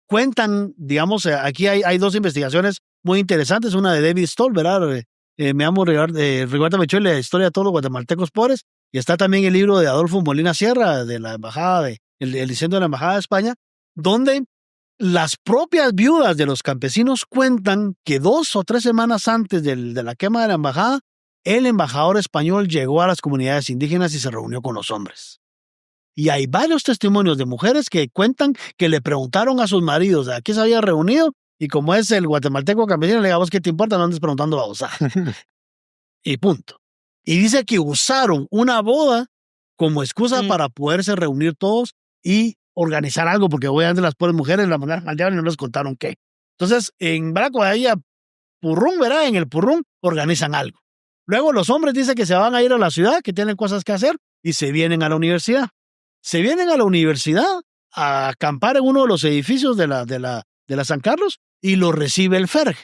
cuentan, digamos, aquí hay dos investigaciones muy interesantes. Una de David Stoll, ¿verdad? Me amo Rigoberta Menchú, la historia de todos los guatemaltecos pobres. Y está también el libro de Adolfo Molina Sierra, de la embajada, el incendio de la Embajada de España, donde las propias viudas de los campesinos cuentan que 2 o 3 semanas antes de la quema de la embajada, el embajador español llegó a las comunidades indígenas y se reunió con los hombres. Y hay varios testimonios de mujeres que cuentan que le preguntaron a sus maridos a qué se había reunido, y como es el guatemalteco campesino, le digamos, ¿qué te importa? No andes preguntando babosada. Y punto. Y dice que usaron una boda como excusa para poderse reunir todos y organizar algo, porque obviamente las pobres mujeres la mandaron al diablo y no les contaron qué. Entonces, en Baraco, ahí a Purrún, ¿verdad? En el Purrún organizan algo. Luego los hombres dicen que se van a ir a la ciudad, que tienen cosas que hacer, y se vienen a la universidad. Se vienen a la universidad a acampar en uno de los edificios de la San Carlos y lo recibe el FERG.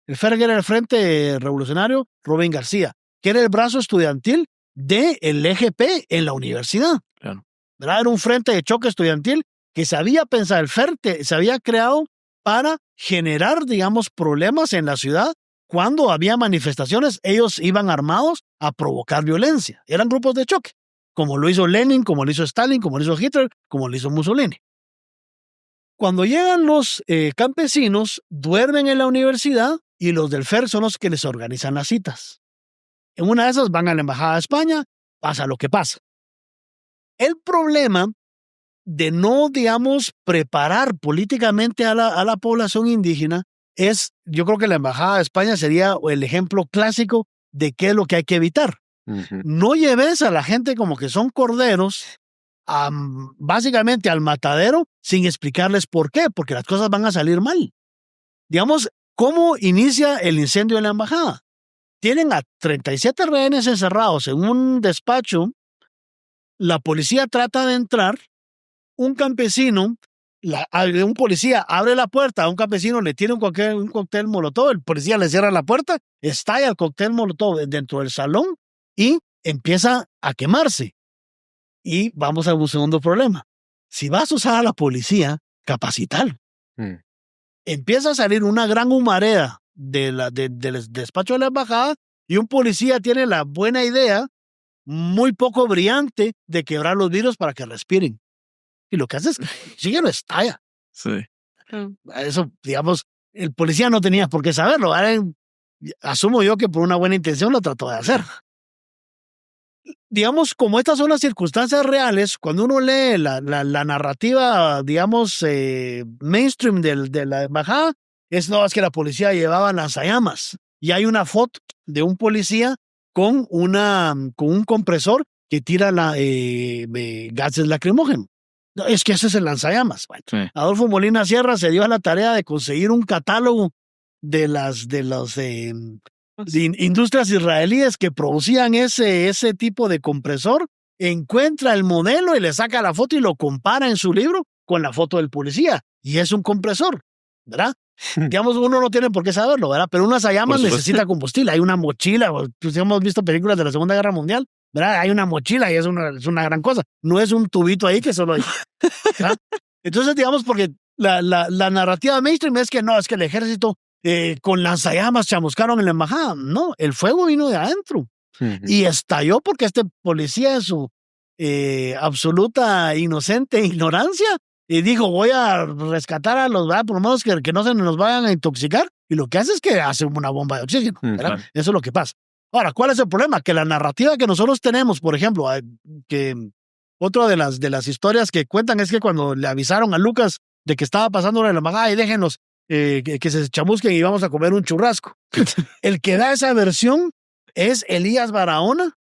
El FERG era el Frente Revolucionario Rubén García, que era el brazo estudiantil del EGP en la universidad. Claro. ¿Verdad? Era un frente de choque estudiantil que se había pensado, el FERG se había creado para generar, digamos, problemas en la ciudad. Cuando había manifestaciones, ellos iban armados a provocar violencia. Eran grupos de choque, como lo hizo Lenin, como lo hizo Stalin, como lo hizo Hitler, como lo hizo Mussolini. Cuando llegan los campesinos, duermen en la universidad y los del FERG son los que les organizan las citas. En una de esas van a la Embajada de España, pasa lo que pasa. El problema de no, digamos, preparar políticamente a la población indígena es, yo creo que la Embajada de España sería el ejemplo clásico de qué es lo que hay que evitar. No lleves a la gente como que son corderos básicamente al matadero sin explicarles por qué, porque las cosas van a salir mal. Digamos, ¿cómo inicia el incendio en la embajada? Tienen a 37 rehenes encerrados en un despacho. La policía trata de entrar. Un campesino, un policía abre la puerta a un campesino, le tira un cóctel molotov. El policía le cierra la puerta, estalla el cóctel molotov dentro del salón y empieza a quemarse. Y vamos a un segundo problema. Si vas a usar a la policía, capacitar. Empieza a salir una gran humareda del despacho de la embajada y un policía tiene la buena idea, muy poco brillante, de quebrar los vidrios para que respiren. Y lo que hace es que sigue lo estalla. Sí. Eso, digamos, el policía no tenía por qué saberlo. Ahora, asumo yo que por una buena intención lo trató de hacer. Digamos, como estas son las circunstancias reales, cuando uno lee la narrativa, digamos, mainstream de la embajada, es que la policía llevaba lanzallamas. Y hay una foto de un policía con un compresor que tira gases lacrimógenos. Es que ese es el lanzallamas. Bueno, Sí. Adolfo Molina Sierra se dio a la tarea de conseguir un catálogo de las industrias israelíes que producían ese tipo de compresor, encuentra el modelo y le saca la foto y lo compara en su libro con la foto del policía. Y es un compresor, ¿verdad? Digamos, uno no tiene por qué saberlo, ¿verdad? Pero un lanzallamas necesita combustible. Hay una mochila, pues hemos visto películas de la Segunda Guerra Mundial, ¿verdad? Hay una mochila y es una gran cosa. No es un tubito ahí que solo hay. ¿Verdad? Entonces, digamos, porque la narrativa mainstream es que no, es que el ejército con lanzallamas chamuscaron en la embajada. No, el fuego vino de adentro y estalló porque este policía en su absoluta inocente ignorancia y dijo, voy a rescatar a los, ¿verdad? Por lo menos que no se nos vayan a intoxicar, y lo que hace es que hace una bomba de oxígeno, ¿verdad? Claro. Eso es lo que pasa. Ahora, ¿cuál es el problema? Que la narrativa que nosotros tenemos, por ejemplo, que otra de las historias que cuentan es que cuando le avisaron a Lucas de que estaba pasando en la embajada y déjenos que se chamusquen y vamos a comer un churrasco. El que da esa versión es Elías Barahona,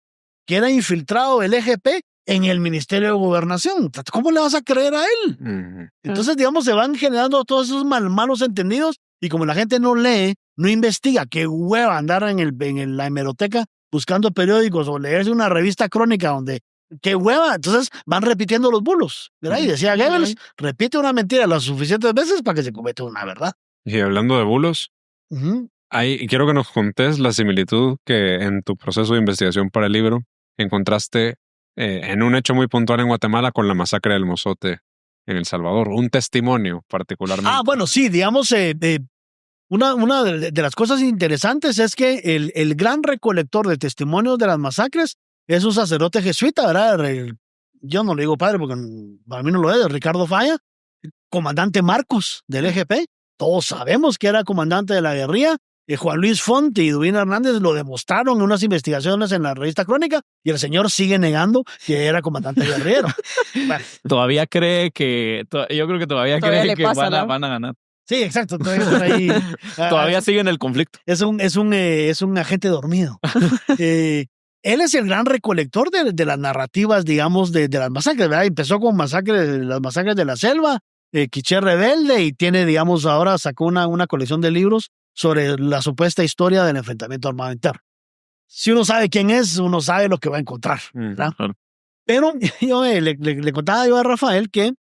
que era infiltrado del EGP en el Ministerio de Gobernación. ¿Cómo le vas a creer a él? Entonces, digamos, se van generando todos esos malos entendidos y como la gente no lee, no investiga, qué hueva andar en la hemeroteca buscando periódicos o leerse una revista crónica donde qué hueva, entonces van repitiendo los bulos, ¿verdad? Y decía Goebbels, repite una mentira las suficientes veces para que se cometa una verdad. Y hablando de bulos, quiero que nos contés la similitud que en tu proceso de investigación para el libro encontraste en un hecho muy puntual en Guatemala con la masacre del Mozote en El Salvador, un testimonio particularmente. Bueno, sí, digamos, una de las cosas interesantes es que el gran recolector de testimonios de las masacres es un sacerdote jesuita, ¿verdad? Yo no le digo padre porque para mí no lo es, Ricardo Falla, comandante Marcos del EGP. Todos sabemos que era comandante de la guerrilla. Juan Luis Font y Dubín Hernández lo demostraron en unas investigaciones en la revista Crónica y el señor sigue negando que era comandante guerrillero. Bueno. Todavía cree yo creo que todavía cree que pasa, van a ganar. Sí, exacto. Todavía sigue en el conflicto. Es un agente dormido. Él es el gran recolector de las narrativas, digamos, de las masacres, ¿verdad? Empezó con las masacres de la selva, Quiché Rebelde, y tiene, digamos, ahora sacó una colección de libros sobre la supuesta historia del enfrentamiento armado interno. Si uno sabe quién es, uno sabe lo que va a encontrar, ¿verdad? Claro. Pero yo le contaba yo a Rafael que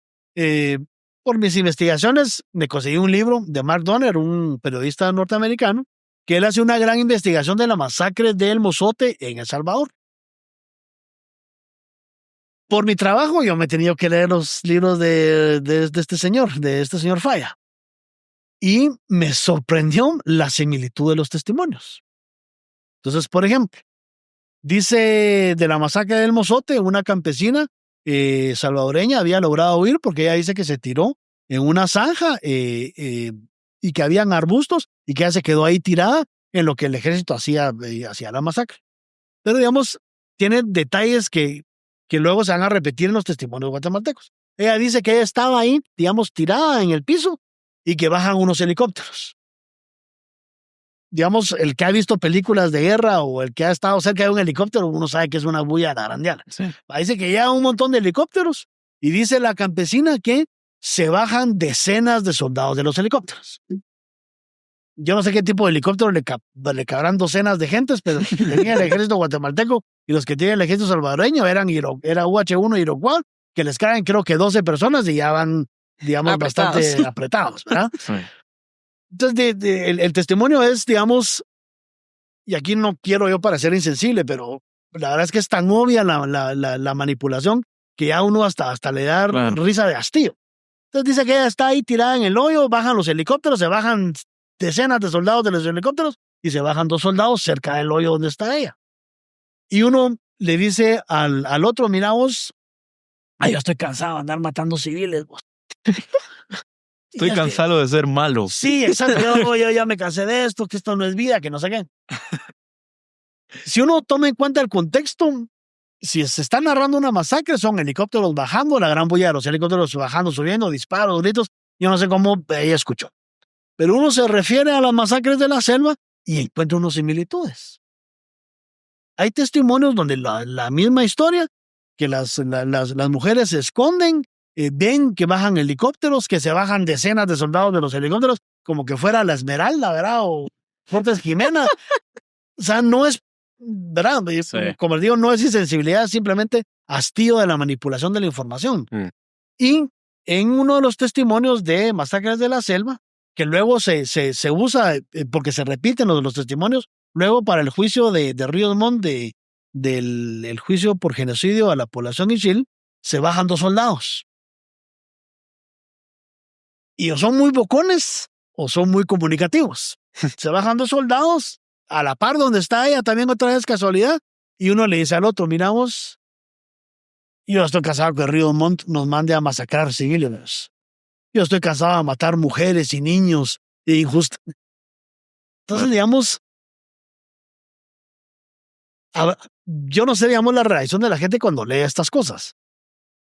por mis investigaciones me conseguí un libro de Mark Donner, un periodista norteamericano, que él hace una gran investigación de la masacre del Mozote en El Salvador. Por mi trabajo, yo me he tenido que leer los libros de este señor Falla. Y me sorprendió la similitud de los testimonios. Entonces, por ejemplo, dice de la masacre del Mozote, una campesina salvadoreña había logrado huir porque ella dice que se tiró en una zanja y que habían arbustos y que ella se quedó ahí tirada en lo que el ejército hacía la masacre. Pero, digamos, tiene detalles que luego se van a repetir en los testimonios guatemaltecos. Ella dice que ella estaba ahí, digamos, tirada en el piso y que bajan unos helicópteros. Digamos, el que ha visto películas de guerra o el que ha estado cerca de un helicóptero, uno sabe que es una bulla narandiana. Sí. Dice que llegan un montón de helicópteros y dice la campesina que se bajan decenas de soldados de los helicópteros. yo no sé qué tipo de helicóptero le cabrán docenas de gentes, pero tenía el ejército guatemalteco y los que tienen el ejército salvadoreño era UH-1 Iroquois, que les caen creo que 12 personas y ya van, digamos, Apretados. bastante apretados, ¿verdad? Sí. Entonces, el testimonio es, digamos, y aquí no quiero yo parecer insensible, pero la verdad es que es tan obvia la manipulación que ya uno hasta le da Claro. risa de hastío. Entonces dice que ella está ahí tirada en el hoyo, bajan los helicópteros, se bajan decenas de soldados de los helicópteros y se bajan 2 soldados cerca del hoyo donde está ella. Y uno le dice al otro, mira vos, yo estoy cansado de andar matando civiles. Vos. Estoy Y es que- cansado de ser malo. Sí, exacto. Yo ya me cansé de esto, que esto no es vida, que no sé qué. Si uno toma en cuenta el contexto, si se está narrando una masacre, son helicópteros bajando, la gran bulla de los helicópteros bajando, subiendo, disparos, gritos. Yo no sé cómo ella escuchó. Pero uno se refiere a las masacres de la selva y encuentra unas similitudes. Hay testimonios donde la misma historia, que las mujeres se esconden, ven que bajan helicópteros, que se bajan decenas de soldados de los helicópteros, como que fuera la Esmeralda, ¿verdad? O Fortes Jimena. O sea, no es, ¿verdad? Sí. Como les digo, no es insensibilidad, es simplemente hastío de la manipulación de la información. Y en uno de los testimonios de masacres de la selva, que luego se usa, porque se repiten los testimonios, luego para el juicio de Ríos Montt, del juicio por genocidio a la población Ixil, se bajan 2 soldados. Y o son muy bocones o son muy comunicativos. Se bajan 2 soldados a la par donde está ella, también otra vez casualidad, y uno le dice al otro, miramos, yo estoy cansado que Ríos Montt nos mande a masacrar civiles. Yo estoy cansado de matar mujeres y niños e injusto. Entonces, digamos, yo no sé, digamos, la reacción de la gente cuando lee estas cosas.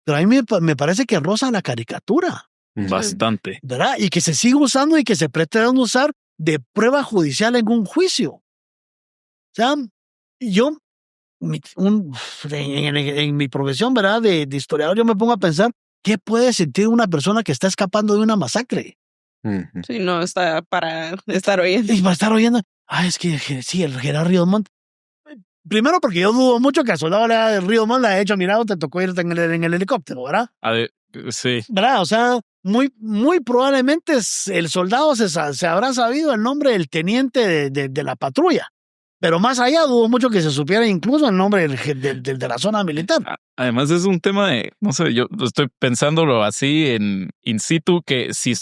Pero a mí me parece que roza la caricatura, Bastante. ¿verdad? Y que se sigue usando y que se pretende usar de prueba judicial en un juicio. O sea, yo, en mi profesión, ¿verdad? De historiador, yo me pongo a pensar, ¿qué puede sentir una persona que está escapando de una masacre? Sí, no está para estar oyendo. Y va a estar oyendo, es que sí, el general Ríos Montt. Primero porque yo dudo mucho que al soldado de Ríos Montt le haya hecho, mira, te tocó irte en el helicóptero, ¿verdad? Sí. ¿Verdad? O sea, muy probablemente el soldado se habrá sabido el nombre del teniente de la patrulla. Pero más allá, dudo mucho que se supiera incluso el nombre de la zona militar. Además es un tema de, no sé, yo estoy pensándolo así in situ, que si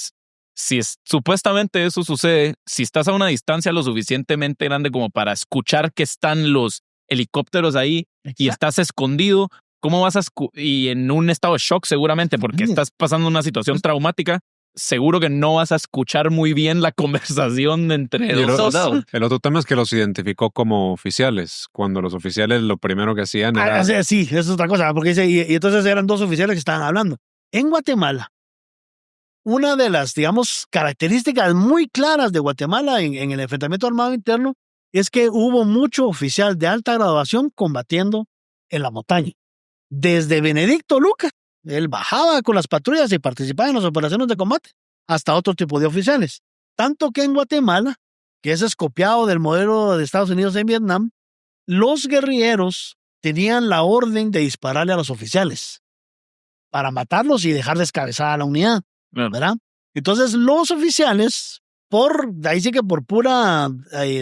supuestamente eso sucede, si estás a una distancia lo suficientemente grande como para escuchar que están los helicópteros ahí y estás escondido, ¿cómo vas y en un estado de shock seguramente porque estás pasando una situación traumática? Seguro que no vas a escuchar muy bien la conversación entre los soldados. El otro tema es que los identificó como oficiales, cuando los oficiales lo primero que hacían era... Sí, eso es otra cosa, porque dice, y entonces eran 2 oficiales que estaban hablando. En Guatemala, una de las, digamos, características muy claras de Guatemala en el enfrentamiento armado interno es que hubo mucho oficial de alta graduación combatiendo en la montaña. Desde Benedicto Luca, él bajaba con las patrullas y participaba en las operaciones de combate, hasta otro tipo de oficiales. Tanto que en Guatemala, que ese es copiado del modelo de Estados Unidos en Vietnam, los guerrilleros tenían la orden de dispararle a los oficiales para matarlos y dejar descabezada a la unidad, ¿verdad? Entonces los oficiales, ahí sí que por pura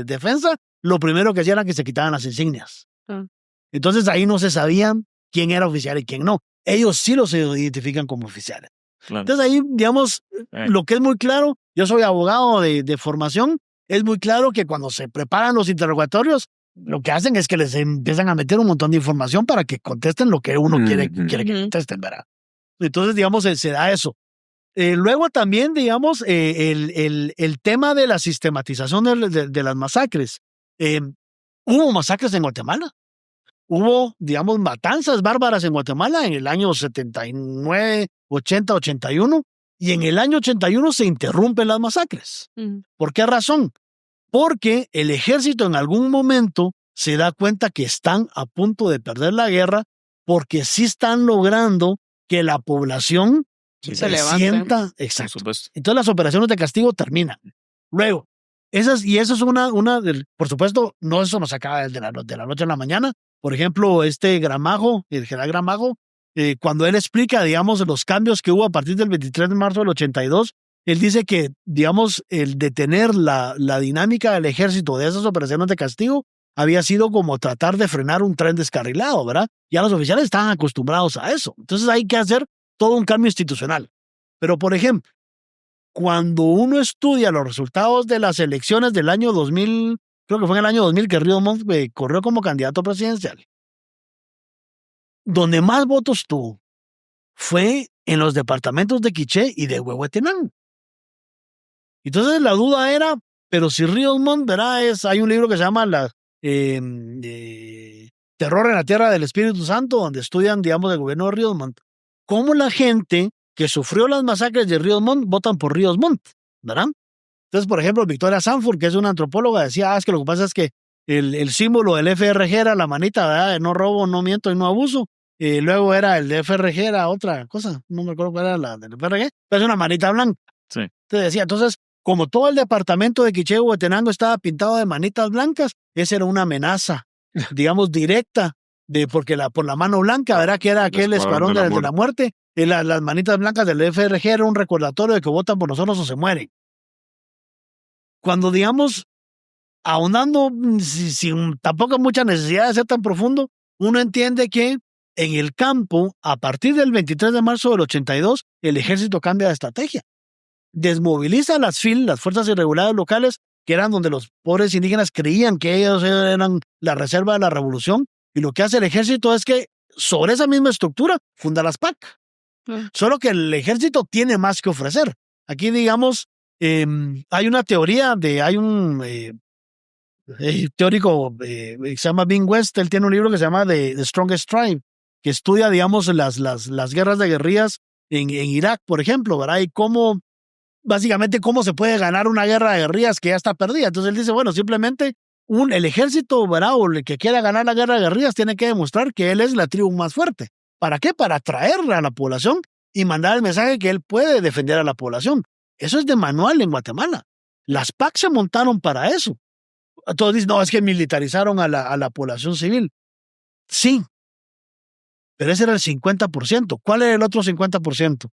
defensa, lo primero que hacían era que se quitaban las insignias. Entonces ahí no se sabía quién era oficial y quién no. Ellos sí los identifican como oficiales. Claro. Entonces ahí, digamos, lo que es muy claro, yo soy abogado de formación, es muy claro que cuando se preparan los interrogatorios, lo que hacen es que les empiezan a meter un montón de información para que contesten lo que uno quiere que contesten, ¿verdad? Entonces, digamos, se da eso. Luego también, digamos, el tema de la sistematización de las masacres. Hubo masacres en Guatemala. Hubo, digamos, matanzas bárbaras en Guatemala en el año 79, 80, 81. Y en el año 81 se interrumpen las masacres. ¿Por qué razón? Porque el ejército en algún momento se da cuenta que están a punto de perder la guerra porque sí están logrando que la población se sienta. Exacto. Entonces las operaciones de castigo terminan. Luego, Eso es por supuesto, no eso nos acaba de la noche a la mañana. Por ejemplo, Gramajo, el general Gramajo, cuando él explica, digamos, los cambios que hubo a partir del 23 de marzo del 82, él dice que, digamos, el detener la dinámica del ejército de esas operaciones de castigo había sido como tratar de frenar un tren descarrilado, ¿verdad? Ya los oficiales estaban acostumbrados a eso. Entonces hay que hacer todo un cambio institucional. Pero, por ejemplo, cuando uno estudia los resultados de las elecciones del año 2000, creo que fue en el año 2000 que Ríos Montt corrió como candidato presidencial, donde más votos tuvo fue en los departamentos de Quiché y de Huehuetenango. Entonces la duda era, pero si Ríos Montt, ¿verdad? Hay un libro que se llama Terror en la Tierra del Espíritu Santo, donde estudian, digamos, el gobierno de Ríos Montt. ¿Cómo la gente que sufrió las masacres de Ríos Montt votan por Ríos Montt, ¿verdad? Entonces, por ejemplo, Victoria Sanford, que es una antropóloga, decía, es que lo que pasa es que el símbolo del FRG era la manita, ¿verdad? De no robo, no miento y no abuso. Luego era el de FRG, era otra cosa, no me acuerdo cuál era la del FRG, pero es una manita blanca. Sí. Te decía, entonces, como todo el departamento de Quiché Huehuetenango estaba pintado de manitas blancas, esa era una amenaza, digamos, directa, por la mano blanca, ¿verdad? Que era aquel escuadrón de la muerte. Las manitas blancas del FRG era un recordatorio de que votan por nosotros o se mueren. Cuando, digamos, ahondando sin tampoco mucha necesidad de ser tan profundo, uno entiende que en el campo, a partir del 23 de marzo del 82, el ejército cambia de estrategia. Desmoviliza las FIL, las fuerzas irregulares locales, que eran donde los pobres indígenas creían que ellos eran la reserva de la revolución, y lo que hace el ejército es que sobre esa misma estructura funda las PAC. Solo que el ejército tiene más que ofrecer. Aquí, digamos, hay una teoría hay un teórico que se llama Bing West, él tiene un libro que se llama The Strongest Tribe, que estudia, digamos, las guerras de guerrillas en Irak, por ejemplo, ¿verdad? Y básicamente cómo se puede ganar una guerra de guerrillas que ya está perdida. Entonces él dice, bueno, simplemente el ejército, ¿verdad? O el que quiera ganar la guerra de guerrillas tiene que demostrar que él es la tribu más fuerte. ¿Para qué? Para atraer a la población y mandar el mensaje que él puede defender a la población. Eso es de manual en Guatemala. Las PAC se montaron para eso. Todos dicen, no, es que militarizaron a la población civil. Sí, pero ese era el 50%. ¿Cuál era el otro 50%?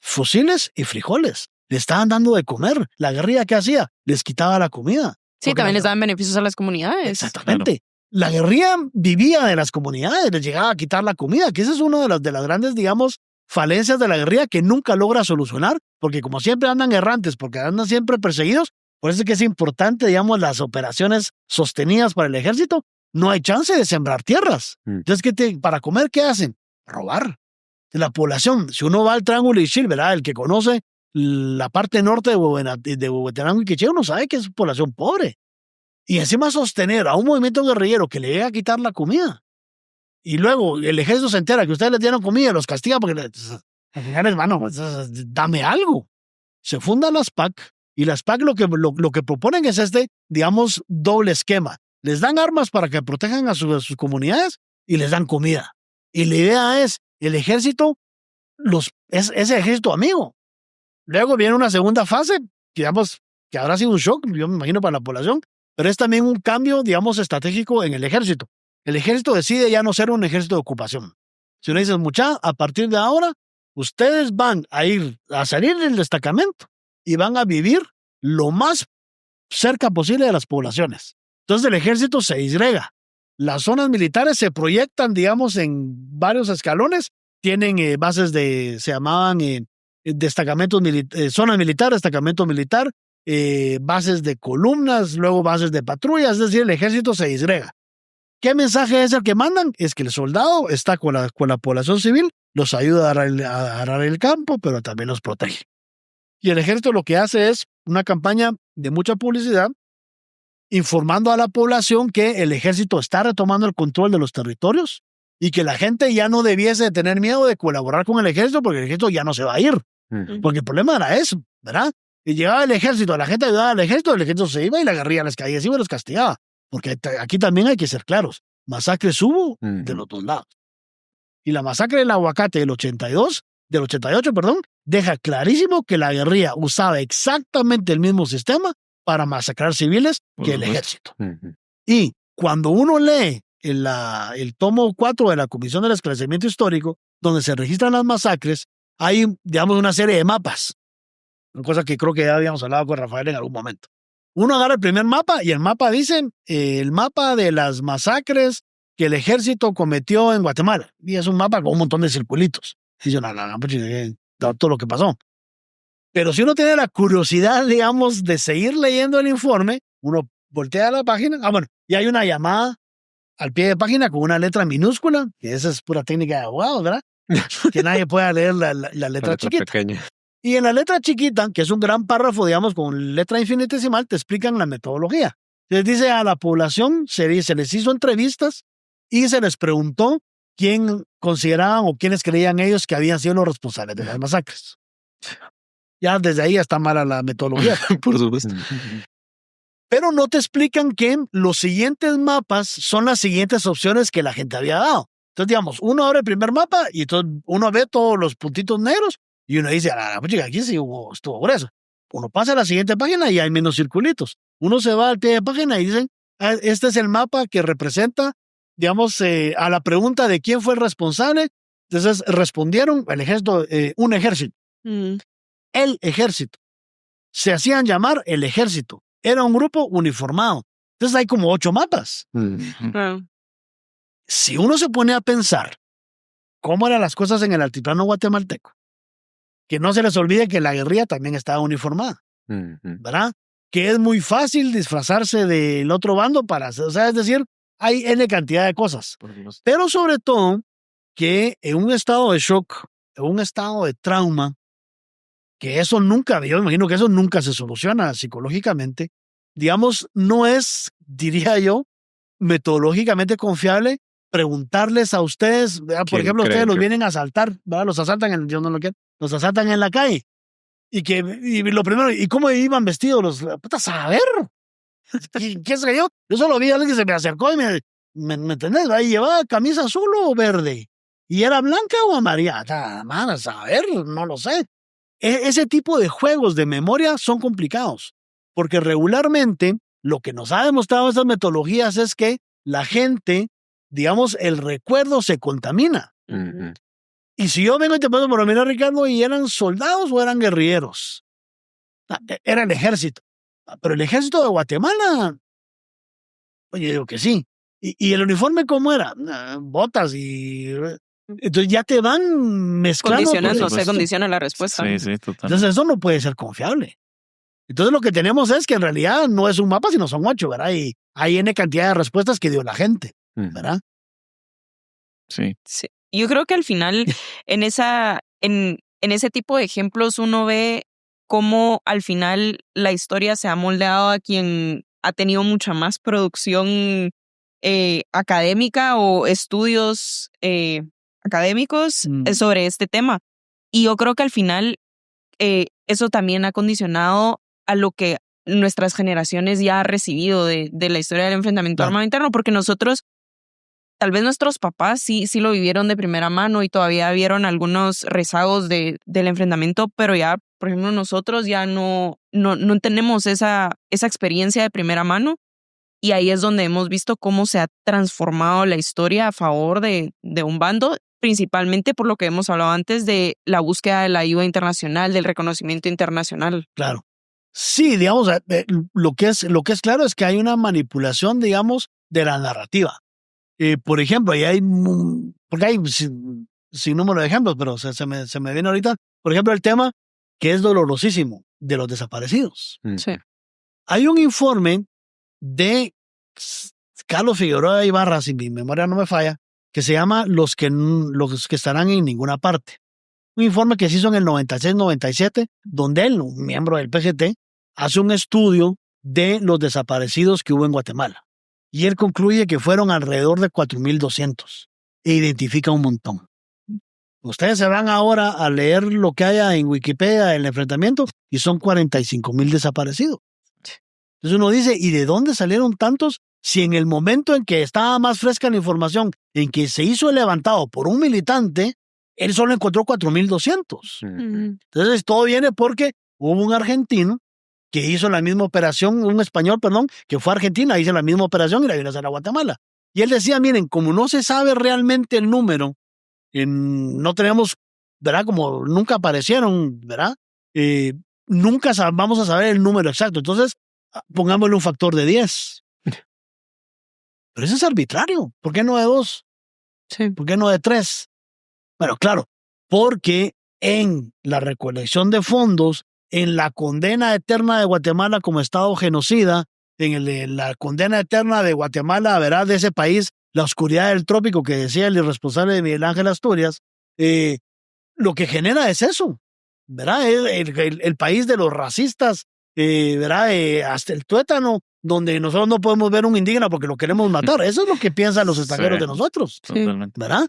Fusiles y frijoles. Le estaban dando de comer. La guerrilla, ¿qué hacía? Les quitaba la comida. Sí, también les daban beneficios a las comunidades. Exactamente. Claro. La guerrilla vivía de las comunidades, les llegaba a quitar la comida, que esa es una de las grandes, digamos, falencias de la guerrilla que nunca logra solucionar, porque como siempre andan errantes, porque andan siempre perseguidos, por eso es que es importante, digamos, las operaciones sostenidas para el ejército. No hay chance de sembrar tierras. Entonces, para comer, ¿qué hacen? Robar. La población, si uno va al Triángulo Ixchil, ¿verdad? El que conoce la parte norte de Huehuetenango y Quiché, uno sabe que es población pobre. Y encima sostener a un movimiento guerrillero que le llega a quitar la comida. Y luego el ejército se entera que ustedes le dieron comida y los castiga porque al final, hermano, pues, dame algo. Se fundan las PAC y las PAC lo que proponen es digamos, doble esquema. Les dan armas para que protejan a sus comunidades y les dan comida. Y la idea es, el ejército es ese ejército amigo. Luego viene una segunda fase, digamos, que habrá sido un shock, yo me imagino, para la población, pero es también un cambio, digamos, estratégico en el ejército. El ejército decide ya no ser un ejército de ocupación. Si uno dice, mucha, a partir de ahora, ustedes van a salir del destacamento y van a vivir lo más cerca posible de las poblaciones. Entonces el ejército se disgrega. Las zonas militares se proyectan, digamos, en varios escalones. Tienen bases se llamaban destacamentos zonas militares, destacamento militar, bases de columnas, luego bases de patrullas, es decir, el ejército se disgrega. ¿Qué mensaje es el que mandan? Es que el soldado está con la población civil, los ayuda a arar el campo, pero también los protege. Y el ejército lo que hace es una campaña de mucha publicidad, informando a la población que el ejército está retomando el control de los territorios y que la gente ya no debiese tener miedo de colaborar con el ejército porque el ejército ya no se va a ir. Porque el problema era eso, ¿verdad? Y llegaba el ejército, la gente ayudaba al ejército, el ejército se iba y la guerrilla les caía encima y los castigaba. Porque aquí también hay que ser claros. Masacres hubo de los dos lados. Y la masacre del Aguacate del 88, deja clarísimo que la guerrilla usaba exactamente el mismo sistema para masacrar civiles Por que el supuesto. ejército. Ujú. Y cuando uno lee el tomo 4 de la Comisión del Esclarecimiento Histórico, donde se registran las masacres, hay, digamos, una serie de mapas. Una cosa que creo que ya habíamos hablado con Rafael en algún momento. Uno agarra el primer mapa y el mapa dice el mapa de las masacres que el ejército cometió en Guatemala. Y es un mapa con un montón de circulitos. Y dice, no, todo lo que pasó. Pero si uno tiene la curiosidad, digamos, de seguir leyendo el informe, uno voltea a la página. Bueno, y hay una llamada al pie de página con una letra minúscula, que esa es pura técnica de abogados, ¿verdad? Que nadie pueda leer la letra chiquita. Pequeña. Y en la letra chiquita, que es un gran párrafo, digamos, con letra infinitesimal, te explican la metodología. Les dice a la población, se les hizo entrevistas y se les preguntó quién consideraban o quiénes creían ellos que habían sido los responsables de las masacres. Ya desde ahí está mala la metodología. Por supuesto. Pero no te explican que los siguientes mapas son las siguientes opciones que la gente había dado. Entonces, digamos, uno abre el primer mapa y entonces uno ve todos los puntitos negros y uno dice, aquí sí estuvo grueso. Uno pasa a la siguiente página y hay menos circulitos. Uno se va al pie de página y dicen, este es el mapa que representa, digamos, a la pregunta de quién fue el responsable. Entonces respondieron el ejército, un ejército. Mm. El ejército. Se hacían llamar el ejército. Era un grupo uniformado. Entonces hay como 8 mapas. Claro. Si uno se pone a pensar cómo eran las cosas en el altiplano guatemalteco, que no se les olvide que la guerrilla también estaba uniformada, ¿verdad? Que es muy fácil disfrazarse del otro bando para hacer, o sea, es decir, hay N cantidad de cosas. Pero sobre todo, que en un estado de shock, en un estado de trauma, que eso nunca, yo imagino que eso nunca se soluciona psicológicamente, digamos, no es, diría yo, metodológicamente confiable preguntarles a ustedes, ¿verdad? Por ejemplo, ustedes los vienen a asaltar, ¿verdad? Los asaltan, yo no lo quiero, los asaltan en la calle. Y lo primero, ¿y cómo iban vestidos los putas? A ver, ¿qué sé yo? Yo solo vi a alguien que se me acercó y me entendés, ahí llevaba camisa azul o verde. ¿Y era blanca o amarilla? Manas, a ver, no lo sé. Ese tipo de juegos de memoria son complicados, porque regularmente lo que nos ha demostrado estas metodologías es que la gente, digamos, el recuerdo se contamina. Y si yo vengo y te paso por mirar, Ricardo, ¿y eran soldados o eran guerrilleros? Era el ejército. Pero el ejército de Guatemala, oye, digo que sí. ¿Y el uniforme cómo era? Botas y... Entonces ya te van mezclando. Se condiciona la respuesta. Sí, totalmente. Entonces eso no puede ser confiable. Entonces lo que tenemos es que en realidad no es un mapa, sino son 8, ¿verdad? Y hay N cantidad de respuestas que dio la gente, ¿verdad? Sí. Sí. Yo creo que al final en ese tipo de ejemplos uno ve cómo al final la historia se ha moldeado a quien ha tenido mucha más producción académica o estudios académicos sobre este tema. Y yo creo que al final eso también ha condicionado a lo que nuestras generaciones ya han recibido de la historia del enfrentamiento armado interno, porque nosotros, tal vez nuestros papás sí lo vivieron de primera mano y todavía vieron algunos rezagos del enfrentamiento, pero ya, por ejemplo, nosotros ya no tenemos esa experiencia de primera mano, y ahí es donde hemos visto cómo se ha transformado la historia a favor de un bando, principalmente por lo que hemos hablado antes de la búsqueda de la ayuda internacional, del reconocimiento internacional. Claro. Sí, digamos, lo que es claro es que hay una manipulación, digamos, de la narrativa. Por ejemplo, ahí hay, porque hay sin número de ejemplos, pero se me viene ahorita, por ejemplo, el tema que es dolorosísimo de los desaparecidos. Sí. Hay un informe de Carlos Figueroa Ibarra, si mi memoria no me falla, que se llama Los que estarán en ninguna parte. Un informe que se hizo en el 96-97, donde él, un miembro del PGT, hace un estudio de los desaparecidos que hubo en Guatemala. Y él concluye que fueron alrededor de 4,200 e identifica un montón. Ustedes se van ahora a leer lo que haya en Wikipedia del enfrentamiento y son 45,000 desaparecidos. Entonces uno dice, ¿y de dónde salieron tantos? Si en el momento en que estaba más fresca la información, en que se hizo el levantado por un militante, él solo encontró 4,200. Entonces todo viene porque hubo un argentino que hizo la misma operación, un español, perdón, que fue a Argentina, hizo la misma operación y la vino a hacer a Guatemala. Y él decía, miren, como no se sabe realmente el número, no tenemos, ¿verdad? Como nunca aparecieron, ¿verdad? Nunca vamos a saber el número exacto. Entonces, pongámosle un factor de 10. Pero eso es arbitrario. ¿Por qué no de 2? Sí. ¿Por qué no de 3? Bueno, claro, porque en la recolección de fondos, en la condena eterna de Guatemala como Estado genocida, en la condena eterna de Guatemala, ¿verdad? De ese país, la oscuridad del trópico que decía el irresponsable de Miguel Ángel Asturias, lo que genera es eso, ¿verdad? El país de los racistas, ¿verdad? Hasta el tuétano, donde nosotros no podemos ver un indígena porque lo queremos matar. Eso es lo que piensan los extranjeros de nosotros, Totalmente. ¿verdad?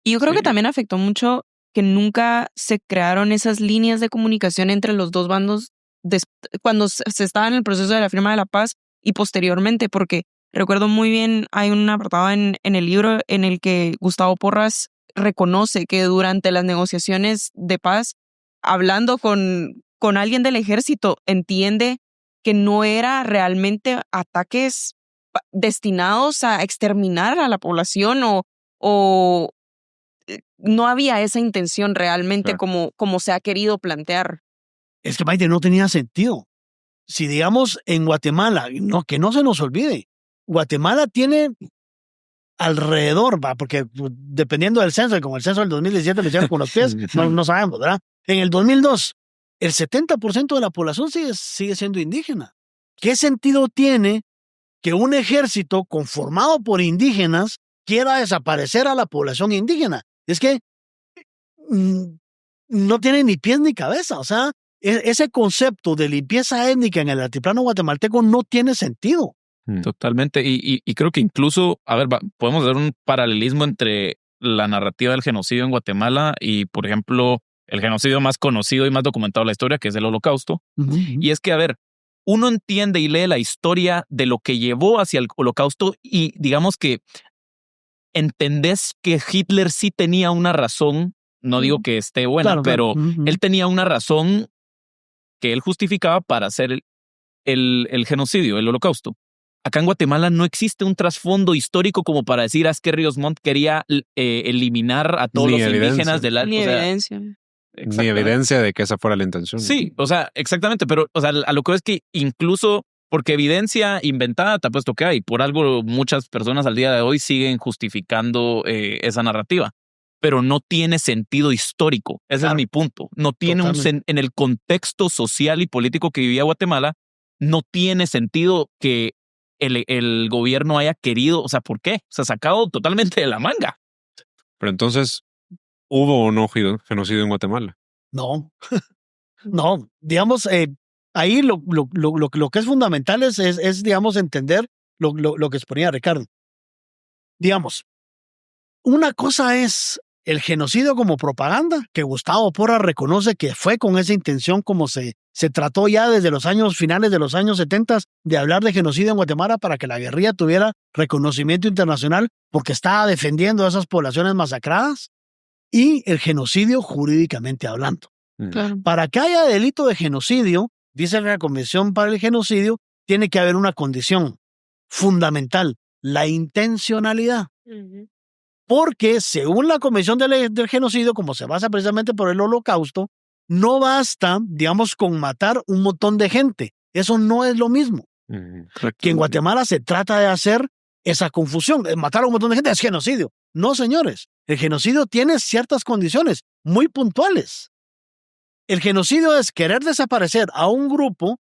Y yo creo que también afectó mucho que nunca se crearon esas líneas de comunicación entre los dos bandos cuando se estaba en el proceso de la firma de la paz y posteriormente, porque recuerdo muy bien, hay un apartado en el libro en el que Gustavo Porras reconoce que durante las negociaciones de paz, hablando con alguien del ejército, entiende que no era realmente ataques destinados a exterminar a la población o no había esa intención realmente como se ha querido plantear. Es que, Maite, no tenía sentido. Si digamos en Guatemala, que no se nos olvide, Guatemala tiene alrededor, porque dependiendo del censo, y como el censo del 2017 lo hicieron con los pies, no sabemos, ¿verdad? En el 2002, el 70% de la población sigue siendo indígena. ¿Qué sentido tiene que un ejército conformado por indígenas quiera desaparecer a la población indígena? Es que no tiene ni pies ni cabeza. O sea, ese concepto de limpieza étnica en el altiplano guatemalteco no tiene sentido. Totalmente. Y creo que incluso, a ver, podemos ver un paralelismo entre la narrativa del genocidio en Guatemala y, por ejemplo, el genocidio más conocido y más documentado de la historia, que es el Holocausto. Uh-huh. Y es que, a ver, uno entiende y lee la historia de lo que llevó hacia el Holocausto y digamos que entendés que Hitler sí tenía una razón, no digo que esté buena, Claro, pero uh-huh. él tenía una razón que él justificaba para hacer el genocidio, el Holocausto. Acá en Guatemala no existe un trasfondo histórico como para decir que Ríos Montt quería eliminar a todos Ni los evidencia. indígenas de la... Ni o sea, evidencia. Ni evidencia de que esa fuera la intención. Sí, o sea, exactamente, pero o sea, a lo que es que incluso porque evidencia inventada te apuesto que hay, por algo muchas personas al día de hoy siguen justificando esa narrativa, pero no tiene sentido histórico, ese es mi punto, no tiene en el contexto social y político que vivía Guatemala, no tiene sentido que el gobierno haya querido, o sea, ¿por qué? Se ha sacado totalmente de la manga. Pero entonces, ¿hubo o no genocidio en Guatemala? No, no, digamos, ahí lo que es fundamental es digamos, entender lo que exponía Ricardo. Digamos, una cosa es el genocidio como propaganda, que Gustavo Porras reconoce que fue con esa intención como se trató ya desde los finales de los años 70 de hablar de genocidio en Guatemala para que la guerrilla tuviera reconocimiento internacional porque estaba defendiendo a esas poblaciones masacradas, y el genocidio jurídicamente hablando. Claro. Para que haya delito de genocidio, dice la Convención para el Genocidio, tiene que haber una condición fundamental, la intencionalidad. Uh-huh. Porque según la Convención del Genocidio, como se basa precisamente por el Holocausto, no basta, digamos, con matar un montón de gente. Eso no es lo mismo. Uh-huh. Que en Guatemala se trata de hacer esa confusión. Matar a un montón de gente es genocidio. No, señores. El genocidio tiene ciertas condiciones muy puntuales. El genocidio es querer desaparecer a un grupo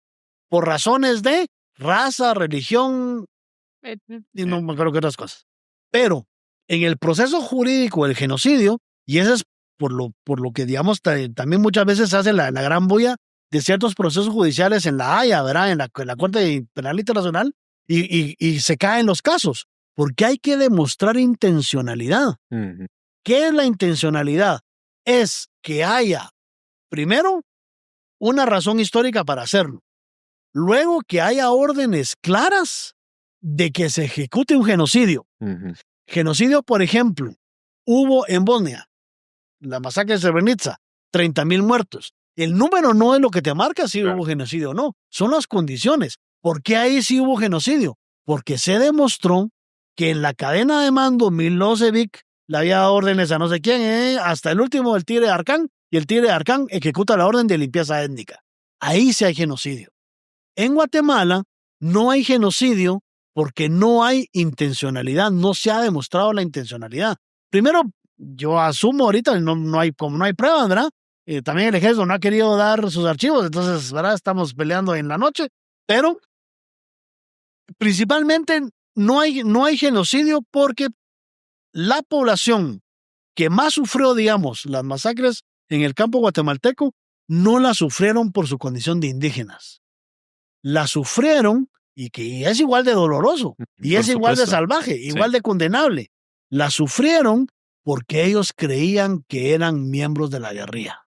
por razones de raza, religión, y no me acuerdo qué otras cosas. Pero en el proceso jurídico del genocidio, y eso es por lo que, digamos, también muchas veces se hace la gran bulla de ciertos procesos judiciales en La Haya, ¿verdad? En la Corte Penal Internacional, y se caen los casos, porque hay que demostrar intencionalidad. Uh-huh. ¿Qué es la intencionalidad? Es que haya, primero, una razón histórica para hacerlo. Luego, que haya órdenes claras de que se ejecute un genocidio. Uh-huh. Genocidio, por ejemplo, hubo en Bosnia, la masacre de Srebrenica, 30,000 muertos. El número no es lo que te marca si Claro. hubo genocidio o no, son las condiciones. ¿Por qué ahí sí hubo genocidio? Porque se demostró que en la cadena de mando Milosevic le había dado órdenes a no sé quién, hasta el último del Tigre de Arcán, y el Tigre de Arcán ejecuta la orden de limpieza étnica. Ahí sí hay genocidio. En Guatemala no hay genocidio porque no hay intencionalidad, no se ha demostrado la intencionalidad. Primero, yo asumo ahorita, como no hay pruebas, ¿verdad? También el ejército no ha querido dar sus archivos, entonces, ¿verdad? Estamos peleando en la noche, pero principalmente no hay genocidio porque la población que más sufrió, digamos, las masacres en el campo guatemalteco, no la sufrieron por su condición de indígenas. La sufrieron, y que es igual de doloroso, y Por es igual de supuesto. salvaje, igual de condenable. La sufrieron porque ellos creían que eran miembros de la guerrilla,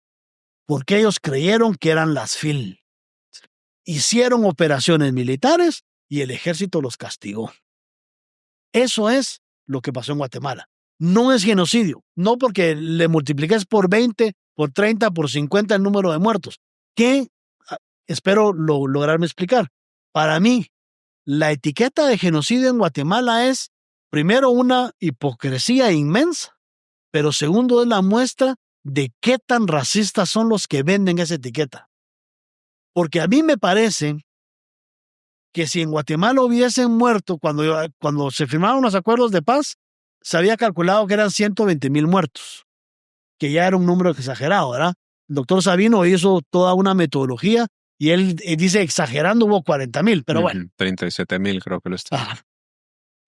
porque ellos creyeron que eran las FIL. Hicieron operaciones militares y el ejército los castigó. Eso es lo que pasó en Guatemala. No es genocidio, no porque le multipliques por 20, por 30, por 50 el número de muertos. Que espero lograrme explicar. Para mí, la etiqueta de genocidio en Guatemala es, primero, una hipocresía inmensa, pero segundo, es la muestra de qué tan racistas son los que venden esa etiqueta. Porque a mí me parece que si en Guatemala hubiesen muerto, cuando se firmaron los acuerdos de paz, se había calculado que eran 120,000 muertos, que ya era un número exagerado, ¿verdad? El doctor Sabino hizo toda una metodología y él dice, exagerando, hubo 40,000, pero bueno. 37,000 creo que lo está.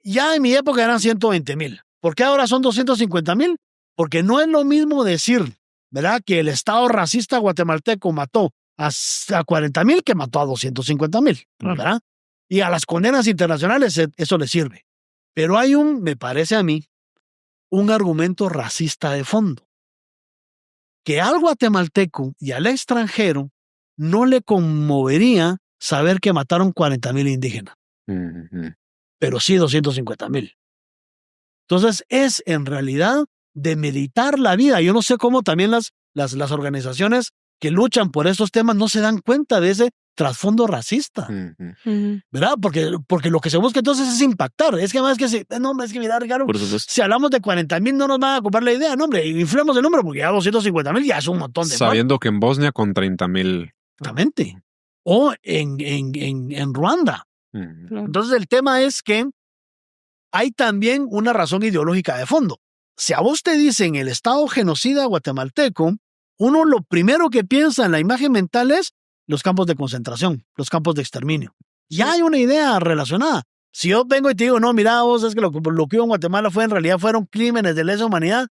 Ya en mi época eran 120,000. ¿Por qué ahora son 250,000? Porque no es lo mismo decir, ¿verdad?, que el Estado racista guatemalteco mató a 40,000 que mató a 250,000, ¿verdad? Y a las condenas internacionales eso le sirve. Pero hay me parece a mí, un argumento racista de fondo. Que al guatemalteco y al extranjero no le conmovería saber que mataron 40,000 indígenas. Pero sí 250,000. Entonces es en realidad demeritar la vida. Yo no sé cómo también las organizaciones que luchan por esos temas no se dan cuenta de ese trasfondo racista, ¿verdad? Porque lo que se busca entonces es impactar. Es que más es que mira, Ricardo, si hablamos de 40,000 no nos van a ocupar la idea, no, hombre, inflemos el número porque ya 250,000 ya es un montón de Sabiendo muertos. que en Bosnia con 30,000. Exactamente. O en Ruanda. Entonces el tema es que hay también una razón ideológica de fondo. Si a vos te dicen el Estado genocida guatemalteco, uno lo primero que piensa en la imagen mental es los campos de concentración, los campos de exterminio. Ya hay una idea relacionada. Si yo vengo y te digo, no, mira vos, es que lo que hubo en Guatemala fueron crímenes de lesa humanidad,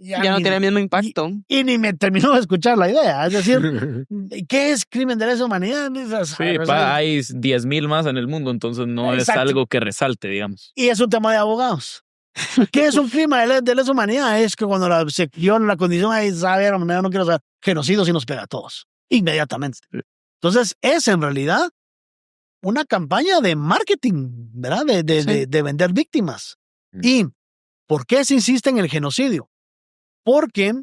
ya no tiene el mismo impacto. Y ni me terminó de escuchar la idea. Es decir, ¿qué es crimen de lesa humanidad? Sí, hay 10,000 más en el mundo, entonces no es algo que resalte, digamos. Y es un tema de abogados. ¿Qué es un crimen de lesa humanidad? Es que cuando se viola la condición, ahí saber, no quiero saber, genocidio sí nos pega a todos, inmediatamente. Entonces, es en realidad una campaña de marketing, ¿verdad? De vender víctimas. ¿Y por qué se insiste en el genocidio? Porque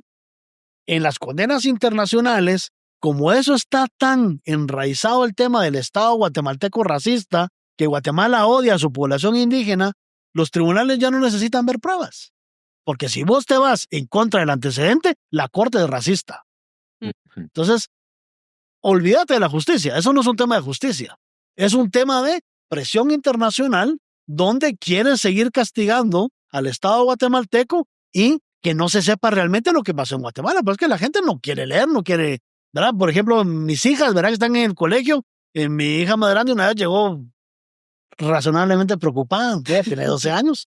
en las condenas internacionales, como eso está tan enraizado el tema del Estado guatemalteco racista, que Guatemala odia a su población indígena, los tribunales ya no necesitan ver pruebas. Porque si vos te vas en contra del antecedente, la corte es racista. Entonces, olvídate de la justicia. Eso no es un tema de justicia. Es un tema de presión internacional donde quieren seguir castigando al Estado guatemalteco y que no se sepa realmente lo que pasó en Guatemala. Pero es que la gente no quiere leer, no quiere, ¿verdad? Por ejemplo, mis hijas, ¿verdad?, que están en el colegio. Mi hija más grande una vez llegó razonablemente preocupada, tiene 12 años.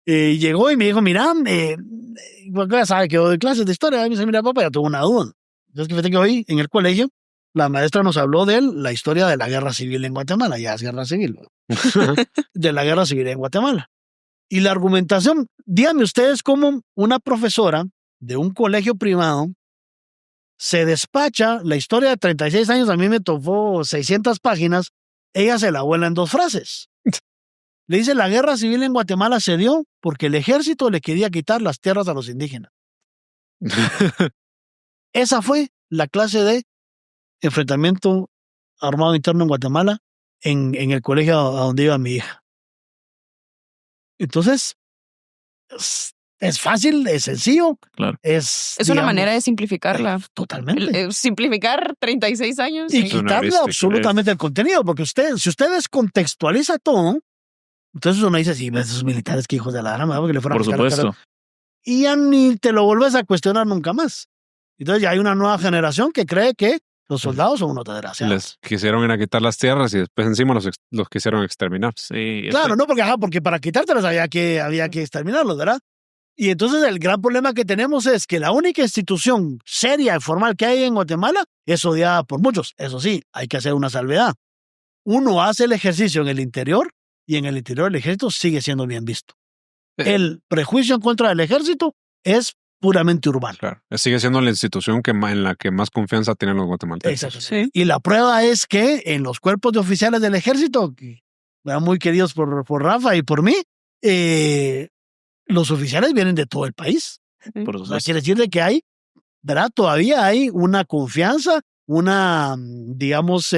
Llegó y me dijo, mira, ya sabe que yo doy clases de historia. Y me dice, mira, papá, ya tuve una duda. Entonces, fíjate que hoy en el colegio la maestra nos habló de la historia de la guerra civil en Guatemala. Ya es guerra civil. De la guerra civil en Guatemala. Y la argumentación, díganme ustedes cómo una profesora de un colegio privado se despacha la historia de 36 años, a mí me tocó 600 páginas, ella se la vuela en 2 frases. Le dice, la guerra civil en Guatemala se dio porque el ejército le quería quitar las tierras a los indígenas. Esa fue la clase de enfrentamiento armado interno en Guatemala en el colegio a donde iba mi hija. Entonces, es fácil, es sencillo. Claro. Es una manera de simplificarla. Totalmente. Simplificar 36 años. Y sí. quitarle absolutamente el contenido, porque si usted descontextualiza todo, entonces uno dice, sí, esos militares que hijos de la gran madre, porque le fueron Por a picar la supuesto. cara. Y ya ni te lo vuelves a cuestionar nunca más. Entonces ya hay una nueva generación que cree que los soldados son unos desgraciados. Les quisieron ir a quitar las tierras y después encima los quisieron exterminar. Sí. Claro, no, porque para quitártelas había que exterminarlos, ¿verdad? Y entonces el gran problema que tenemos es que la única institución seria y formal que hay en Guatemala es odiada por muchos. Eso sí, hay que hacer una salvedad. Uno hace el ejercicio en el interior y en el interior del ejército sigue siendo bien visto. El prejuicio en contra del ejército es puramente urbano. Claro. Sigue siendo la institución en la que más confianza tienen los guatemaltecos. Exacto. Sí. Y la prueba es que en los cuerpos de oficiales del ejército, que eran muy queridos por Rafa y por mí, los oficiales vienen de todo el país. Por O sea, supuesto. quiere decir de que hay, ¿verdad? Todavía hay una confianza, una, digamos,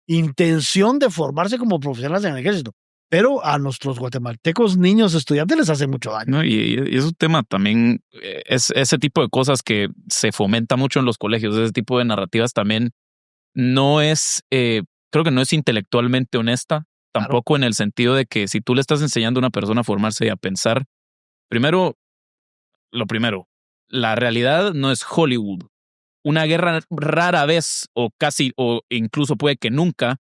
intención de formarse como profesionales en el ejército. Pero a nuestros guatemaltecos niños estudiantes les hace mucho daño. No, y es un tema también, es ese tipo de cosas que se fomenta mucho en los colegios, ese tipo de narrativas también no es, creo que no es intelectualmente honesta, tampoco en el sentido de que si tú le estás enseñando a una persona a formarse y a pensar, lo primero, la realidad no es Hollywood. Una guerra rara vez o casi o incluso puede que nunca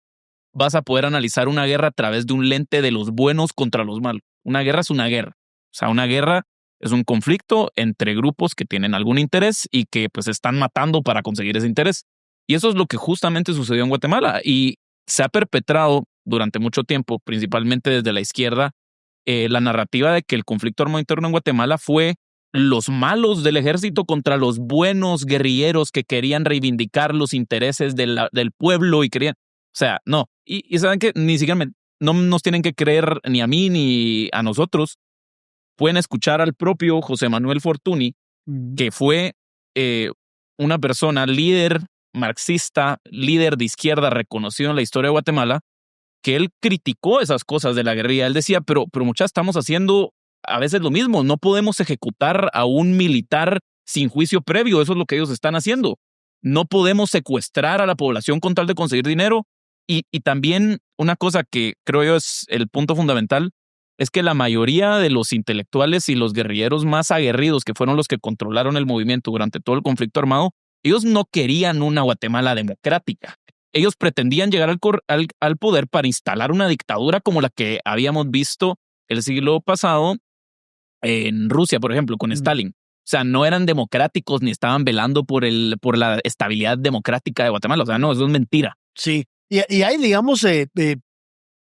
vas a poder analizar una guerra a través de un lente de los buenos contra los malos. Una guerra es una guerra. O sea, una guerra es un conflicto entre grupos que tienen algún interés y que pues están matando para conseguir ese interés. Y eso es lo que justamente sucedió en Guatemala y se ha perpetrado durante mucho tiempo, principalmente desde la izquierda, la narrativa de que el conflicto armado interno en Guatemala fue los malos del ejército contra los buenos guerrilleros que querían reivindicar los intereses del pueblo y querían... O sea, no. Y saben que ni siquiera no nos tienen que creer ni a mí ni a nosotros. Pueden escuchar al propio José Manuel Fortuny, que fue una persona líder marxista, líder de izquierda reconocido en la historia de Guatemala, que él criticó esas cosas de la guerrilla. Él decía, pero muchas estamos haciendo a veces lo mismo. No podemos ejecutar a un militar sin juicio previo. Eso es lo que ellos están haciendo. No podemos secuestrar a la población con tal de conseguir dinero. Y también una cosa que creo yo es el punto fundamental es que la mayoría de los intelectuales y los guerrilleros más aguerridos, que fueron los que controlaron el movimiento durante todo el conflicto armado, ellos no querían una Guatemala democrática. Ellos pretendían llegar al poder para instalar una dictadura como la que habíamos visto el siglo pasado en Rusia, por ejemplo, con Stalin. O sea, no eran democráticos ni estaban velando por la estabilidad democrática de Guatemala. O sea, no, eso es mentira. Sí. Y hay, digamos,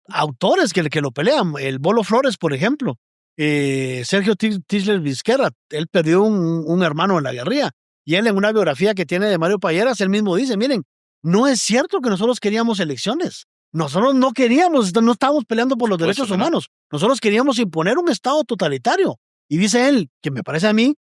autores que lo pelean. El Bolo Flores, por ejemplo. Sergio Tisler Vizquerra. Él perdió un hermano en la guerrilla. Y él, en una biografía que tiene de Mario Payeras, él mismo dice, miren, no es cierto que nosotros queríamos elecciones. Nosotros no queríamos, no estábamos peleando por los derechos humanos. Nosotros queríamos imponer un estado totalitario. Y dice él, que me parece a mí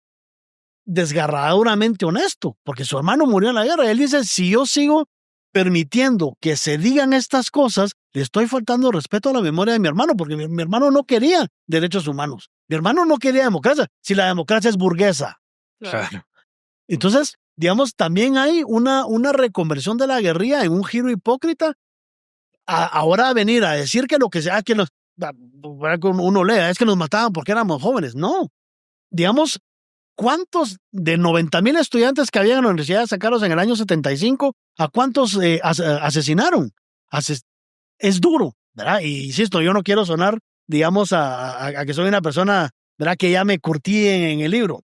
desgarradoramente honesto, porque su hermano murió en la guerra. Él dice, si yo sigo permitiendo que se digan estas cosas, le estoy faltando respeto a la memoria de mi hermano, porque mi hermano no quería derechos humanos. Mi hermano no quería democracia, si la democracia es burguesa. Claro. Entonces, digamos, también hay una reconversión de la guerrilla en un giro hipócrita. Ahora venir a decir que lo que sea, que uno lea, es que nos mataban porque éramos jóvenes. No. Digamos, ¿cuántos de 90,000 estudiantes que había en la Universidad de San Carlos en el año 75, a cuántos asesinaron? Es duro, ¿verdad? Y insisto, yo no quiero sonar, digamos, a que soy una persona, ¿verdad?, que ya me curtí en el libro.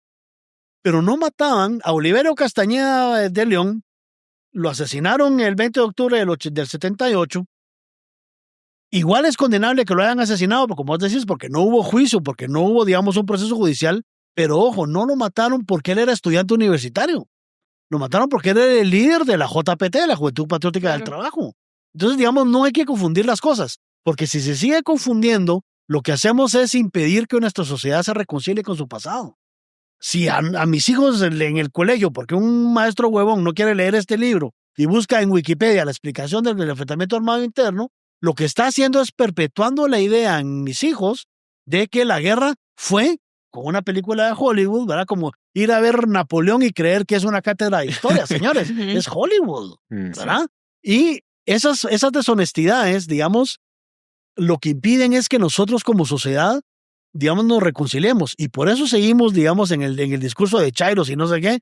Pero no mataban a Oliverio Castañeda de León, lo asesinaron el 20 de octubre del 78. Igual es condenable que lo hayan asesinado, como vos decís, porque no hubo juicio, porque no hubo, digamos, un proceso judicial. Pero ojo, no lo mataron porque él era estudiante universitario. Lo mataron porque él era el líder de la JPT, la Juventud Patriótica del Trabajo. Entonces, digamos, no hay que confundir las cosas, porque si se sigue confundiendo, lo que hacemos es impedir que nuestra sociedad se reconcilie con su pasado. si a mis hijos en el colegio, porque un maestro huevón no quiere leer este libro y busca en Wikipedia la explicación del enfrentamiento armado interno, lo que está haciendo es perpetuando la idea en mis hijos de que la guerra fue con una película de Hollywood, ¿verdad? Como ir a ver Napoleón y creer que es una cátedra de historia, señores. Es Hollywood, ¿verdad? Y esas deshonestidades, digamos, lo que impiden es que nosotros como sociedad, digamos, nos reconciliemos. Y por eso seguimos, digamos, en el discurso de Chairos y no sé qué,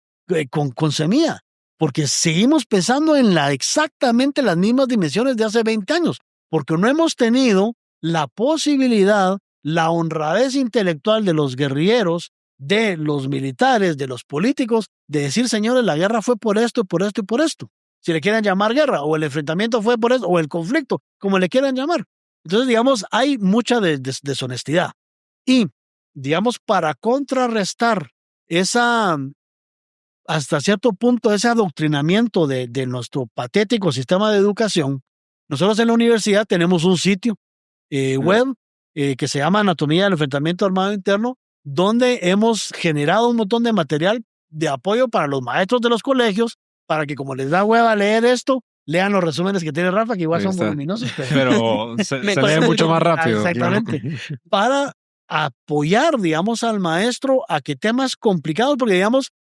con Semilla. Porque seguimos pensando en exactamente las mismas dimensiones de hace 20 años. Porque no hemos tenido la posibilidad, la honradez intelectual de los guerrilleros, de los militares, de los políticos, de decir, señores, la guerra fue por esto, por esto y por esto. Si le quieren llamar guerra, o el enfrentamiento fue por eso, o el conflicto, como le quieran llamar. Entonces, digamos, hay mucha deshonestidad. Y, digamos, para contrarrestar hasta cierto punto, ese adoctrinamiento de nuestro patético sistema de educación, nosotros en la universidad tenemos un sitio web que se llama Anatomía del Enfrentamiento Armado Interno, donde hemos generado un montón de material de apoyo para los maestros de los colegios, para que como les da hueva leer esto, lean los resúmenes que tiene Rafa, que igual son voluminosos. Pero se lee mucho más rápido. Exactamente. Claro. Para apoyar, digamos, al maestro a que temas complicados, porque, digamos,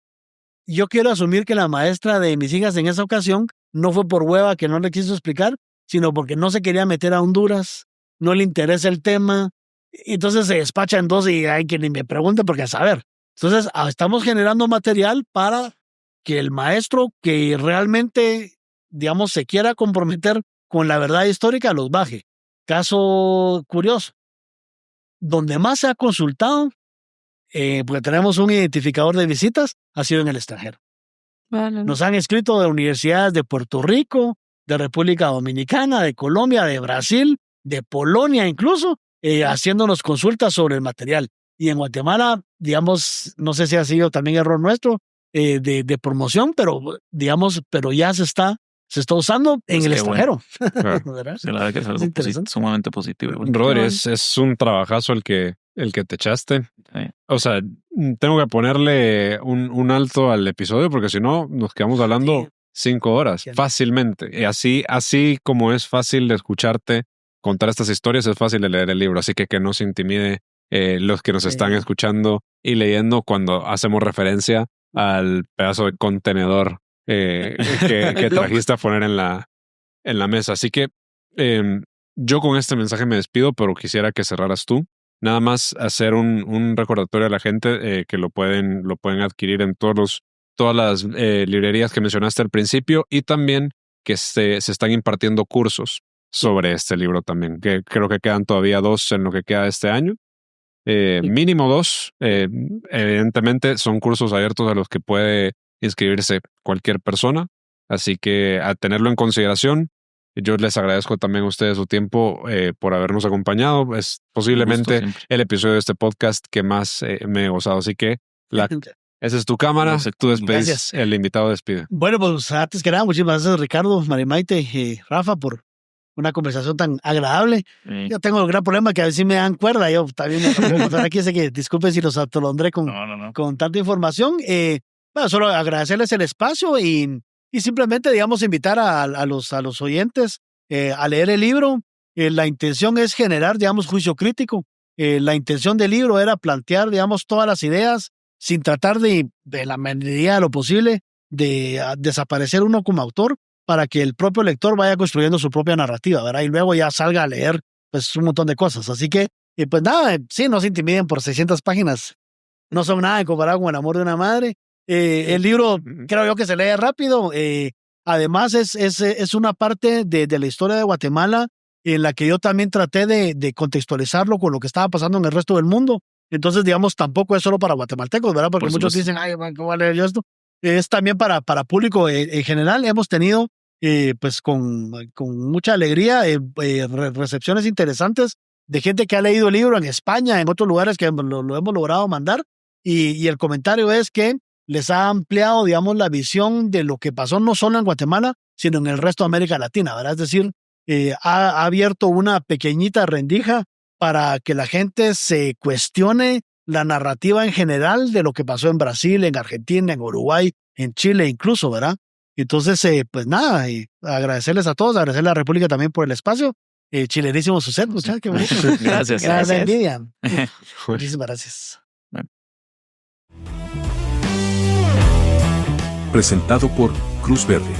yo quiero asumir que la maestra de mis hijas en esa ocasión no fue por hueva que no le quiso explicar, sino porque no se quería meter a Honduras, no le interesa el tema, entonces se despacha en dos y hay que ni me pregunte porque a saber. Entonces, estamos generando material para que el maestro que realmente, digamos, se quiera comprometer con la verdad histórica los baje. Caso curioso, donde más se ha consultado, porque tenemos un identificador de visitas, ha sido en el extranjero. Vale. Nos han escrito de universidades de Puerto Rico, de República Dominicana, de Colombia, de Brasil, de Polonia incluso, haciéndonos consultas sobre el material. Y en Guatemala, digamos, no sé si ha sido también error nuestro de promoción, pero digamos, pero ya se está usando en el extranjero. Bueno. Sí, la verdad que es algo sumamente positivo. Rodri, es un trabajazo el que te echaste. Sí. O sea, tengo que ponerle un alto al episodio porque si no nos quedamos hablando 5 horas fácilmente. Y así como es fácil de escucharte contar estas historias, es fácil de leer el libro. Así que no se intimide los que nos están escuchando y leyendo cuando hacemos referencia al pedazo de contenedor que trajiste a poner en la mesa. Así que yo con este mensaje me despido, pero quisiera que cerraras tú. Nada más hacer un recordatorio a la gente que lo pueden adquirir en todas las librerías que mencionaste al principio, y también que se están impartiendo cursos sobre este libro también, que creo que quedan todavía 2 en lo que queda de este año. Mínimo 2. Evidentemente son cursos abiertos a los que puede inscribirse cualquier persona, así que a tenerlo en consideración. Yo les agradezco también a ustedes su tiempo por habernos acompañado. Es posiblemente el episodio de este podcast que más me he gozado. Así que esa es tu cámara. Tú despides, el invitado despide. Bueno, pues antes que nada, muchísimas gracias Ricardo, Marimaite y Rafa por una conversación tan agradable. Sí. Yo tengo el gran problema que a veces me dan cuerda. Yo también aquí sé que disculpen si los atolondré con tanta información. Bueno, solo agradecerles el espacio y simplemente, digamos, invitar a los oyentes a leer el libro. La intención es generar, digamos, juicio crítico. La intención del libro era plantear, digamos, todas las ideas sin tratar de la medida de lo posible de desaparecer uno como autor para que el propio lector vaya construyendo su propia narrativa, ¿verdad? Y luego ya salga a leer pues un montón de cosas. Así que, pues nada, sí, no se intimiden por 600 páginas. No son nada comparado con El amor de una madre. El libro creo yo que se lee rápido. Además es una parte de la historia de Guatemala en la que yo también traté de contextualizarlo con lo que estaba pasando en el resto del mundo. Entonces, digamos, tampoco es solo para guatemaltecos, ¿verdad? Porque muchos dicen, ay, ¿cómo voy a leer yo esto? Es también para público en general. Hemos tenido, pues con mucha alegría, recepciones interesantes de gente que ha leído el libro en España, en otros lugares que lo hemos logrado mandar. Y el comentario es que les ha ampliado, digamos, la visión de lo que pasó no solo en Guatemala, sino en el resto de América Latina, ¿verdad? Es decir, ha abierto una pequeñita rendija para que la gente se cuestione la narrativa en general de lo que pasó en Brasil, en Argentina, en Uruguay, en Chile incluso, ¿verdad? Entonces, pues nada, y agradecerles a todos, agradecerle a la República también por el espacio. Chilerísimo su set, muchachos, qué bonito. Gracias. Gracias, envidia. Muchísimas gracias. Presentado por Cruz Verde.